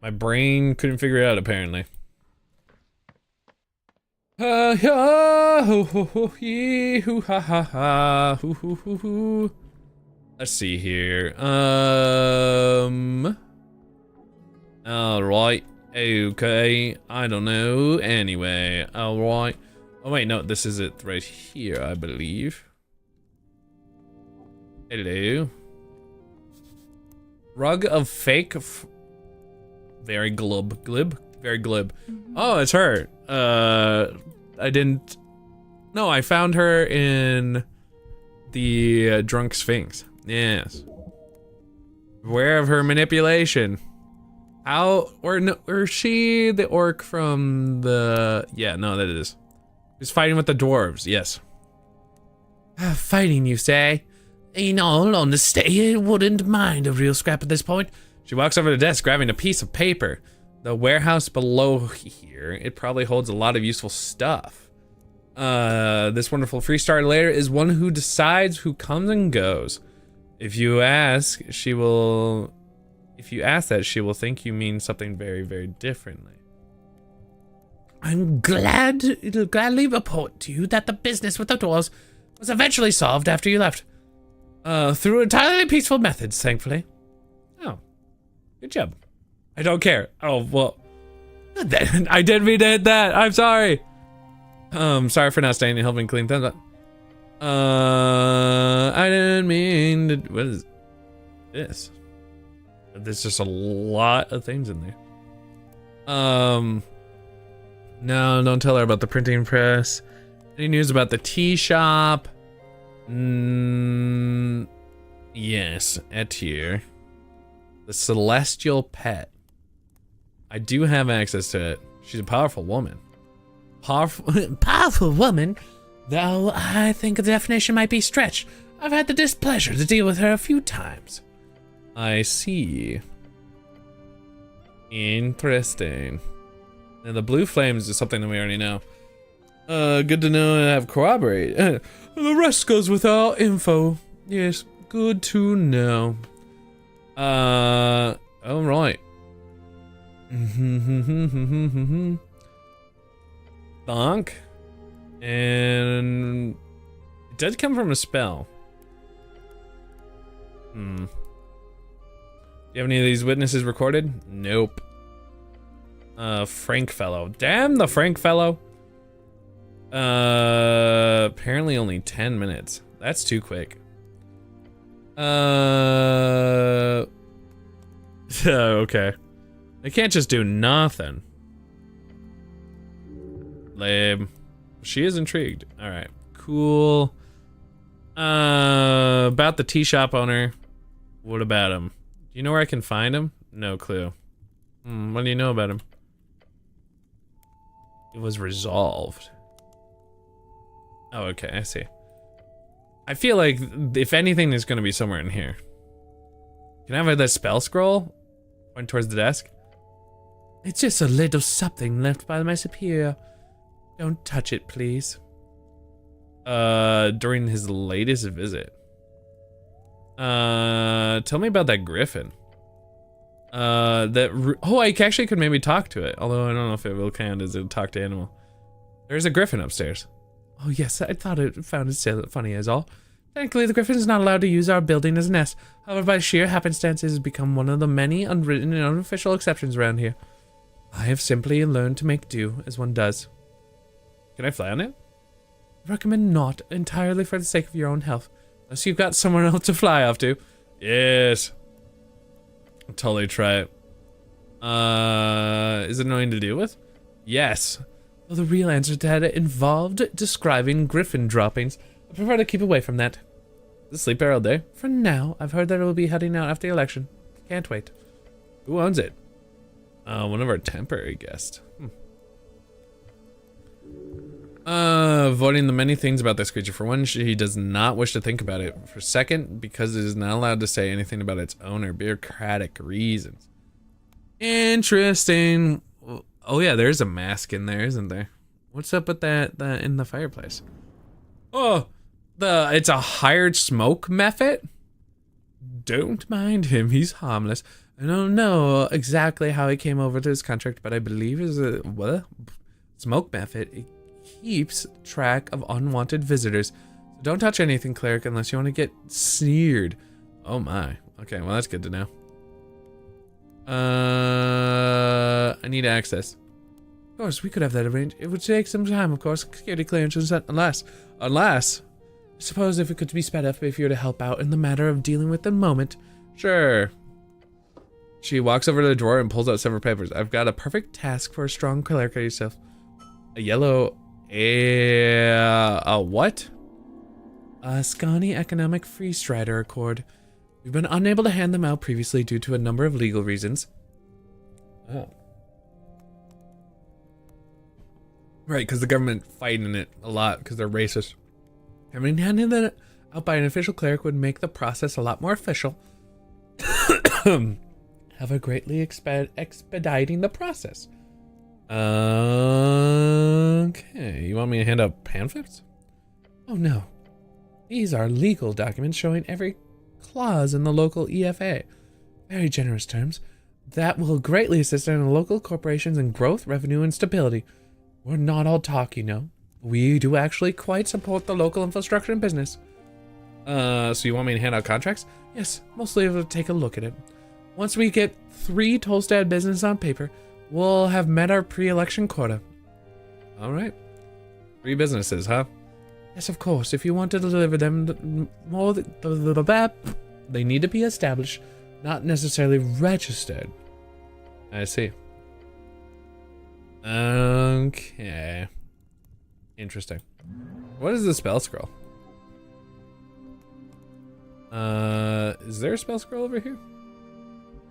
My brain couldn't figure it out apparently. Let's see here. Alright. Okay. I don't know. Anyway. Alright. Oh wait, no, this is it right here, I believe. Hello. Rug of fake. Very glib. Very glib. Oh, it's her. I didn't. No, I found her in the drunk sphinx. Yes. Beware of her manipulation. How or no? Or she the orc from the? Yeah, no, that is. He's fighting with the dwarves. Yes. Fighting, you say? In all honesty, I wouldn't mind a real scrap at this point. She walks over to the desk, grabbing a piece of paper. The warehouse below here, it probably holds a lot of useful stuff. This wonderful freestar layer is one who decides who comes and goes. If you ask that, she will think you mean something very, very differently. I'll gladly report to you that the business with the dwarves was eventually solved after you left. Through entirely peaceful methods, thankfully. Oh, good job. I don't care. Oh, well. I didn't mean to hit that. I'm sorry. Sorry for not staying and helping clean things up. I didn't mean to. What is this? There's just a lot of things in there. No, don't tell her about the printing press. Any news about the tea shop? Yes, at here. The celestial pet. I do have access to it. She's a powerful woman. Powerful woman? Though I think the definition might be stretched. I've had the displeasure to deal with her a few times. I see. Interesting. And the blue flames is something that we already know. Good to know and have corroborate. The rest goes without info. Yes, good to know. All right. Bonk. And it did come from a spell. Do you have any of these witnesses recorded? Nope. Frank fellow. Damn the Frank fellow. Apparently only 10 minutes. That's too quick. Okay. They can't just do nothing. Lame. She is intrigued. Alright. Cool. About the tea shop owner. What about him? Do you know where I can find him? No clue. What do you know about him? It was resolved. Oh, okay, I see. I feel like, if anything, there's gonna be somewhere in here. Can I have that spell scroll? Point towards the desk? It's just a little something left by my superior. Don't touch it, please. During his latest visit. Tell me about that griffin. I actually could maybe talk to it, although I don't know if it will count as a talk to animal. There's a griffin upstairs. Oh yes, I found it funny as all. Thankfully, the griffin is not allowed to use our building as a nest. However, by sheer happenstance, it has become one of the many unwritten and unofficial exceptions around here. I have simply learned to make do as one does. Can I fly on it? I recommend not, entirely for the sake of your own health. Unless you've got somewhere else to fly off to. Yes. I'll totally try it. Is it annoying to deal with? Yes. Well, the real answer to that involved describing griffin droppings. I prefer to keep away from that. Does it sleep there all day? For now, I've heard that it will be heading out after the election. Can't wait. Who owns it? One of our temporary guests. Avoiding the many things about this creature. For one, he does not wish to think about it. For second, because it is not allowed to say anything about its owner. Bureaucratic reasons. Interesting. Oh yeah, there's a mask in there, isn't there? What's up with that in the fireplace? Oh, it's a hired smoke method? Don't mind him, he's harmless. I don't know exactly how he came over to this contract, but I believe is a smoke method. It keeps track of unwanted visitors. So don't touch anything, cleric, unless you want to get sneered. Oh my. Okay, well that's good to know. I need access. Of course, we could have that arranged. It would take some time, of course. Security clearance, unless, I suppose if it could be sped up if you were to help out in the matter of dealing with the moment. Sure. She walks over to the drawer and pulls out several papers. I've got a perfect task for a strong cleric like yourself. A yellow, a what? A Scani Economic Freestrider Accord. We've been unable to hand them out previously due to a number of legal reasons. Oh. Right, because the government fighting it a lot because they're racist. Having handed it out by an official cleric would make the process a lot more official. However, greatly expediting the process. Okay, you want me to hand out pamphlets? Oh no. These are legal documents showing every clause in the local EFA. Very generous terms. That will greatly assist in local corporations in growth, revenue, and stability. We're not all talk, you know. We do actually quite support the local infrastructure and business. So you want me to hand out contracts? Yes, mostly to take a look at it. Once we get 3 Tolstad business on paper, we'll have met our pre-election quota. All right. 3 businesses, huh? Yes, of course. If you want to deliver them, they need to be established, not necessarily registered. I see. Okay. Interesting. What is the spell scroll? Is there a spell scroll over here?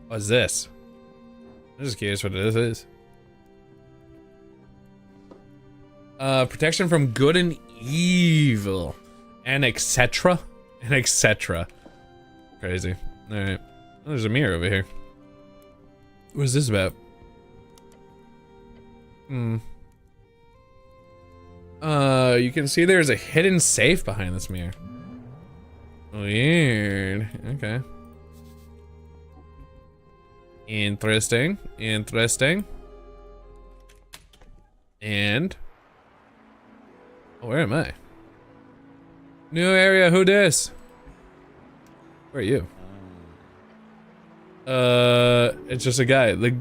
What's this? I'm just curious what this is. Protection from good and evil. And etc. And etc. Crazy. Alright. Oh, there's a mirror over here. What is this about? You can see there's a hidden safe behind this mirror. Weird. Okay. Interesting. Interesting. And... oh, where am I? New area, who dis? Where are you? It's just a guy. Like...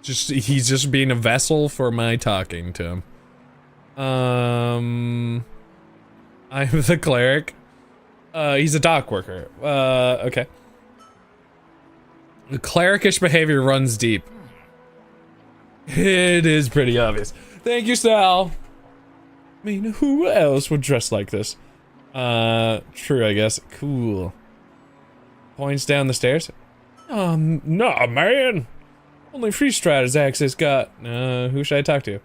he's just being a vessel for my talking to him. I'm the cleric. He's a dock worker. Okay. The clerikish behavior runs deep. It is pretty obvious. Thank you, Sal. I mean, who else would dress like this? True, I guess. Cool. Points down the stairs. Nah, man. Only free straters access got. Who should I talk to?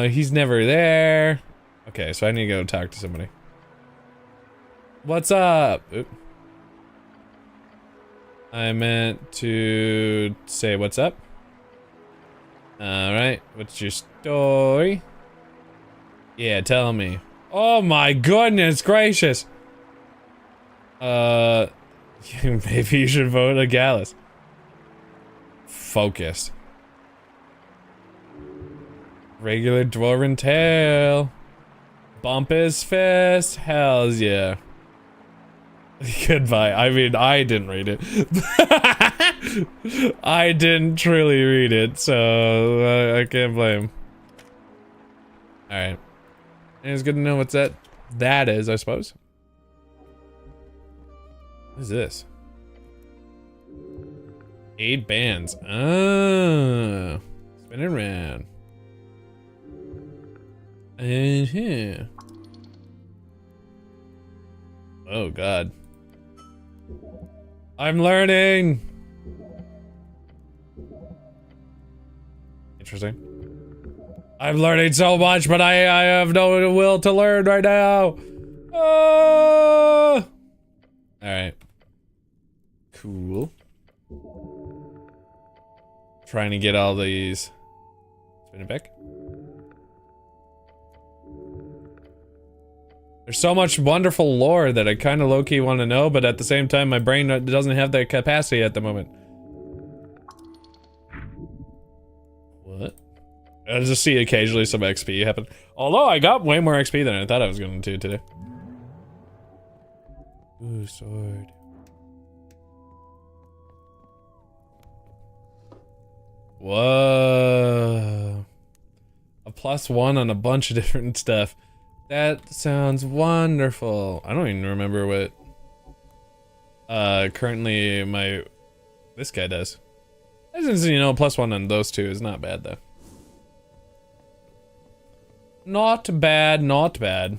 He's never there. Okay, so I need to go talk to somebody. What's up? Oop. I meant to say what's up. Alright, what's your story? Yeah, tell me. Oh my goodness gracious! Maybe you should vote a Gallus. Focus. Regular dwarven tail. Bump his fist. Hells yeah. Goodbye. I mean, I didn't read it. I didn't truly read it, so I can't blame. Alright. It's good to know what's that is, I suppose. What is this? 8 bands. Oh. Spin it around. Oh god. I'm learning! Interesting. I'm learning so much, but I have no will to learn right now! Alright. Cool. Trying to get all these. Spin it back. There's so much wonderful lore that I kind of low-key want to know, but at the same time, my brain doesn't have that capacity at the moment. What? I just see occasionally some XP happen. Although I got way more XP than I thought I was going to today. Ooh, sword. Whoa. A +1 on a bunch of different stuff. That sounds wonderful. I don't even remember what currently this guy does. As you know, +1 on those two is not bad though. Not bad, not bad.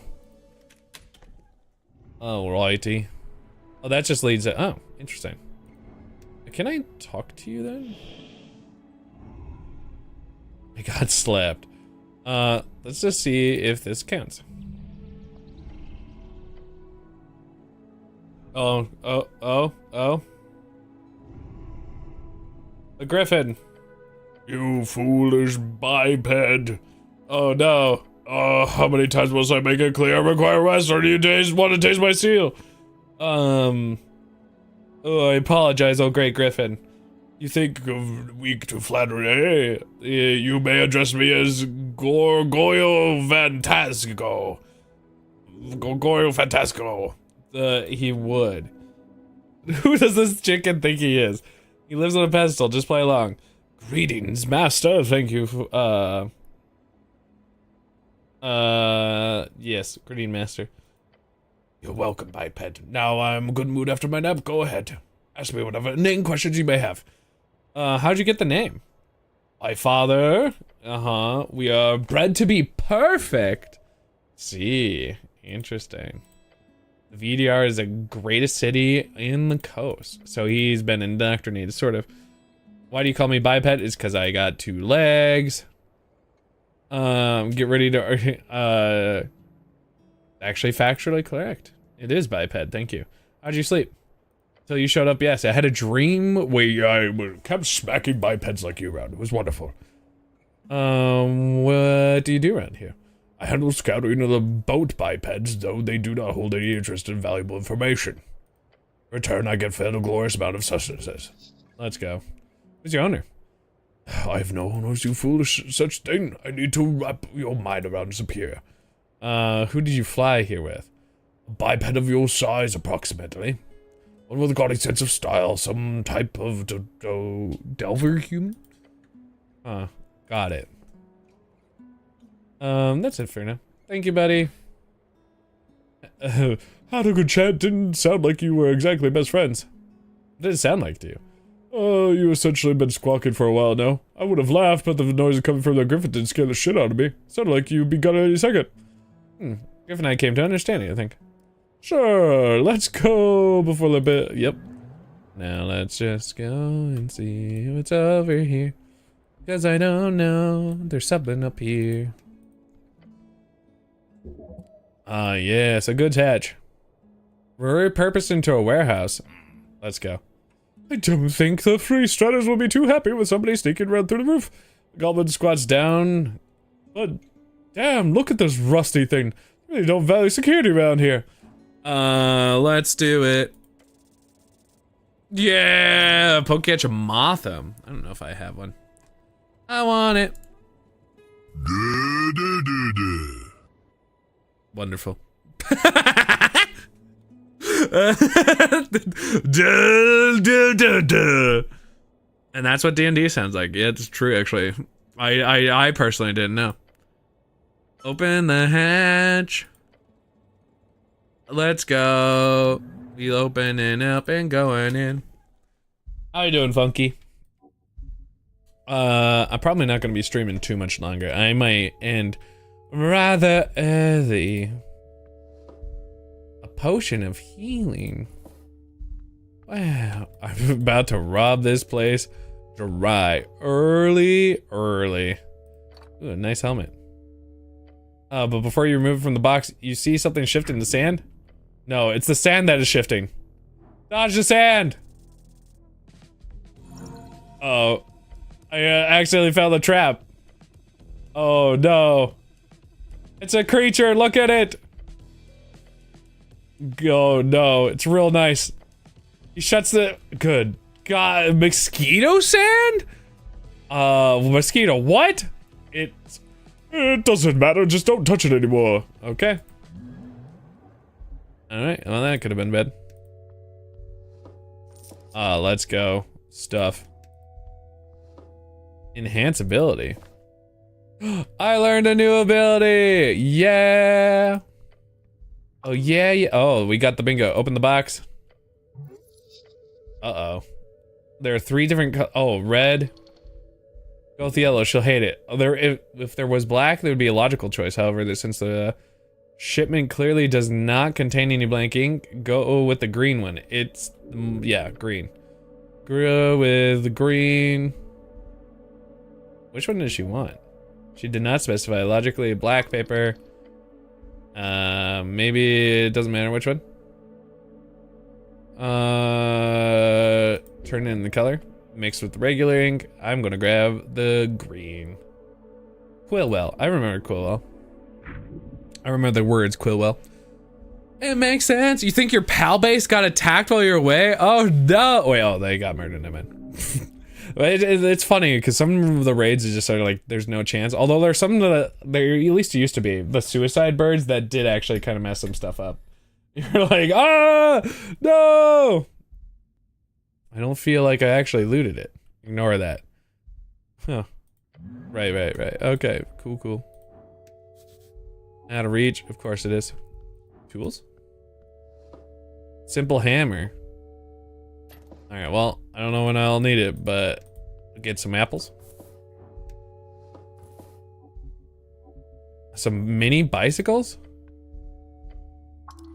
Alrighty. Oh, that just leads to, oh, interesting. Can I talk to you then? I got slapped. Let's just see if this counts. Oh. A griffin. You foolish biped. Oh no. How many times must I make it clear I require rest, or do you want to taste my seal? Oh, I apologize, oh great griffin. You think weak to flattery, eh? You may address me as Gorgoyo Fantasco. Gorgoyo Fantasco. He would. Who does this chicken think he is? He lives on a pedestal, just play along. Greetings, master, thank you for, yes, greeting master. You're welcome, biped. Now I'm in a good mood after my nap, go ahead. Ask me whatever name questions you may have. How'd you get the name? My father. We are bred to be perfect. See, interesting. The VDR is the greatest city in the coast. So he's been indoctrinated, sort of. Why do you call me biped? It's because I got 2 legs. Get ready to, actually factually correct. It is biped, thank you. How'd you sleep? Till you showed up, yes. I had a dream where I kept smacking bipeds like you around. It was wonderful. What do you do around here? I handle scouting of the boat bipeds, though they do not hold any interest in valuable information. In return, I get fed a glorious amount of sustenance. Let's go. Who's your owner? I have no owners, you foolish such thing. I need to wrap your mind around superior. Who did you fly here with? A biped of your size, approximately. One with a gaudy sense of style, some type of delver human? Got it. That's it for now. Thank you, buddy. Had a good chat, didn't sound like you were exactly best friends. What did it sound like to you? You essentially been squawking for a while now. I would have laughed, but the noise coming from the griffin didn't scare the shit out of me. Sounded like you'd be gone any second. Griffin and I came to understanding, I think. Sure, let's go before the bit. Yep. Now let's just go and see what's over here. Cause I don't know, there's something up here. Yes, a goods hatch. We're repurposed into a warehouse. Let's go. I don't think the free strutters will be too happy with somebody sneaking around through the roof. The goblin squats down. But, damn, look at this rusty thing. They don't value security around here. Let's do it. Yeah, Pokecatch Motham. I don't know if I have one. I want it. Wonderful. And that's what D&D sounds like. Yeah, it's true, actually. I personally didn't know. Open the hatch. Let's go. We opening up and going in. How you doing, Funky? I'm probably not going to be streaming too much longer. I might end rather early. A potion of healing. Wow, I'm about to rob this place dry early. Ooh, a nice helmet. But before you remove it from the box, you see something shift in the sand? No, it's the sand that is shifting. Dodge the sand! Oh, I accidentally found the trap. Oh no. It's a creature, look at it! Oh no, it's real nice. He shuts the, good God, mosquito sand? Mosquito what? It doesn't matter, just don't touch it anymore. Okay. Alright, well that could have been bad. Let's go. Stuff. Enhance ability. I learned a new ability! Yeah! Oh yeah. Oh, we got the bingo. Open the box. Uh-oh. There are 3 different red. Go with yellow, she'll hate it. If there was black, there would be a logical choice. However, since the shipment clearly does not contain any blank ink, go with the green one. It's, yeah, green. Go with the green. Which one does she want? She did not specify. Logically, black paper. Maybe it doesn't matter which one. Turn in the color. Mixed with the regular ink, I'm gonna grab the green. Quillwell. I remember Quillwell. I remember the words Quillwell. It makes sense. You think your pal base got attacked while you're away? Oh no! Wait, oh, they got murdered, I meant. It's funny because some of the raids is just sort of like there's no chance. Although there's some that there at least used to be the suicide birds that did actually kind of mess some stuff up. You're like, ah, no. I don't feel like I actually looted it. Ignore that. Huh. Right. Okay, cool. Out of reach, of course it is. Tools? Simple hammer. Alright, well, I don't know when I'll need it, but I'll get some apples. Some mini bicycles?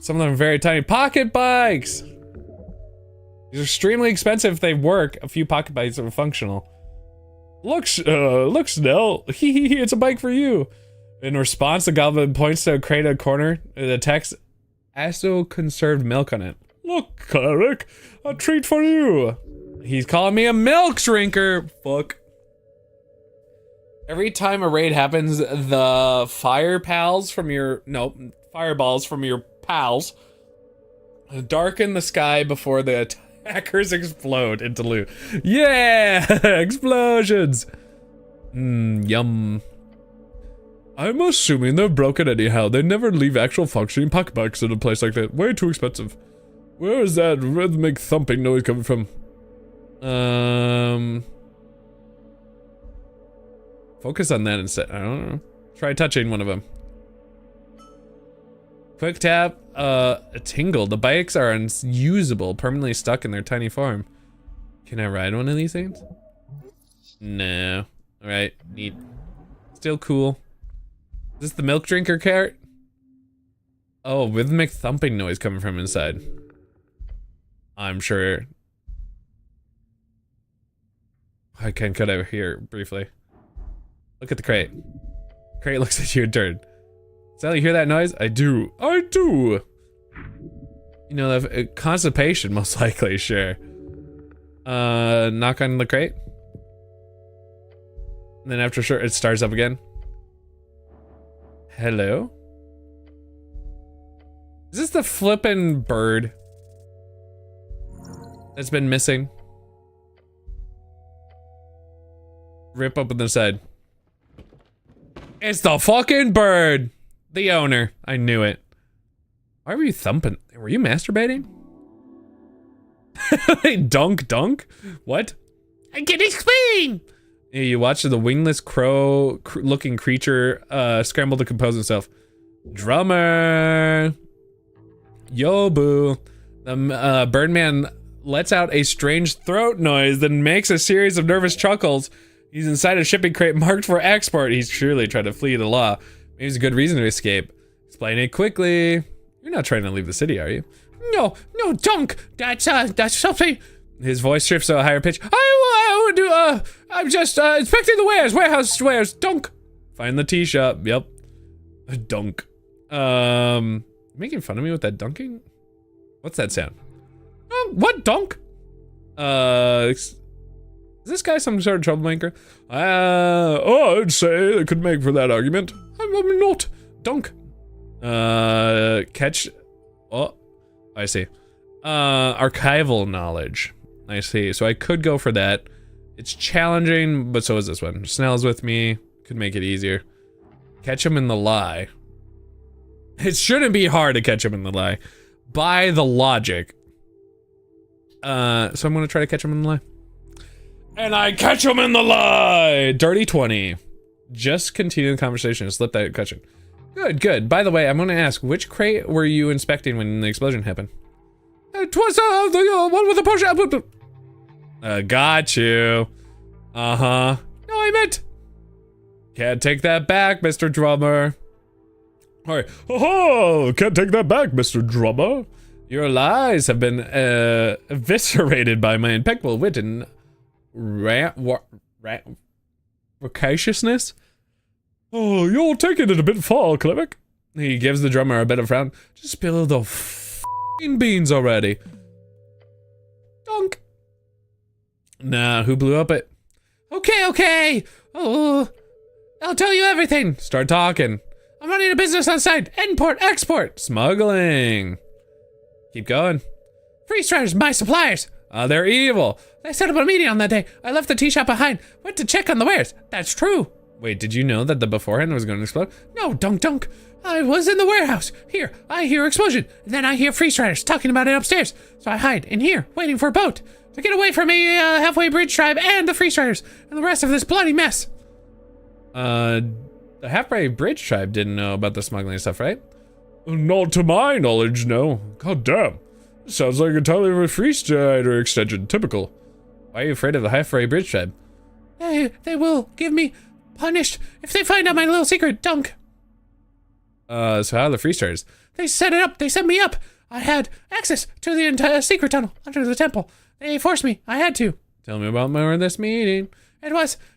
Some of them are very tiny. Pocket bikes! These are extremely expensive if they work. A few pocket bikes are functional. Look, Snell. It's a bike for you. In response, the goblin points to a crate in a corner. The text, "Aso conserved milk" on it. Look, cleric, a treat for you. He's calling me a milk drinker. Fuck. Every time a raid happens, the fireballs from your pals darken the sky before the attackers explode into loot. Yeah, explosions. Yum. I'm assuming they're broken anyhow. They never leave actual functioning pocket bikes in a place like that. Way too expensive. Where is that rhythmic thumping noise coming from? Focus on that instead. I don't know. Try touching one of them. Quick tap, a tingle. The bikes are unusable, permanently stuck in their tiny form. Can I ride one of these things? No. Alright, neat. Still cool. Is this the milk drinker cart? Oh, rhythmic thumping noise coming from inside. I'm sure. I can cut over here briefly. Look at the crate. Crate looks at you in turn. Sally, you hear that noise? I do. I do. You know, constipation, most likely, sure. Knock on the crate. And then after sure, it starts up again. Hello? Is this the flippin' bird that's been missing? Rip open the side. It's the fucking bird! The owner. I knew it. Why were you thumping? Were you masturbating? Dunk? What? I can explain! You watch the wingless crow-looking creature scramble to compose himself. Drummer! Yo, boo. The Birdman lets out a strange throat noise, then makes a series of nervous chuckles. He's inside a shipping crate marked for export. He's surely trying to flee the law. Maybe it's a good reason to escape. Explain it quickly. You're not trying to leave the city, are you? No, Dunk. That's something. His voice shifts to a higher pitch. I'm just inspecting the warehouse wares. Dunk. Find the tea shop. Yep. Dunk. Making fun of me with that dunking? What's that sound? What dunk? Is this guy some sort of troublemaker? I'd say I could make for that argument. I'm not. Dunk. Catch. Oh, I see. Archival knowledge. I see. So I could go for that. It's challenging, but so is this one. Snell's with me. Could make it easier. Catch him in the lie. It shouldn't be hard to catch him in the lie. By the logic. So I'm gonna try to catch him in the lie. And I catch him in the lie! Dirty 20. Just continue the conversation and slip that question. Good. By the way, I'm gonna ask, which crate were you inspecting when the explosion happened? It was the one with the potion. Got you. Uh-huh. No, I meant. Can't take that back, Mr. Drummer. Alright. Oh, can't take that back, Mr. Drummer. Your lies have been eviscerated by my impeccable wit and racaciousness. Oh, you're taking it a bit far, Cleric. He gives the drummer a bit of frown. Just spill the f***ing beans already. Dunk. Nah, who blew up it? Okay. Oh, I'll tell you everything. Start talking. I'm running a business on site. Import, export. Smuggling. Keep going. Free Striders, my suppliers. They're evil. They set up a meeting on that day. I left the tea shop behind. Went to check on the wares. That's true. Wait, did you know that the beforehand was going to explode? No, Dunk. I was in the warehouse. Here, I hear explosion. And then I hear Free Striders talking about it upstairs. So I hide in here, waiting for a boat to get away from a halfway bridge tribe and the Free Striders and the rest of this bloody mess. The halfway bridge tribe didn't know about the smuggling stuff, right? Not to my knowledge, no. God damn. Sounds like entirely of a Free Strider extension. Typical. Why are you afraid of the halfway bridge tribe? They will give me punished if they find out my little secret, Dunk. So how are the Free Striders? They set it up. They set me up. I had access to the entire secret tunnel under the temple. They forced me. I had to. Tell me about more of this meeting.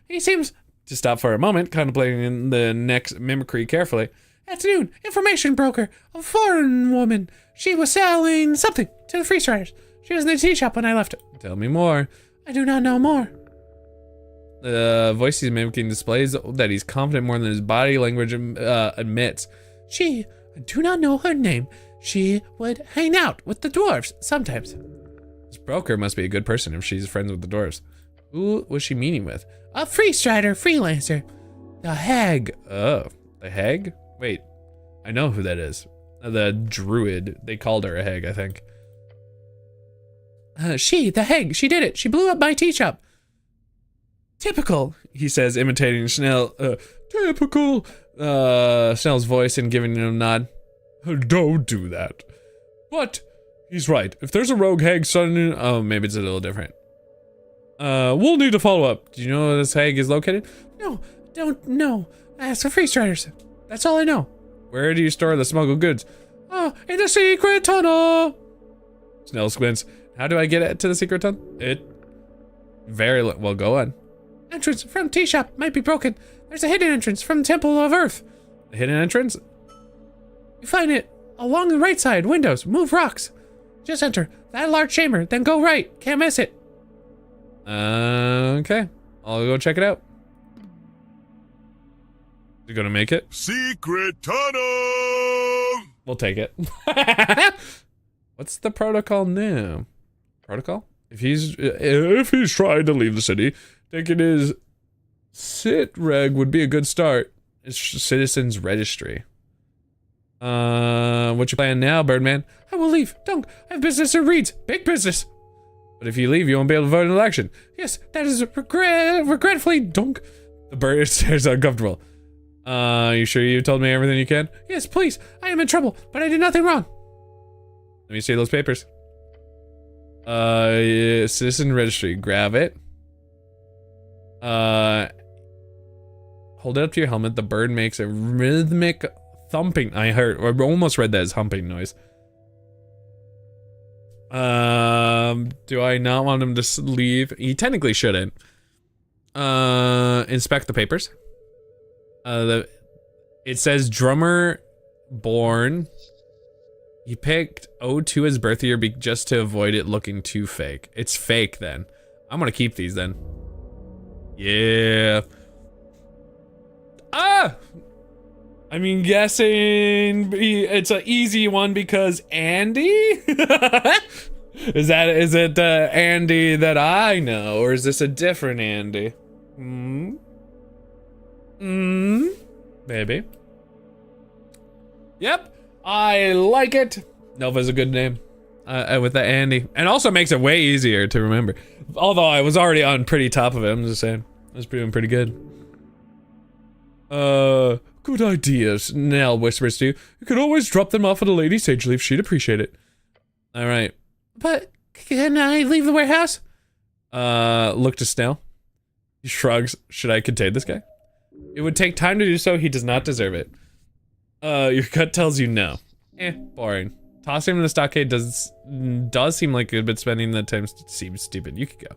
He seems to stop for a moment, contemplating the next mimicry carefully. At noon, information broker, a foreign woman. She was selling something to the Free Striders. She was in the tea shop when I left. Tell me more. I do not know more. The voice he's mimicking displays that he's confident more than his body language admits. I do not know her name. She would hang out with the dwarves sometimes. This broker must be a good person if she's friends with the dwarves. Who was she meeting with? A Free Strider freelancer. The Hag. Oh, the Hag? Wait, I know who that is. The druid. They called her a hag, I think. The Hag. She did it. She blew up my tea shop. Typical, he says, imitating Snell. Typical. Snell's voice and giving him a nod. Don't do that. But he's right. If there's a rogue hag suddenly, oh, maybe it's a little different. We'll need to follow up. Do you know where this hag is located? No, don't know. Ask for Free Striders. That's all I know. Where do you store the smuggled goods? Oh, in the secret tunnel. Snell squints. How do I get it to the secret tunnel? Well, go on. Entrance from tea shop might be broken. There's a hidden entrance from the Temple of Earth. A hidden entrance? You find it along the right side. Windows. Move rocks. Just enter that large chamber. Then go right. Can't miss it. Okay. I'll go check it out. You gonna make it? Secret tunnel! We'll take it. What's the protocol now? Protocol? If he's trying to leave the city, thinking his sit reg would be a good start. It's citizens registry. What's your plan now, Birdman? I will leave. Dunk. I have business in Reeds. Big business. But if you leave, you won't be able to vote in an election. Yes, that is regretfully, Dunk. The bird stares uncomfortable. You sure you told me everything you can? Yes, please. I am in trouble, but I did nothing wrong. Let me see those papers. Yeah, citizen registry. Grab it. Hold it up to your helmet. The bird makes a rhythmic thumping. I almost read that as humping noise. Do I not want him to leave? He technically shouldn't. Inspect the papers. It says drummer born. He picked 02 as birth year just to avoid it looking too fake. It's fake then. I'm gonna keep these then. Yeah. Ah! I mean, guessing it's an easy one because Andy? Is it the Andy that I know, or is this a different Andy? Maybe. Yep, I like it. Nova's a good name. With the Andy. And also makes it way easier to remember. Although I was already on pretty top of it, I'm just saying. I was doing pretty good. Good ideas, Nell whispers to you. You could always drop them off at a Lady Sage Leaf. She'd appreciate it. Alright. But can I leave the warehouse? Look to Snell. He shrugs. Should I contain this guy? It would take time to do so. He does not deserve it. Your gut tells you no. Boring. Tossing him in the stockade does seem like a bit, spending the time seems stupid. You could go.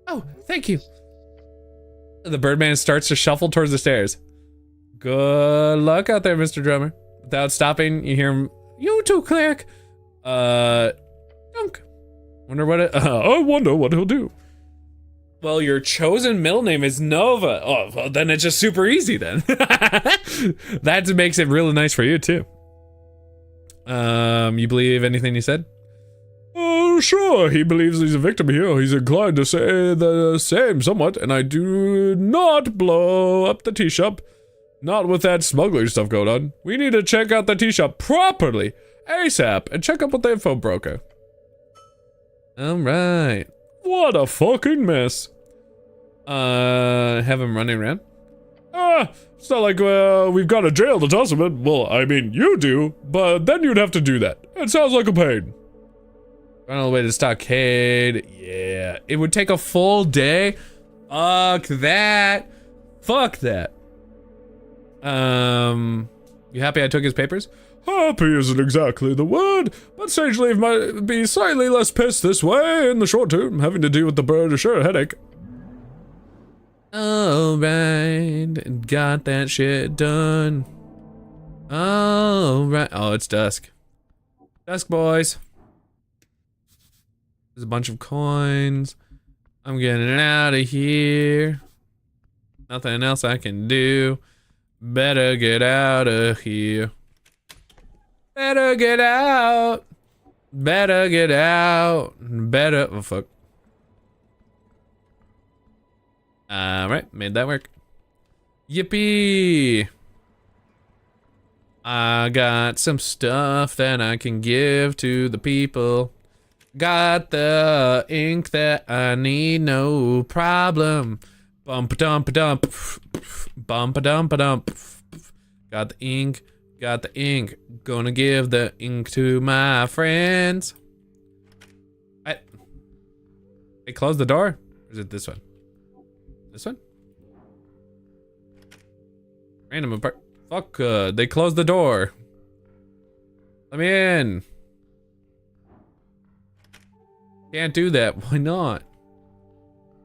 Oh, thank you. The Birdman starts to shuffle towards the stairs. Good luck out there, Mr. Drummer. Without stopping, you hear him. You too, cleric. Dunk. I wonder what he'll do. Well, your chosen middle name is Nova. Oh, well, then it's just super easy then. That makes it really nice for you too. You believe anything he said? Oh, sure, he believes he's a victim here. He's inclined to say the same somewhat, and I do not blow up the tea shop. Not with that smuggling stuff going on. We need to check out the tea shop properly, ASAP, and check up with the info broker. Alright. What a fucking mess. Have him running around? It's not like we've got a jail to toss him in. Well, I mean, you do, but then you'd have to do that. It sounds like a pain. Run all the way to the stockade. Yeah. It would take a full day. Fuck that. Fuck that. You happy I took his papers? Happy isn't exactly the word, but Sage Leaf might be slightly less pissed this way in the short term, having to deal with the bird is sure a headache. Alright, got that shit done. Alright, oh, it's dusk. Dusk, boys. There's a bunch of coins. I'm getting out of here. Nothing else I can do. Better get out of here. Better get out. Better get out. Better. Oh, fuck. Alright, made that work. Yippee. I got some stuff that I can give to the people. Got the ink that I need, no problem. Bump-a-dump-a-dump. Bump-a-dump-a-dump. Got the ink. Got the ink. Gonna give the ink to my friends. Hey, close the door? Or is it this one? This one? Random apart. Fuck, they closed the door. Let me in. Can't do that. Why not?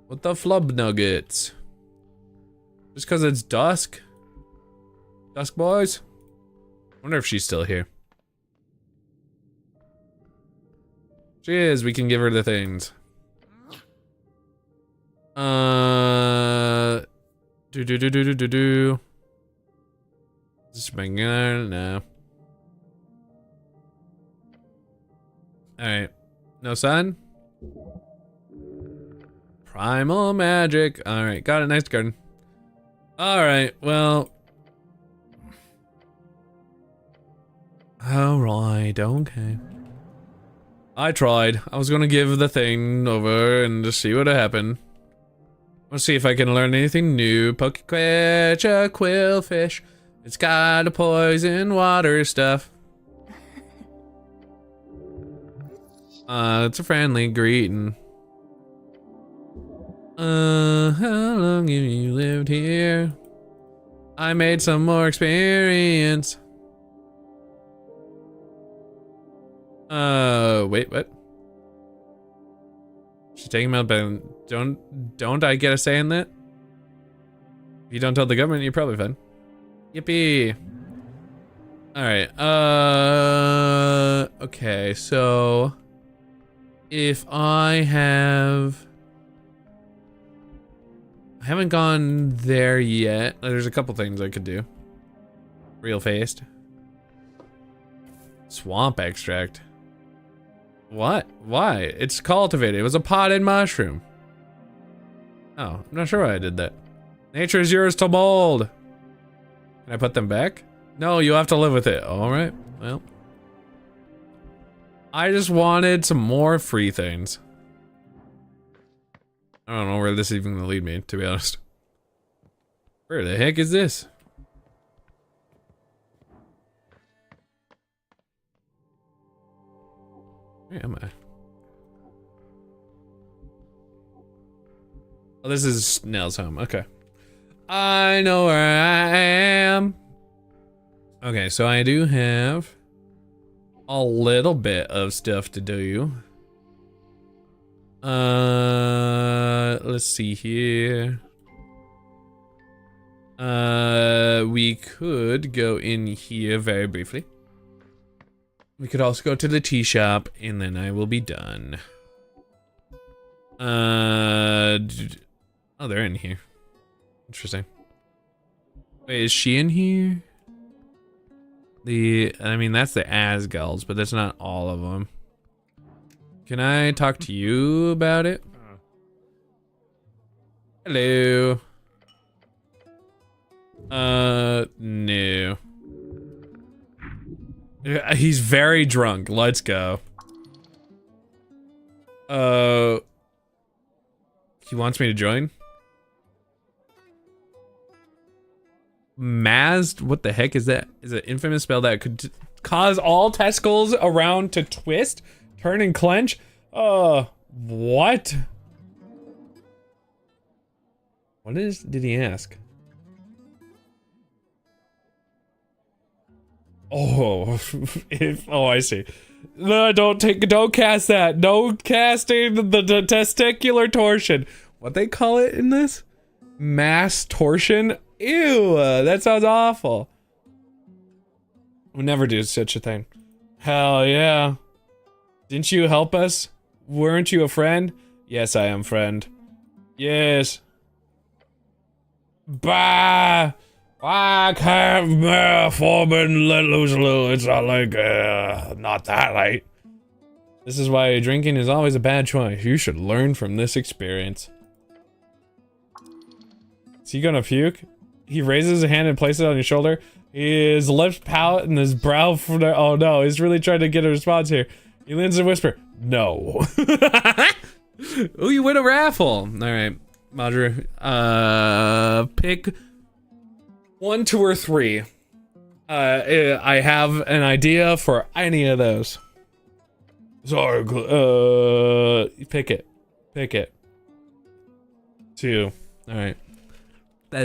What the flub nuggets? Just because it's dusk? Dusk boys? Wonder if she's still here. She is. We can give her the things. Do. Just bring it. No. Alright. No sun? Primal magic. Alright, got it. Nice garden. Alright, well. Alright, okay. I tried. I was gonna give the thing over and just see what happened. Let's see if I can learn anything new. Pokequetch, a quillfish. It's got a poison water stuff. It's a friendly greeting. How long have you lived here? I made some more experience. Wait, what? She's taking him out, but don't I get a say in that? If you don't tell the government, you're probably fine. Yippee. Alright, okay, so if I haven't gone there yet. There's a couple things I could do. Real fast. Swamp extract. What? Why? It's cultivated. It was a potted mushroom. Oh, I'm not sure why I did that. Nature is yours to mold. Can I put them back? No, you have to live with it. All right. Well, I just wanted some more free things. I don't know where this is even gonna lead me, to be honest. Where the heck is this? Where am I? Oh, this is Nell's home. Okay. I know where I am. Okay, so I do have a little bit of stuff to do. Let's see here. We could go in here very briefly. We could also go to the tea shop, and then I will be done. Oh, they're in here. Interesting. Wait, is she in here? I mean, that's the Asgulls, but that's not all of them. Can I talk to you about it? Hello. No. He's very drunk. Let's go. He wants me to join? Mazd? What the heck is that? Is an infamous spell that could cause all testicles around to twist, turn, and clench? What? What did he ask? Oh, oh, I see. No, don't cast that. No casting the testicular torsion. What they call it in this? Mass torsion? Ew, that sounds awful. We'll never do such a thing. Hell yeah. Didn't you help us? Weren't you a friend? Yes, I am friend. Yes. Bah! I can't forbidden let loose a little. It's not like, not that late. This is why drinking is always a bad choice. You should learn from this experience. Is he gonna puke? He raises a hand and places it on your shoulder. His lips pout and his brow. Oh no, he's really trying to get a response here. He leans and whisper, "No." Oh, you win a raffle. All right, Madra. Pick 1, 2, or 3. I have an idea for any of those. Sorry. Pick it. Pick it. 2. All right. That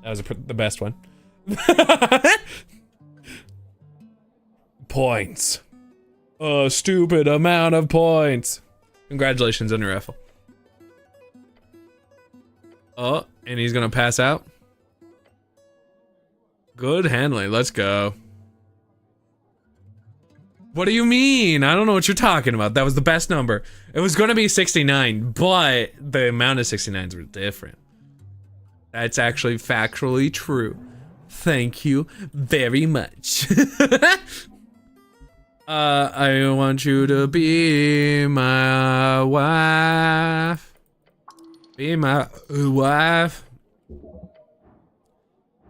was the best one. Points. A stupid amount of points. Congratulations on your raffle. Oh, and he's gonna pass out. Good handling. Let's go. What do you mean? I don't know what you're talking about. That was the best number. It was gonna be 69, but the amount of 69s were different. That's actually factually true. Thank you very much. I want you to be my wife. Be my wife.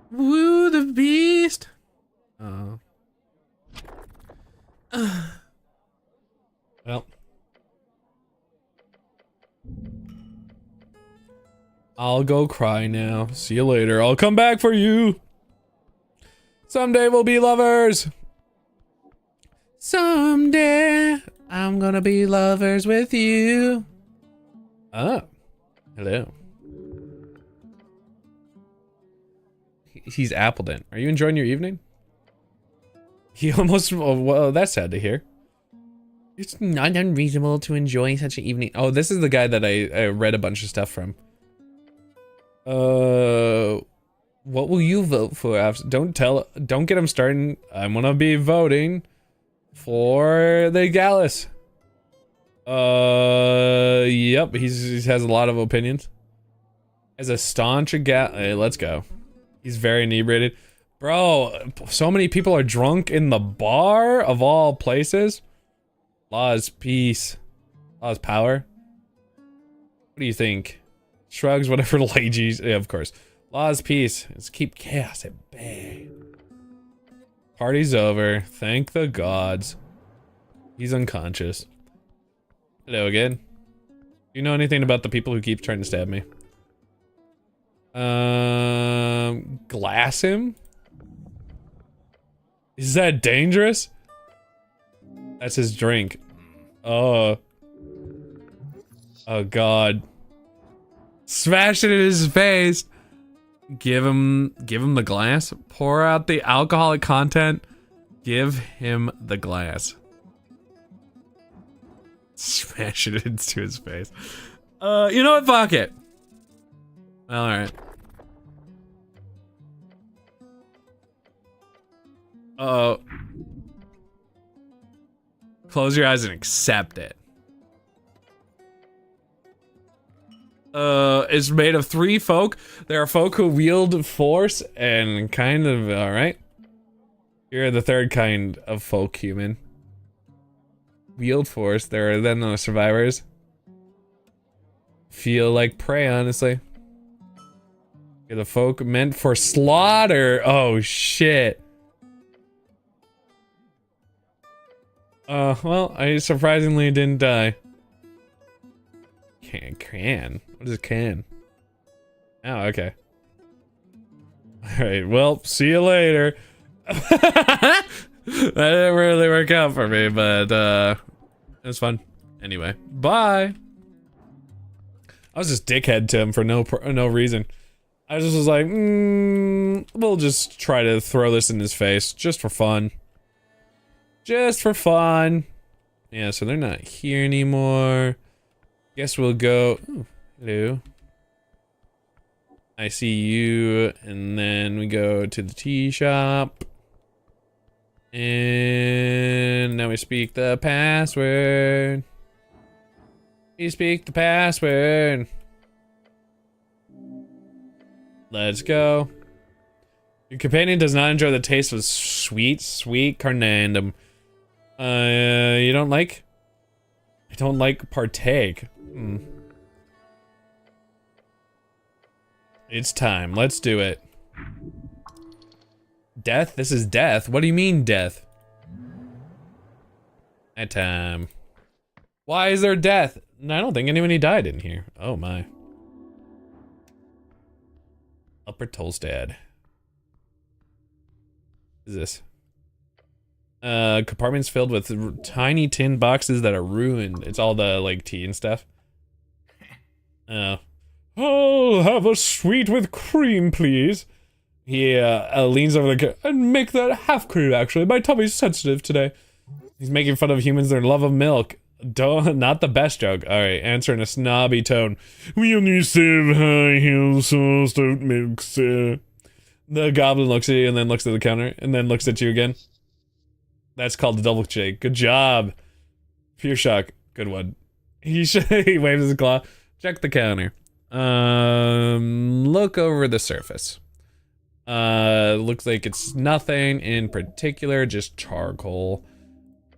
Woo the beast. Oh. Well. I'll go cry now. See you later. I'll come back for you. Someday we'll be lovers. Someday I'm gonna be lovers with you. Oh. Hello. He's Appleton. Are you enjoying your evening? He almost, well, that's sad to hear. It's not unreasonable to enjoy such an evening. Oh, this is the guy that I read a bunch of stuff from. What will you vote for? Don't get him starting. I'm gonna be voting for the Gallus. Yep, he has a lot of opinions. As a staunch let's go. He's very inebriated. Bro, so many people are drunk in the bar of all places. Law is peace. Law is power. What do you think? Shrugs, whatever, ladies. Yeah, of course. Law is peace. Let's keep chaos at bay. Party's over. Thank the gods. He's unconscious. Hello again. Do you know anything about the people who keep trying to stab me? Glass him? Is that dangerous? That's his drink. Oh. Oh god. Smash it in his face. Give him the glass. Pour out the alcoholic content. Give him the glass. Smash it into his face. You know what? Fuck it. Alright. Uh-oh. Close your eyes and accept it. It's made of 3 folk. There are folk who wield force and kind of, alright. You're the 3rd kind of folk human. Wield force. There are then the survivors. Feel like prey, honestly. You're the folk meant for slaughter. Oh, shit. Well, I surprisingly didn't die. Can? What is can? Oh, okay. Alright, well, see you later. That didn't really work out for me, but, it was fun. Anyway, bye! I was just dickhead to him for no reason. I just was like, we'll just try to throw this in his face, just for fun. Just for fun. Yeah, so they're not here anymore. Guess we'll go. Ooh, hello. I see you, and then we go to the tea shop. And now we speak the password. You speak the password. Let's go. Your companion does not enjoy the taste of sweet carnandum. You don't like? I don't like partake. It's time. Let's do it. Death? This is death. What do you mean death? At time. Why is there death? I don't think anybody died in here. Oh my. Upper Tolstad. What is this? Compartments filled with tiny tin boxes that are ruined. It's all the, like, tea and stuff. Oh. I'll have a sweet with cream, please. He, leans over the and make that half cream, actually. My tummy's sensitive today. He's making fun of humans, their love of milk. Not the best joke. Alright, answer in a snobby tone. We only serve high heel sauce, don't mix it. The goblin looks at you and then looks at the counter and then looks at you again. That's called a double shake. Good job. Pure shock. Good one. He waves his claw. Check the counter. Look over the surface. Looks like it's nothing in particular, just charcoal.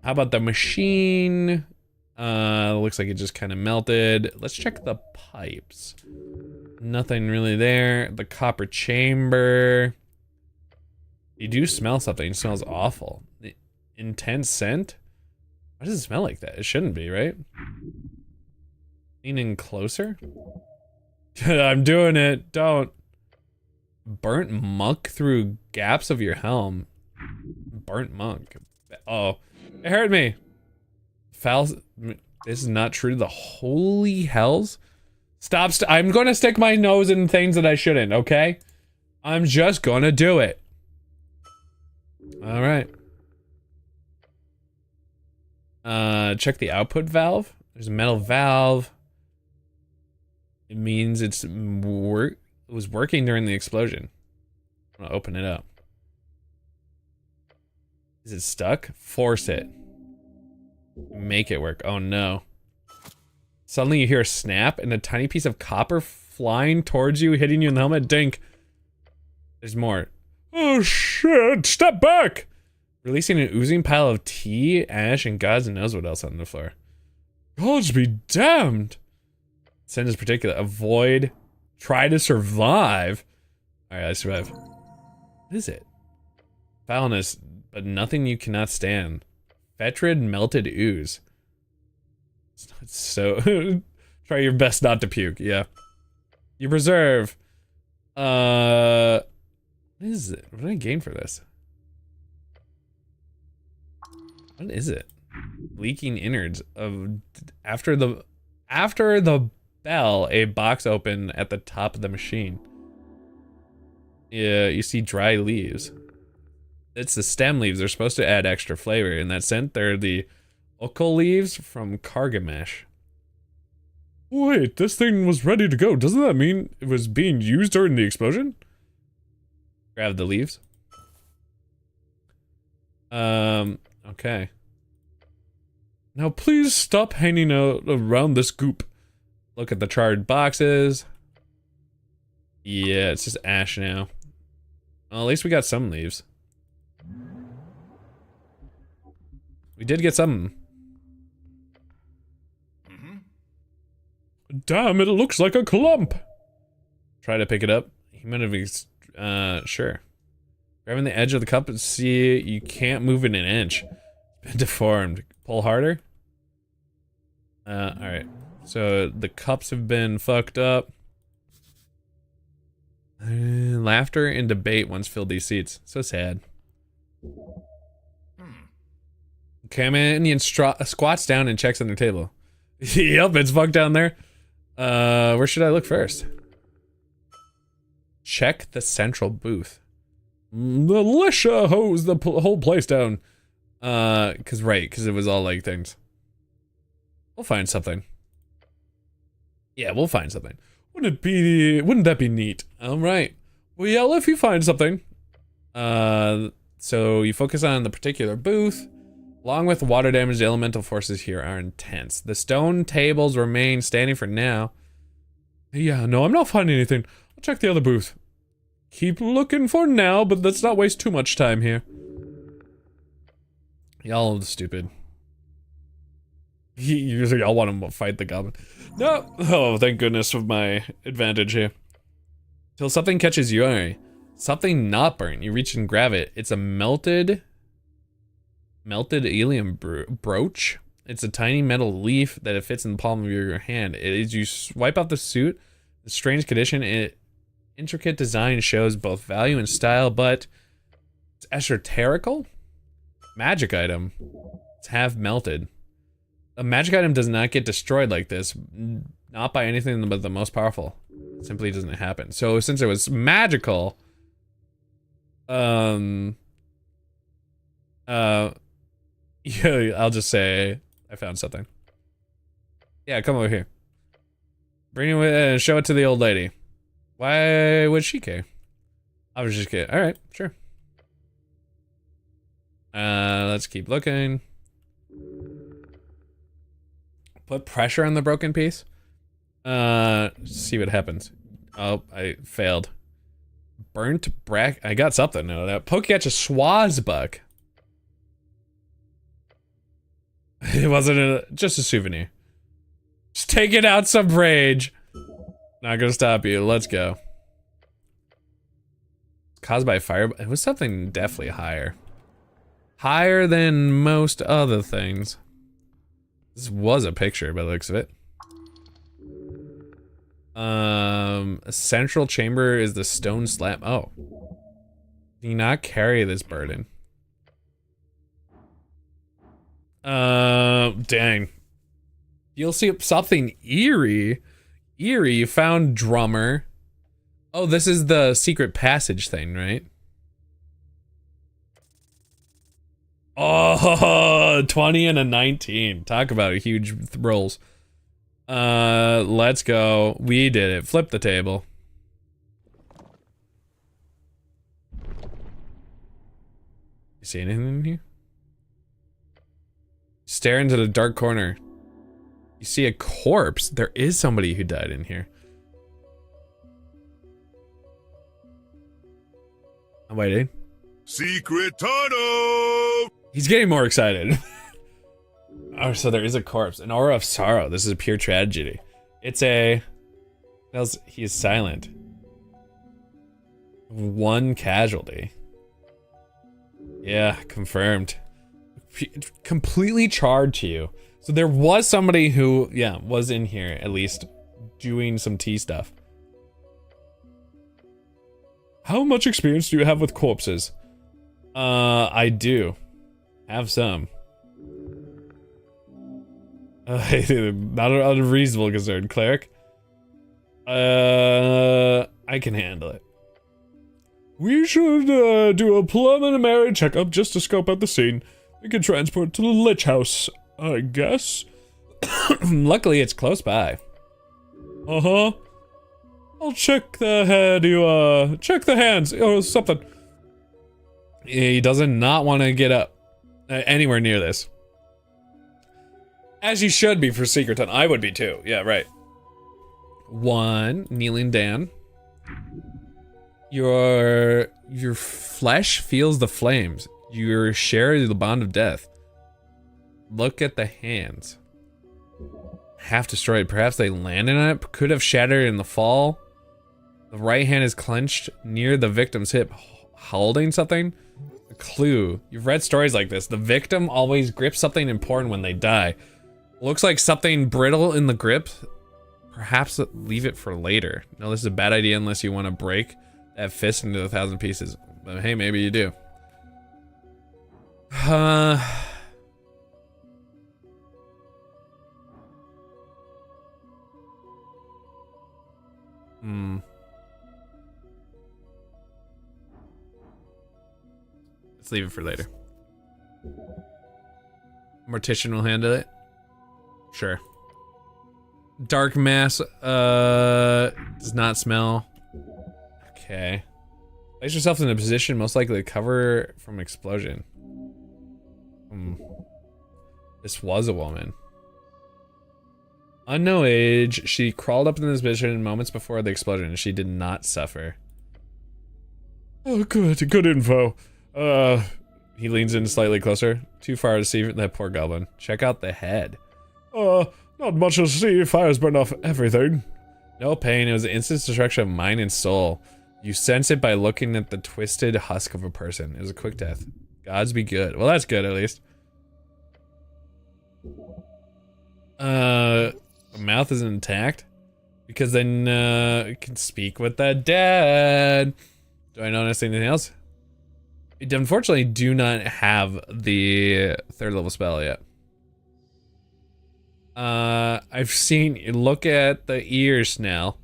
How about the machine? Looks like it just kind of melted. Let's check the pipes. Nothing really there. The copper chamber. You do smell something. It smells awful. The intense scent? Why does it smell like that? It shouldn't be, right? Leaning closer? I'm doing it. Don't. Burnt muck through gaps of your helm. Burnt muck. Oh, it hurt me. Foul. This is not true to the holy hells. Stop. I'm going to stick my nose in things that I shouldn't, okay? I'm just gonna do it. All right. Check the output valve. There's a metal valve. It means it was working during the explosion. I'm gonna open it up. Is it stuck? Force it. Make it work. Oh no. Suddenly you hear a snap and a tiny piece of copper flying towards you, hitting you in the helmet. Dink. There's more. Oh shit, step back! Releasing an oozing pile of tea, ash, and God knows what else on the floor. Gods be damned! Sentence particular. Avoid. Try to survive. Alright, I survive. What is it? Foulness, but nothing you cannot stand. Fetrid melted ooze. It's so... Try your best not to puke, yeah. You preserve. What is it? What did I gain for this? What is it? Leaking innards of... After the bell, a box opened at the top of the machine. Yeah, you see dry leaves. It's the stem leaves. They're supposed to add extra flavor. In that scent, they're the Ukul leaves from Kargamesh. Wait, this thing was ready to go. Doesn't that mean it was being used during the explosion? Grab the leaves. Okay. Now please stop hanging out around this goop. Look at the charred boxes. Yeah, it's just ash now. Well, at least we got some leaves. We did get some. Damn, it looks like a clump. Try to pick it up. He might have, sure. Grabbing the edge of the cup and see you can't move it an inch. It's been deformed. Pull harder. Alright. So the cups have been fucked up. Laughter and debate once filled these seats. So sad. Kamanian squats down and checks on the table. Yep, it's fucked down there. Where should I look first? Check the central booth. Militia hose the whole place down. Cause it was all like things. We'll find something. Yeah, we'll find something. Wouldn't that be neat? Alright. Well, yell if you find something. So you focus on the particular booth. Along with water damage, the elemental forces here are intense. The stone tables remain standing for now. Yeah, no, I'm not finding anything. I'll check the other booth. Keep looking for now, but let's not waste too much time here. Y'all are stupid. Y'all want to fight the goblin. No! Oh, thank goodness for my advantage here. Till something catches your eye. Something not burnt. You reach and grab it. It's a melted alien brooch. It's a tiny metal leaf that it fits in the palm of your hand. As you wipe out the suit, the strange condition, intricate design shows both value and style, but it's esoterical? Magic item. It's half melted. A magic item does not get destroyed like this. Not by anything but the most powerful. It simply doesn't happen. So since it was magical, yeah, I'll just say I found something. Yeah, come over here. Bring it and show it to the old lady. Why would she care? I was just kidding. All right, sure. Let's keep looking. Put pressure on the broken piece. See what happens. Oh, I failed. Burnt brack. I got something out of that. Poke at a swazbuck. It wasn't just a souvenir. Just taking out some rage. Not gonna stop you. Let's go. Caused by fire. It was something definitely higher. Higher than most other things. This was a picture by the looks of it. A central chamber is the stone slab. Oh. Do you not carry this burden? Dang. You'll see something eerie. Eerie, you found drummer. Oh, this is the secret passage thing, right? Oh, 20 and a 19. Talk about huge rolls. Let's go. We did it. Flip the table. You see anything in here? Stare into the dark corner. You see a corpse. There is somebody who died in here. I'm waiting. Secret tunnel! He's getting more excited. Oh, so there is a corpse. An aura of sorrow. This is a pure tragedy. It's a... He is silent. One casualty. Yeah, confirmed. Completely charred to you. So there was somebody who, yeah, was in here, at least, doing some tea stuff. How much experience do you have with corpses? I do. Have some. Not an unreasonable concern, cleric. I can handle it. We should do a preliminary checkup just to scope out the scene. We can transport to the Lich House, I guess. Luckily, it's close by. Uh-huh. I'll check the head, check the hands, or something. He doesn't not want to get up anywhere near this. As you should be for Secret Tunnel. I would be too. Yeah, right. 1, kneeling down. Your flesh feels the flames. You share the bond of death. Look at the hands. Half destroyed. Perhaps they landed on it. Could have shattered in the fall. The right hand is clenched near the victim's hip, holding something. A clue. You've read stories like this. The victim always grips something important when they die. Looks like something brittle in the grip. Perhaps leave it for later. No, this is a bad idea unless you want to break that fist into 1,000 pieces. But hey, maybe you do. Let's leave it for later. Mortician will handle it. Sure. Dark mass, does not smell. Okay. Place yourself in a position most likely to cover from explosion. This was a woman. Unknown age, she crawled up in this position moments before the explosion and she did not suffer. Oh, good info. He leans in slightly closer. Too far to see that poor goblin. Check out the head. Not much to see. Fires burned off everything. No pain. It was an instant destruction of mind and soul. You sense it by looking at the twisted husk of a person. It was a quick death. Gods be good. Well, that's good at least. The mouth is intact because then it can speak with the dead. Do I notice anything else? I unfortunately do not have the 3rd level spell yet. I've seen, look at the ears now.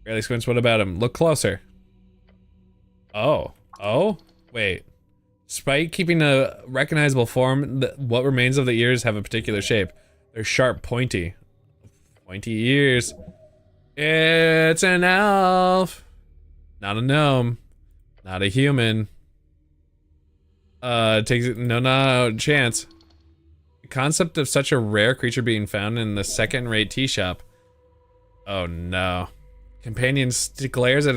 Barely squints, what about him? Look closer. Oh, wait. Despite keeping a recognizable form, what remains of the ears have a particular shape. They're sharp, pointy. Pointy ears. It's an elf. Not a gnome. Not a human. Takes no chance. The concept of such a rare creature being found in the second-rate tea shop. Oh no. Companion glares at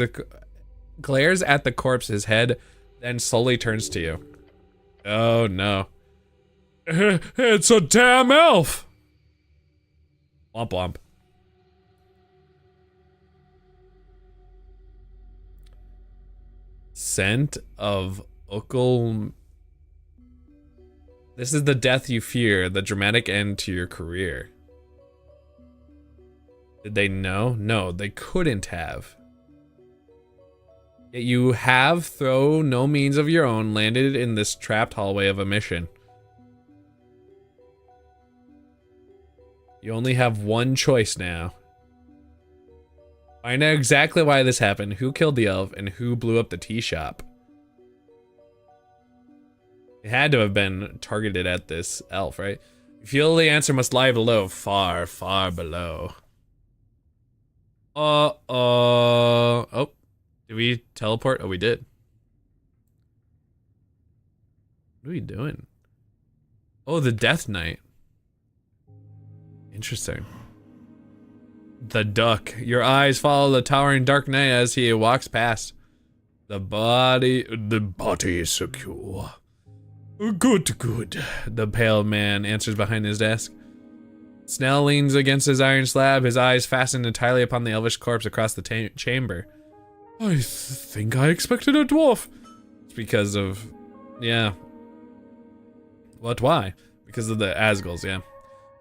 the corpse, his head then slowly turns to you. Oh no. It's a damn elf! Womp womp. Scent of Ukul. This is the death you fear, the dramatic end to your career. Did they know? No, they couldn't have. Yet you have, through no means of your own, landed in this trapped hallway of a mission. You only have one choice now. Find out exactly why this happened, who killed the elf, and who blew up the tea shop. It had to have been targeted at this elf, right? You feel the answer must lie below, far, far below. Oh, did we teleport? Oh, we did. What are we doing? Oh, the Death Knight. Interesting. The duck. Your eyes follow the towering dark knight as he walks past. The body is secure. Good, good. The pale man answers behind his desk. Snell leans against his iron slab, his eyes fastened entirely upon the elvish corpse across the chamber. I think I expected a dwarf. It's because of, yeah. What, why? Because of the Asgulls, yeah.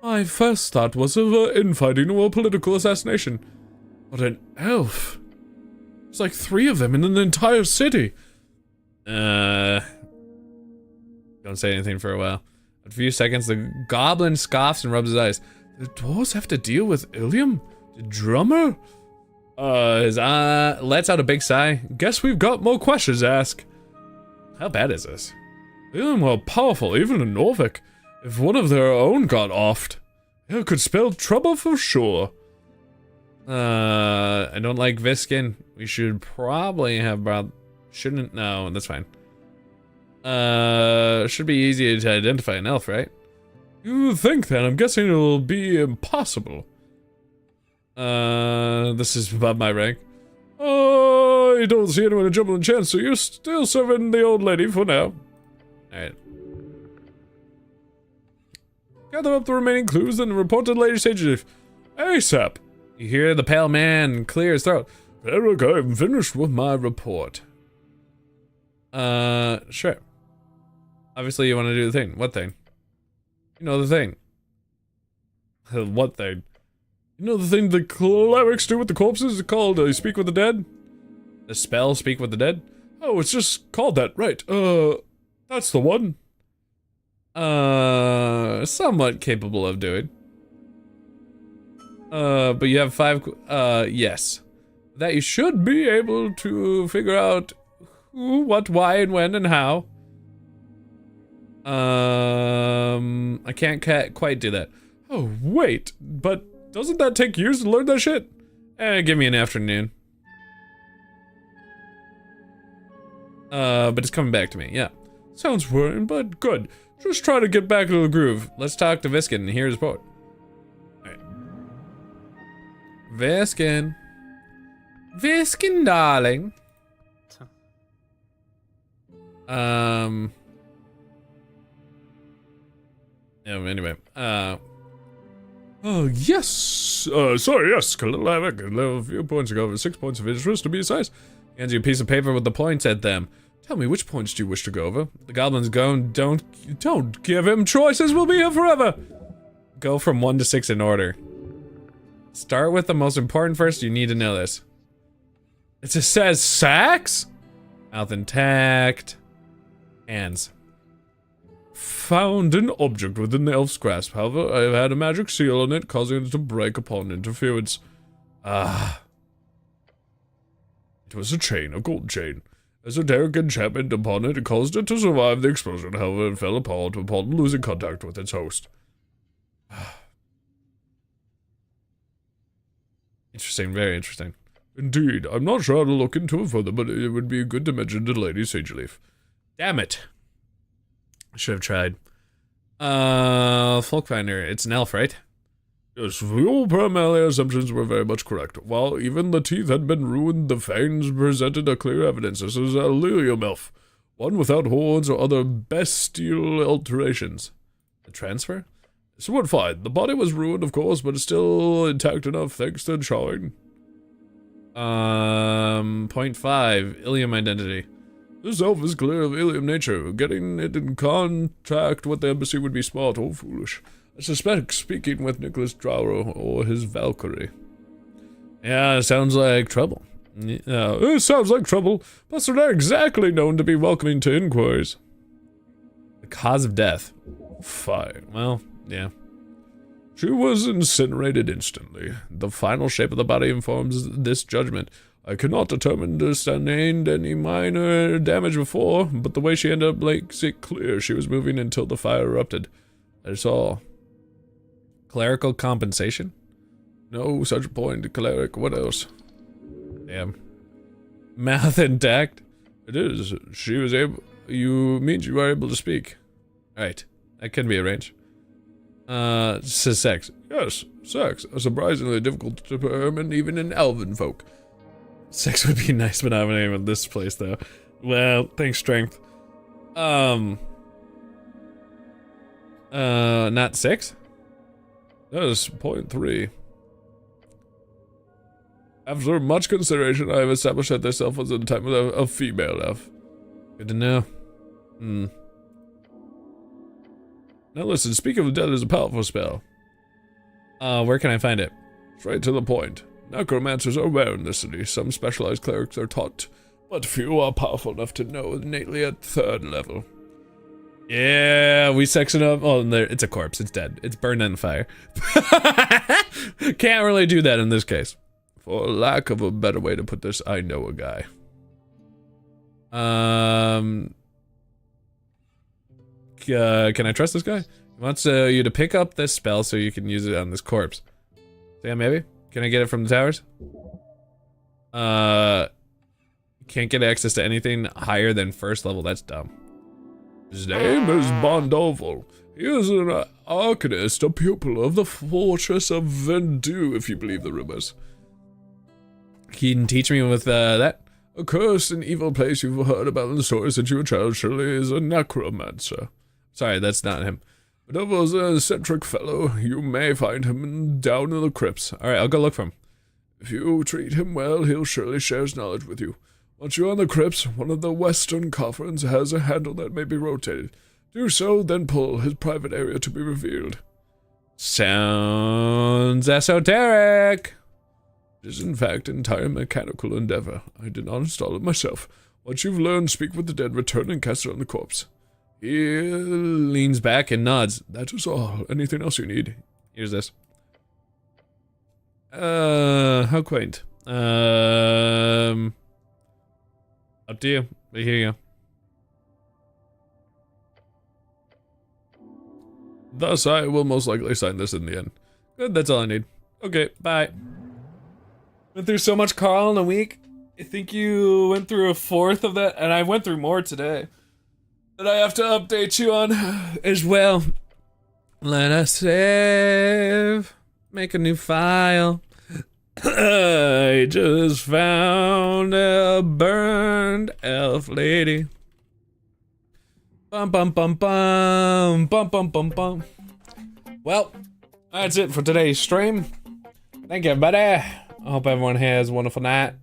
My first thought was of infighting or political assassination. But an elf? There's like 3 of them in an entire city. Don't say anything for a while. A few seconds, the goblin scoffs and rubs his eyes. The dwarves have to deal with Ilium? The drummer? His eye lets out a big sigh. Guess we've got more questions to ask. How bad is this? Ilium are powerful, even in Norvik. If one of their own got offed, it could spell trouble for sure. I don't like Viskin. We should probably have brought... Shouldn't... No, that's fine. Should be easy to identify an elf, right? You think then? I'm guessing it'll be impossible. This is above my rank. I don't see anyone to jump on the chance, so you're still serving the old lady for now. Alright. Gather up the remaining clues and report to the Lady Sage ASAP. You hear the pale man clear his throat. Eric, I'm finished with my report. Sure. Obviously you want to do the thing. What thing? You know the thing. What thing? You know the thing the clerics do with the corpses? It's called Speak with the Dead? The spell Speak with the Dead? Oh, it's just called that, right. That's the one. Somewhat capable of doing. But you have 5, yes. That you should be able to figure out who, what, why, and when, and how. I can't quite do that. Oh, wait, but doesn't that take years to learn that shit? Give me an afternoon. But it's coming back to me, yeah. Sounds worrying, but good. Just try to get back to the groove. Let's talk to Viskin and hear his report. Alright. Viskin. Viskin, darling. Anyway, oh, yes, sorry, yes, a few points ago, 6 points of interest to be precise. Hands you a piece of paper with the points at them. Tell me, which points do you wish to go over? The goblin's going, don't give him choices, we'll be here forever. Go from 1 to 6 in order. Start with the most important first, you need to know this. It just says sacks? Mouth intact. Hands. Found an object within the elf's grasp. However, I have had a magic seal on it, causing it to break upon interference. Ah. It was a chain, a gold chain. Esoteric enchantment upon it caused it to survive the explosion. However, it fell apart upon losing contact with its host. Interesting, very interesting. Indeed, I'm not sure how to look into it further, but it would be good to mention to Lady Sageleaf. Damn it. I should have tried. Folkfinder, it's an elf, right? Yes, your primary assumptions were very much correct. While even the teeth had been ruined, the fangs presented a clear evidence. This is a Lilium elf. One without horns or other bestial alterations. A transfer? Somewhat fine. The body was ruined, of course, but it's still intact enough thanks to charring. 0.5, Ilium identity. This elf is clear of Ilium nature. Getting it in contact with the embassy would be smart or foolish. I suspect speaking with Nicholas Drower or his Valkyrie. Yeah, it sounds like trouble. Yeah, it sounds like trouble, plus they're not exactly known to be welcoming to inquiries. The cause of death. Fine, well, yeah. She was incinerated instantly. The final shape of the body informs this judgment. I cannot determine if sustained any minor damage before, but the way she ended up makes it clear she was moving until the fire erupted. That's all. Clerical compensation? No such point, cleric. What else? Damn. Mouth intact? It is. She was able... You mean you are able to speak? Right. That can be arranged. Says sex. Yes, sex. Surprisingly difficult to determine even in elven folk. Sex would be nice, but not in this place, though. Well, thanks, strength. Not 6? That is 0.3. After much consideration, I have established that this elf was in time with a female elf. Good to know. Now listen, Speak of the Dead is a powerful spell. Where can I find it? Straight to the point. Necromancers are rare in this city. Some specialized clerics are taught, but few are powerful enough to know innately at 3rd level. Yeah, we section up. Oh, it's a corpse. It's dead. It's burned in fire. Can't really do that in this case. For lack of a better way to put this, I know a guy. Can I trust this guy? He wants you to pick up this spell so you can use it on this corpse. Yeah, maybe? Can I get it from the towers? Can't get access to anything higher than 1st level. That's dumb. His name is Bondoval. He is an arcanist, a pupil of the Fortress of Vendu, if you believe the rumors. He can teach me with that? A cursed and evil place you've heard about in the stories since you were a child surely is a necromancer. Sorry, that's not him. Bondoval's an eccentric fellow. You may find him down in the crypts. Alright, I'll go look for him. If you treat him well, he'll surely share his knowledge with you. Once you're on the crypts, one of the western coffins has a handle that may be rotated. Do so, then pull his private area to be revealed. Sounds esoteric. It is in fact an entire mechanical endeavor. I did not install it myself. Once you've learned, speak with the dead, return and cast it on the corpse. He leans back and nods. That is all. Anything else you need? Here's this. How quaint. Up to you. But here you go. Thus, I will most likely sign this in the end. Good, that's all I need. Okay, bye. Went through so much Carl in a week. I think you went through 1/4 of that, and I went through more today. That I have to update you on as well. Let us save. Make a new file. I just found a burned elf lady. Bum bum bum bum bum bum bum bum. Well, that's it for today's stream. Thank you, everybody. I hope everyone has a wonderful night.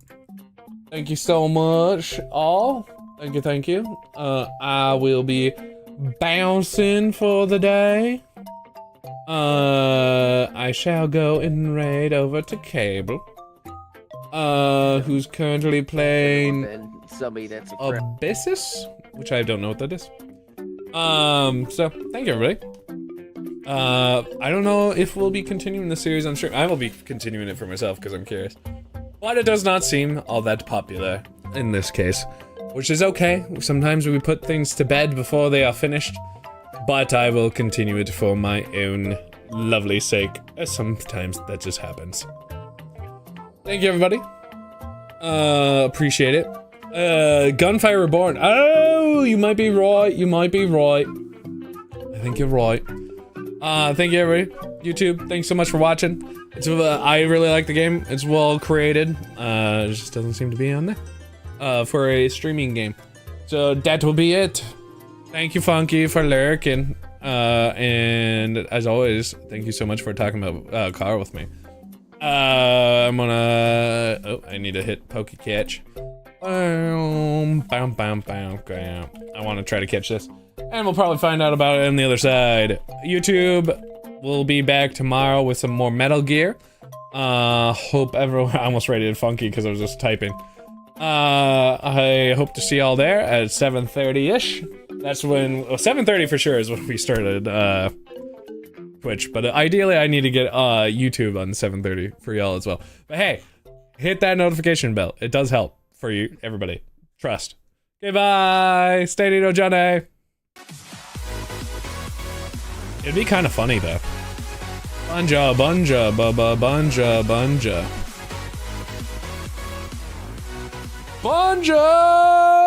Thank you so much, all. Thank you. I will be bouncing for the day. I shall go and raid over to Cable. Who's currently playing somebody that's Abyssus, which I don't know what that is. So thank you, everybody. I don't know if we'll be continuing the series on stream. I will be continuing it for myself because I'm curious. But it does not seem all that popular in this case, which is okay. Sometimes we put things to bed before they are finished, but I will continue it for my own lovely sake, as sometimes that just happens. Thank you, everybody. Appreciate it. Gunfire Reborn. Oh, you might be right. You might be right. I think you're right. Thank you, everybody. YouTube, thanks so much for watching. It's I really like the game. It's well created. It just doesn't seem to be on there for a streaming game. So that will be it. Thank you, Funky, for lurking. And as always, thank you so much for talking about Carl with me. I'm gonna. Oh, I need to hit Pokey Catch. I want to try to catch this. And we'll probably find out about it on the other side. YouTube will be back tomorrow with some more Metal Gear. Hope everyone. I almost rated it Funky because I was just typing. I hope to see y'all there at 7:30-ish. That's when 7:30 for sure is when we started Twitch, but ideally I need to get YouTube on 7:30 for y'all as well. But hey, hit that notification bell. It does help for you, everybody. Trust. Okay, bye. Stay no Johnny. It'd be kind of funny though. Bunja, bunja, bunja, bunja. Bunja!